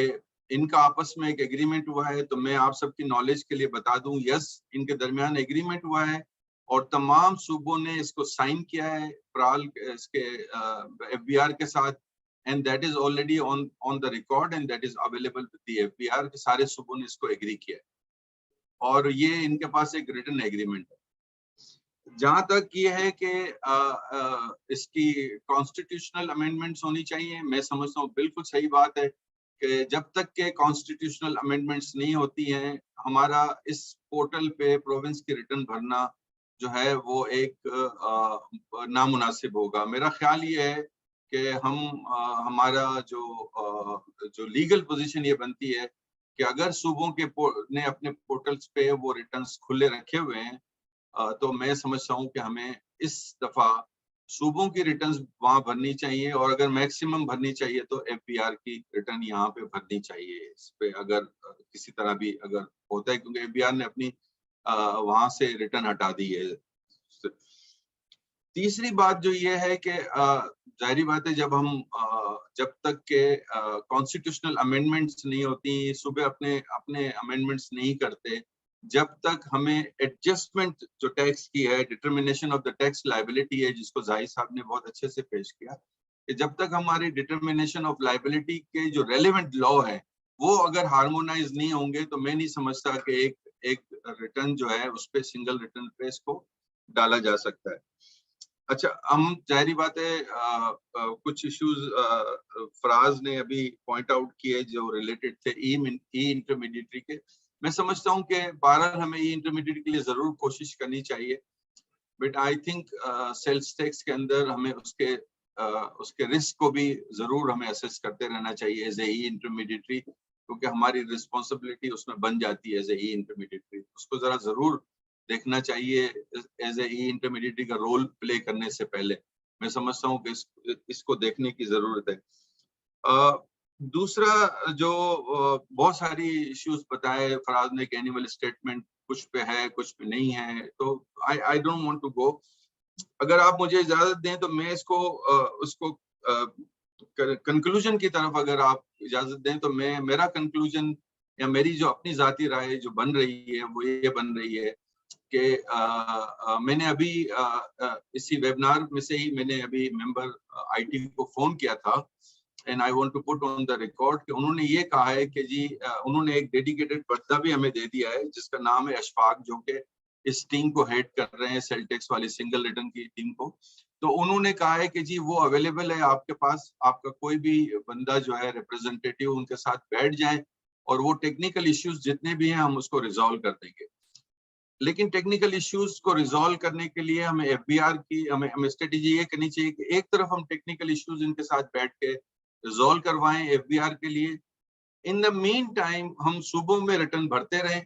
इनका आपस में एक एग्रीमेंट हुआ है। तो मैं आप सबकी नॉलेज के लिए बता दूं, यस इनके दरमियान एग्रीमेंट हुआ है और तमाम सूबों ने इसको साइन किया है प्राल इसके एफबीआर के साथ, and that is already on the record and that is available with the FBR के सारे सूबों ने इसको एग्री किया है और ये इनके पास एक रिटन एग्रीमेंट है। जहां तक ये है कि इसकी कॉन्स्टिट्यूशनल अमेंडमेंट्स होनी चाहिए, मैं समझता हूँ बिल्कुल सही बात है कि जब तक के कॉन्स्टिट्यूशनल अमेंडमेंट्स नहीं होती हैं हमारा इस पोर्टल पे प्रोविंस की रिटर्न भरना जो है वो एक नामुनासिब होगा। मेरा ख्याल ये है कि हम हमारा जो लीगल पोजीशन ये बनती है कि अगर सूबों के ने अपने पोर्टल्स पे वो रिटर्न्स खुले रखे हुए हैं तो मैं समझता हूँ कि हमें इस दफा सूबों की रिटर्न्स वहां भरनी चाहिए और अगर मैक्सिमम भरनी चाहिए तो एफबीआर की रिटर्न यहाँ पे भरनी चाहिए। इस पे अगर किसी तरह भी अगर होता है, क्योंकि एफबीआर ने अपनी वहां से रिटर्न हटा दी है। तीसरी बात जो ये है कि जाहिर बात है जब तक के कॉन्स्टिट्यूशनल अमेंडमेंट्स नहीं होती, सूबे अपने अमेंडमेंट्स नहीं करते, जब तक हमें एडजस्टमेंट जो टैक्स की है, determination of the tax liability है जिसको जाहिर साहब ने बहुत अच्छे से पेश किया, कि जब तक हमारी डिटर्मिनेशन ऑफ लायबिलिटी के जो रेलेवेंट लॉ है वो अगर हार्मोनाइज नहीं होंगे तो मैं नहीं समझता कि एक रिटर्न जो है उस पर सिंगल रिटर्न पे इसको डाला जा सकता है। अच्छा, हम जाहिर बात है कुछ इश्यूज फराज ने अभी पॉइंट आउट किए जो रिलेटेड थे ई इंटरमीडिएटरी के। मैं समझता हूं कि बहरहाल हमें ई इंटरमीडिएट के लिए जरूर कोशिश करनी चाहिए, but I think sales tax के अंदर हमें उसके रिस्क को भी जरूर हमें असेस करते रहना चाहिए एज ए ई इंटरमीडिएटरी, क्योंकि हमारी रिस्पॉन्सिबिलिटी उसमें बन जाती है एज ए ई इंटरमीडिएटरी। उसको जरा जरूर देखना चाहिए एज ए ई इंटरमीडिएटरी का रोल प्ले करने से पहले। मैं समझता हूँ कि इसको देखने की जरूरत है। दूसरा जो बहुत सारी इश्यूज बताए फराज ने कि एनुअल स्टेटमेंट कुछ पे है कुछ पे नहीं है, तो I don't want to go. अगर आप मुझे इजाजत दें तो मैं उसको कंक्लूजन की तरफ अगर आप इजाजत दें तो मेरा कंक्लूजन या मेरी जो अपनी जाती राय जो बन रही है वो ये बन रही है कि मैंने अभी इसी वेबिनार में से ही मैंने अभी मेंबर आईटी को फोन किया था and I want to put on the record कि उन्होंने ये कहा है कि जी उन्होंने एक डेडिकेटेड पर्दा भी हमें दे दिया है जिसका नाम है अशफाक, जो कि इस टीम को हेड कर रहे हैं सेल टैक्स वाली सिंगल रिटर्न की टीम को। तो उन्होंने कहा है कि जी वो अवेलेबल है आपके पास, आपका कोई भी बंदा जो है रिप्रेजेंटेटिव उनके साथ बैठ जाए और वो टेक्निकल इश्यूज जितने भी हैं हम उसको रिजॉल्व कर देंगे। लेकिन टेक्निकल इश्यूज को रिजॉल्व करने के लिए हमें एफबीआर की हमें स्ट्रेटेजी ये करनी चाहिए कि एक तरफ हम टेक्निकल इश्यूज इनके साथ बैठ के रिजॉल्व करवाएं एफबीआर के लिए, इन द मीन टाइम हम सूबों में रिटर्न भरते रहें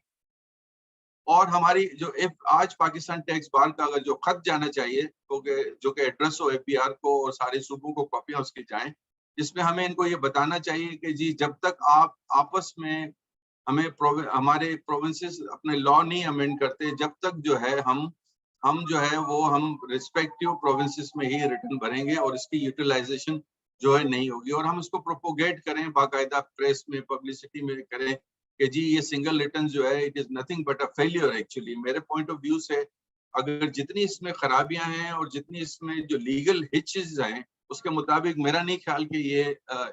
और हमारी जो आज पाकिस्तान टैक्स बार का अगर जो खत जाना चाहिए तो जो कि एड्रेस हो एफबीआर को और सारे सूबों को कॉपियां उसकी जाएं, जिसमें हमें इनको ये बताना चाहिए कि जी जब तक आप आपस में हमारे प्रोविंसेस अपने लॉ नहीं अमेंड करते, जब तक जो है हम जो है वो हम रिस्पेक्टिव प्रोविंसेस में ही रिटर्न भरेंगे और इसकी यूटिलाइजेशन जो है नहीं होगी। और हम इसको प्रोपोगेट करें बाकायदा प्रेस में पब्लिसिटी में करें कि जी ये सिंगल रिटर्न जो है it is nothing but a failure. Actually मेरे पॉइंट ऑफ व्यू से अगर जितनी इसमें खराबियां हैं और जितनी इसमें जो लीगल हिचेस हैं उसके मुताबिक मेरा नहीं ख्याल कि ये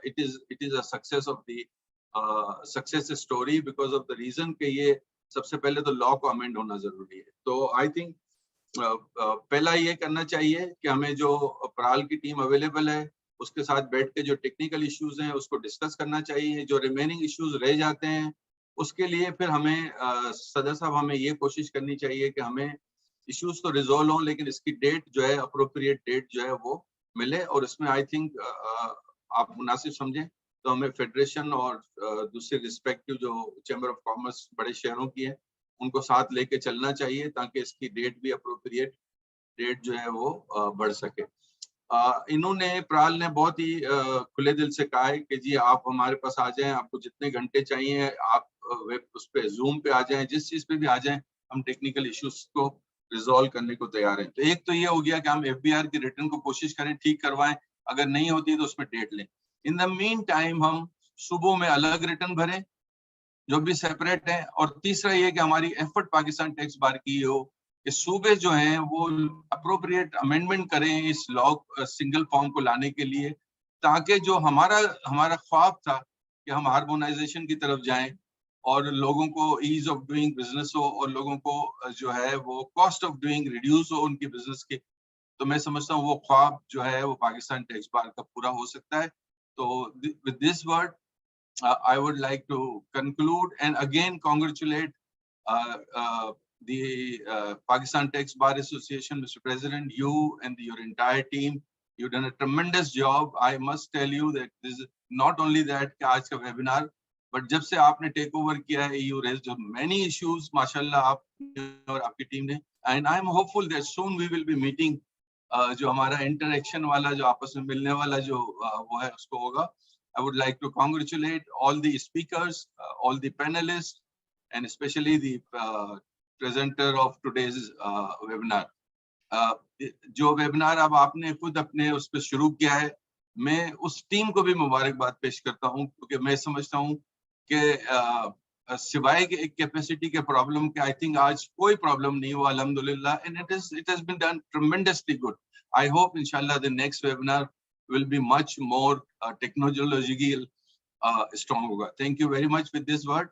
it is a success of the success story because of the reason कि ये सबसे पहले तो लॉ को अमेंड होना जरूरी है। तो आई थिंक पहला ये करना चाहिए कि हमें जो पराल की टीम अवेलेबल है उसके साथ बैठ के जो टेक्निकल इश्यूज हैं उसको डिस्कस करना चाहिए। जो रिमेनिंग इश्यूज रह जाते हैं उसके लिए फिर हमें सदर साहब हमें ये कोशिश करनी चाहिए कि हमें इश्यूज तो रिजोल्व हों लेकिन इसकी डेट जो है अप्रोप्रिएट डेट जो है वो मिले। और इसमें आई थिंक आप मुनासिब समझें तो हमें फेडरेशन और दूसरे रिस्पेक्टिव जो चैम्बर ऑफ कॉमर्स बड़े शहरों की है उनको साथ लेके चलना चाहिए ताकि इसकी डेट भी अप्रोप्रिएट डेट जो है वो बढ़ सके। इन्होंने प्राल ने बहुत ही खुले दिल से कहा है कि जी आप हमारे पास आ जाएं, आपको जितने घंटे चाहिए आप वेब उस पे जूम पे आ जाएं, जिस चीज पे भी आ जाएं, हम टेक्निकल इश्यूज को रिजॉल्व करने को तैयार हैं। तो एक तो ये हो गया कि हम FBR की रिटर्न को कोशिश करें ठीक करवाएं, अगर नहीं होती तो उसमें डेट लें। इन द मीन टाइम हम सुबह में अलग रिटर्न भरें जो भी सेपरेट है। और तीसरा ये कि हमारी एफर्ट पाकिस्तान टैक्स बार की हो कि सूबे जो हैं वो अप्रोप्रिएट अमेंडमेंट करें इस लॉ सिंगल फॉर्म को लाने के लिए, ताकि जो हमारा ख्वाब था कि हम हार्मोनाइजेशन की तरफ जाएं और लोगों को ईज ऑफ डूइंग बिजनेस हो और लोगों को जो है वो कॉस्ट ऑफ डूइंग रिड्यूस हो उनकी बिजनेस की। तो मैं समझता हूँ वो ख्वाब जो है वो पाकिस्तान टैक्स बार का पूरा हो सकता है। तो with this word I would like to conclude and again congratulate the Pakistan Tax Bar Association, Mr. President, you and your entire team. You've done a tremendous job. I must tell you that this is not only that कि आज का webinar, but जब से आपने take over किया है, you raised many issues, माशाल्लाह आप और आपकी टीम ने, and I am hopeful that soon we will be meeting. जो हमारा interaction वाला जो आपस में मिलने वाला जो वो है उसको होगा। I would like to congratulate all the speakers, all the panelists, and especially the presenter of today's webinar. जो webinar अब आपने खुद अपने उस पर शुरू किया है, मैं उस टीम को भी मुबारकबाद पेश करता हूँ क्योंकि मैं समझता हूँ कि सिवाय के एक कैपेसिटी के प्रॉब्लम के आई थिंक आज कोई प्रॉब्लम नहीं हुआ अल्हम्दुलिल्लाह, and it has been done tremendously good. I hope inshallah the next webinar will be much more technological strong hoga. Thank you very much with this word.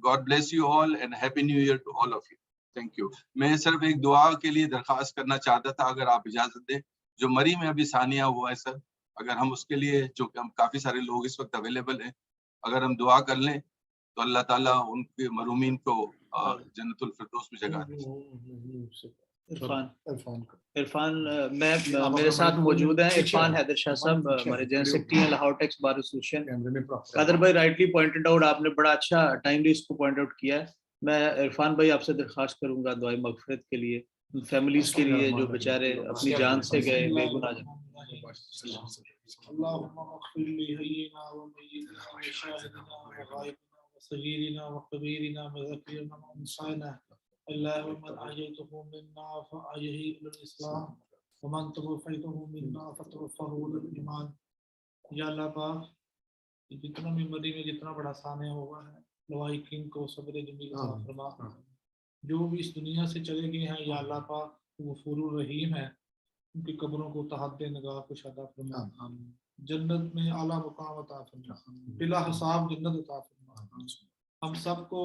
God bless you all and happy new year to all of you. Thank you. मैं सिर्फ एक दुआ के लिए दरखास्त करना चाहता था अगर आप इजाजत दें। जो मरी में अभी सानिया हुआ है सर, अगर हम उसके लिए चूंकि हम काफी सारे लोग इस वक्त अवेलेबल हैं, अगर हम दुआ कर लें तो अल्लाह ताला उनके मरूमीन को जन्नतुल फिरदौस में जगह दे। इरफान मैं मेरे साथ मौजूद हैं इरफान हैदर शाह साहब, हमारे जनरल सेक्रेटरी हैं Lahore tax bar association. Qadir भाई राइटली पॉइंटेड आउट, आपने बड़ा अच्छा टाइमली इसको पॉइंट आउट किया है। मैं इरफान भाई आपसे दरख्वास्त करूंगा दुआए मगफिरत के लिए, फैमिलीज के लिए जो बेचारे अपनी जान से गए बेगुनाह। जितना मेमोरी में जितना बड़ा साने होगा है लवाई किंग को सब्र जमील फरमा। जो भी इस दुनिया से चले गए हैं या अल्लाह पाक गफूरुर रहीम है, उनकी कब्रों को तहद्दे नगाह को अता फरमा, जन्नत में आला मुकाम अता फरमा, बिला हिसाब जन्नत अता फरमा। हम सबको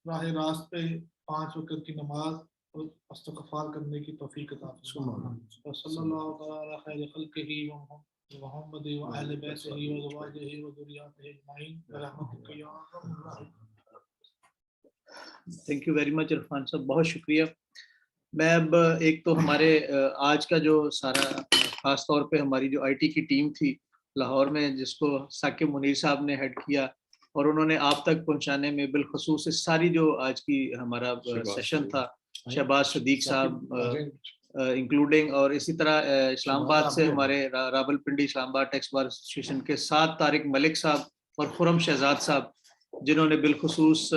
राह रास्त पे 5 वक्त की नमाज और इस्तिग़फ़ार करने की तौफीक अता फरमा। सल्लल्लाहु तआला खैर खल्क़िही मोहम्मद व अहले बैतिही व ज़वाजिही व ज़ुर्रिय्यतिही अजमईन रहमतिक या अरहमर राहिमीन। Thank you very much Irfan साहब, बहुत शुक्रिया। मैं अब एक तो हमारे आज का जो सारा खास तौर पे हमारी जो IT की टीम थी लाहौर में, जिसको साकिब मुनीर साहब ने हेड किया और उन्होंने आप तक पहुंचाने में बिलखसूस इस सारी जो आज की हमारा सेशन था, शहबाज सदीक साहब इंक्लूडिंग, और इसी तरह इस्लामाबाद से हमारे Rawalpindi Islamabad tax bar association के 7 तारिक मलिक साहब और खुरम शहजाद साहब, जिन्होंने बिलखसूस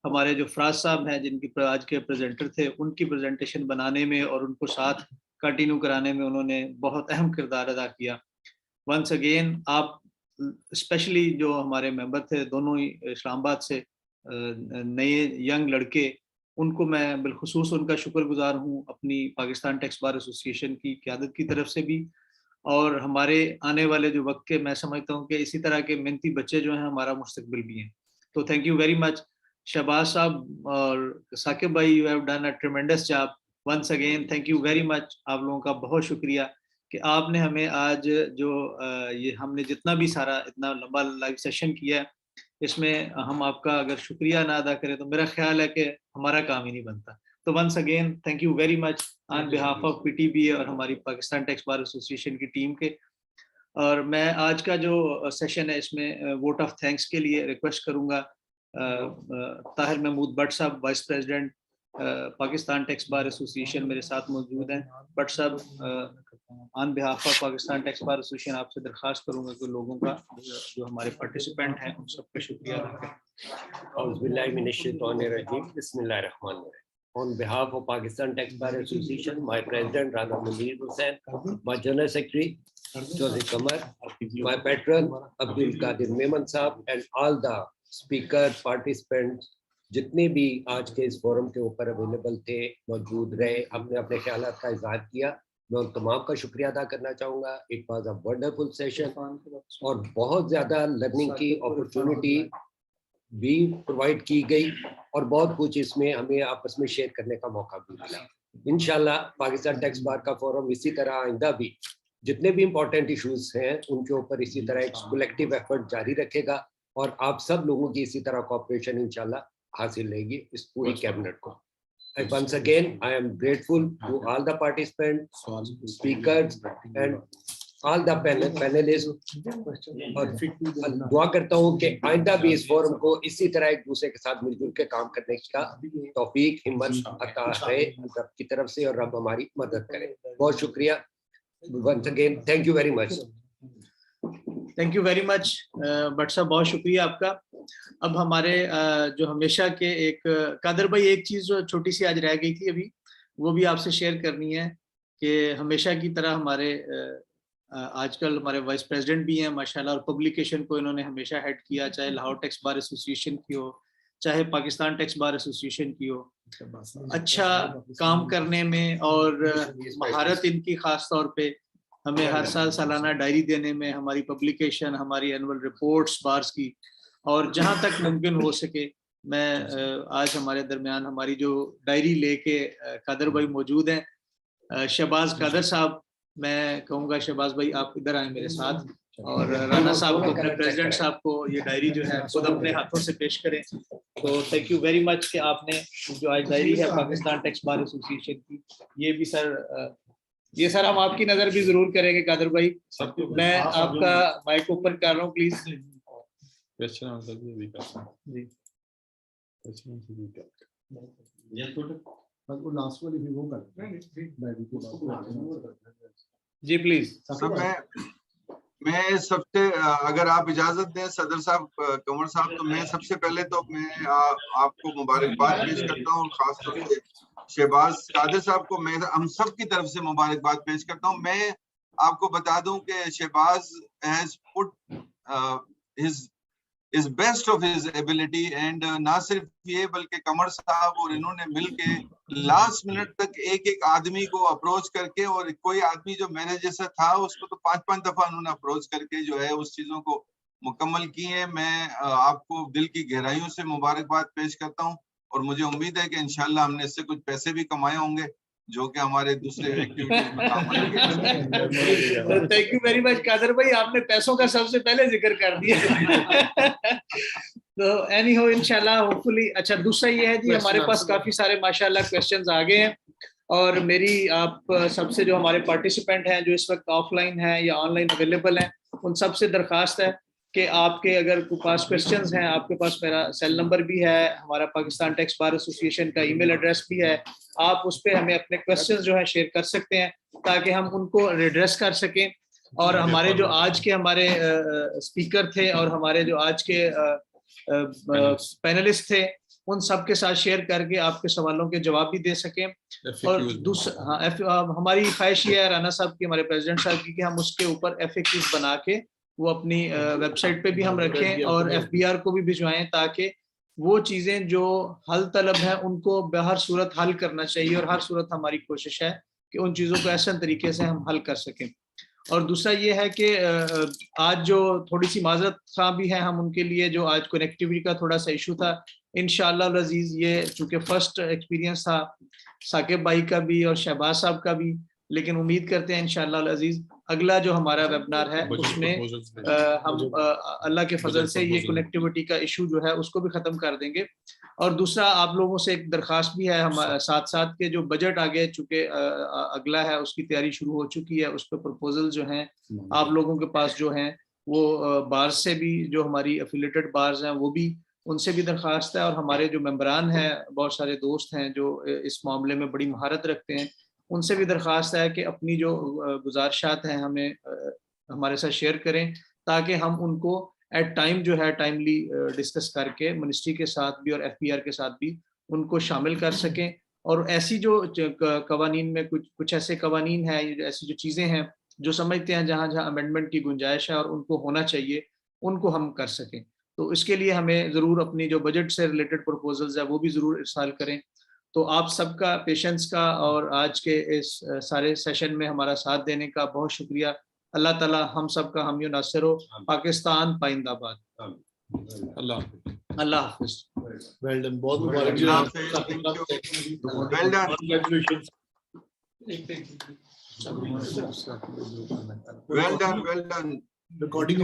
हमारे जो फराज साहब हैं जिनकी आज के प्रेजेंटर थे, उनकी प्रेजेंटेशन बनाने में और उनको साथ कंटिन्यू कराने में उन्होंने बहुत अहम किरदार अदा किया। वंस अगेन आप स्पेशली जो हमारे मेंबर थे दोनों ही इस्लामाबाद से नए यंग लड़के, उनको मैं बिलखुसूस उनका शुक्रगुजार हूँ अपनी पाकिस्तान टैक्स बार एसोसिएशन की क़यादत की तरफ से भी और हमारे आने वाले जो वक्त के, मैं समझता हूँ कि इसी तरह के मेहनती बच्चे जो हैं हमारा मुस्तकबिल भी हैं। तो thank you very much Shahbaz साहब और साकिब भाई, you have done a tremendous job once again. Thank you very much, आप लोगों का बहुत शुक्रिया कि आपने हमें आज जो ये हमने जितना भी सारा इतना लंबा लाइव सेशन किया है, इसमें हम आपका अगर शुक्रिया ना अदा करें तो मेरा ख्याल है कि हमारा काम ही नहीं बनता। तो once again thank you very much on behalf of PTB और हमारी पाकिस्तान टैक्स बार एसोसिएशन की टीम के। और मैं आज का जो सेशन है इसमें वोट ऑफ थैंक्स के लिए रिक्वेस्ट करूंगा ताहिर महमूद भट्ट साहब, vice president Pakistan tax bar association मेरे साथ मौजूद हैं। भट्ट साहब on behalf of Pakistan tax bar association आपसे दरख्वास्त करूंगा कि लोगों का जो हमारे पार्टिसिपेंट हैं उन सबका शुक्रिया अदा करें। On behalf of Pakistan Tax Bar Association, my president Rana Munir Hussain, my general secretary Chaudhry Qamar, my patron Abdul Qadir Memon Saab, and all the speaker participants जितने भी आज के इस फोरम के ऊपर अवेलेबल थे, मौजूद रहे, अपने अपने ख्यालात का इज़हार किया, मैं उन तमाम का शुक्रिया अदा करना चाहूँगा। It was a wonderful session और बहुत ज़्यादा लर्निंग की अपॉर्चुनिटी भी प्रोवाइड की गई और बहुत कुछ इसमें हमें आपस में शेयर करने का मौका भी मिला। इंशाल्लाह पाकिस्तान टैक्स बार का फोरम इसी तरह आइंदा भी जितने भी इम्पोर्टेंट इश्यूज हैं उनके ऊपर इसी तरह एक कलेक्टिव एफर्ट जारी रखेगा और आप सब लोगों की इसी तरह कोऑपरेशन इंशाल्लाह हासिल रहेगी इस पूरी कैबिनेट को। Once again, I am grateful to all the participants, speakers, and all the panelists. और दुआ करता हूँ कि आइंदा भी इस फोरम को इसी तरह एक दूसरे के साथ मिलजुल के काम करने का तौफीक हिम्मत अता रहे रब की तरफ से और रब हमारी मदद करे। बहुत शुक्रिया। Once again, thank you very much. Thank you very much Bhatt साहब, बहुत शुक्रिया आपका। अब हमारे जो हमेशा के एक कादर भाई, एक चीज़ जो छोटी सी आज रह गई थी अभी, वो भी आपसे शेयर करनी है कि हमेशा की तरह हमारे आजकल हमारे वाइस प्रेसिडेंट भी हैं माशाल्लाह और पब्लिकेशन को इन्होंने हमेशा हेड किया, चाहे लाहौर टैक्स बार एसोसिएशन की हो, चाहे पाकिस्तान टैक्स बार एसोसिएशन की हो। अच्छा काम करने में और महारत इनकी खास तौर पे हमें हर साल सालाना डायरी देने में, हमारी पब्लिकेशन, हमारी एनुअल रिपोर्ट्स बार्स की, और जहां तक मुमकिन हो सके मैं आज हमारे दरमियान हमारी जो डायरी लेके कादर भाई मौजूद हैं। शहबाज कादर साहब, मैं कहूँगा शहबाज भाई आप इधर आए मेरे साथ और राना साहब को, अपने प्रेसिडेंट साहब को ये डायरी जो है खुद अपने हाथों से पेश करें। तो थैंक यू वेरी मच कि आपने जो आज डायरी है पाकिस्तान टैक्स बार एसोसिएशन की, ये भी ये सर हम आपकी नजर भी जरूर करेंगे कादर भाई। मैं आपका माइक ओपन कर रहा हूँ प्लीज। Ji please. मैं सबसे, अगर आप इजाजत दें सदर साहब, कंवर साहब, तो मैं सबसे पहले तो मैं आपको मुबारकबाद पेश करता हूँ, खासतौर से शहबाज कादिर साहब को मैं हम सब की तरफ से मुबारकबाद पेश करता हूँ। मैं आपको बता दूं कि Shahbaz has put his best of his ability, and ना सिर्फ ये बल्कि कंवर साहब और इन्होंने मिलके लास्ट मिनट तक एक एक आदमी को अप्रोच करके, और कोई आदमी जो मेरे जैसा था उसको तो 5-5 दफा उन्होंने अप्रोच करके जो है उस चीजों को मुकम्मल की है। मैं आपको दिल की गहराइयों से मुबारकबाद पेश करता हूँ और मुझे उम्मीद है कि इंशाल्लाह हमने इससे कुछ पैसे भी कमाए होंगे जो कि हमारे दूसरे एक्टिविटीज में काम आएंगे। Thank you very much Qadir भाई, आपने पैसों का सबसे पहले जिक्र कर दिया। तो एनी हो इंशाल्लाह होपफुली। अच्छा दूसरा ये है जी, हमारे पास काफी सारे माशाल्लाह क्वेश्चंस आ गए हैं और मेरी आप सबसे जो हमारे पार्टिसिपेंट हैं जो इस वक्त ऑफलाइन हैं या ऑनलाइन अवेलेबल हैं उन सबसे दरखास्त है कि आपके अगर कोई पास क्वेश्चंस हैं, आपके पास मेरा सेल नंबर भी है, हमारा पाकिस्तान टैक्स बार एसोसिएशन का ईमेल एड्रेस भी है, आप उस पर हमें अपने क्वेश्चंस जो है शेयर कर सकते हैं ताकि हम उनको रिड्रेस कर सकें। और हमारे जो आज के हमारे स्पीकर थे और हमारे जो आज के पैनलिस्ट थे उन सब के साथ शेयर करके आपके सवालों के जवाब भी दे सकें। और दूसरा हमारी ख्वाहिश ये है राना साहब की, हमारे प्रेसिडेंट साहब की, कि हम उसके ऊपर FAQs बना के वो अपनी वेबसाइट पे भी हम रखें और FBR को भी भिजवाएं ताकि वो चीज़ें जो हल तलब हैं उनको बहर सूरत हल करना चाहिए और हर सूरत हमारी कोशिश है कि उन चीज़ों को ऐसे तरीके से हम हल कर सकें। और दूसरा ये है कि आज जो थोड़ी सी माजरत खा भी है हम उनके लिए, जो आज कनेक्टिविटी का थोड़ा सा इशू था। इंशाअल्लाह अजीज, ये चूंकि फर्स्ट एक्सपीरियंस था साकिब भाई का भी और शहबाज साहब का भी, लेकिन उम्मीद करते हैं इंशाअल्लाह अजीज अगला जो हमारा वेबिनार है उसमें हम अल्लाह के फजल से ये कनेक्टिविटी का इशू जो है उसको भी ख़त्म कर देंगे। और दूसरा आप लोगों से एक दरख्वास्त भी है, हम साथ साथ के जो बजट आगे चूँकि अगला है उसकी तैयारी शुरू हो चुकी है, उस पर प्रपोजल जो हैं आप लोगों के पास जो हैं वो बार्स से भी, जो हमारी एफिलेटेड बार्स हैं वो भी, उनसे भी दरख्वास्त है। और हमारे जो मेंबरान हैं, बहुत सारे दोस्त हैं जो इस मामले में बड़ी महारत रखते हैं, उनसे भी दरख्वास्त है कि अपनी जो गुजारिशात हैं हमें हमारे साथ शेयर करें, ताकि हम उनको एट टाइम जो है टाइमली डिस्कस करके मिनिस्ट्री के साथ भी और FPR के साथ भी उनको शामिल कर सकें। और ऐसी जो कवानीन में कुछ ऐसे कवानीन हैं, ऐसी जो चीज़ें हैं जो समझते हैं जहाँ जहाँ अमेंडमेंट की गुंजाइश है और उनको होना चाहिए, उनको हम कर सकें। तो इसके लिए हमें ज़रूर अपनी जो बजट से रिलेटेड प्रपोजल्स है वो भी ज़रूर इरसाल करें। तो आप सबका पेशेंस का और आज के इस सारे सेशन में हमारा साथ देने का बहुत शुक्रिया। अल्लाह ताला हम सब का हामी नासिर हो। पाकिस्तान पाइंदाबाद। अल्लाह हाफिज़। वेल डन, बहुत मुबारक। Well done, well done, well done. Recording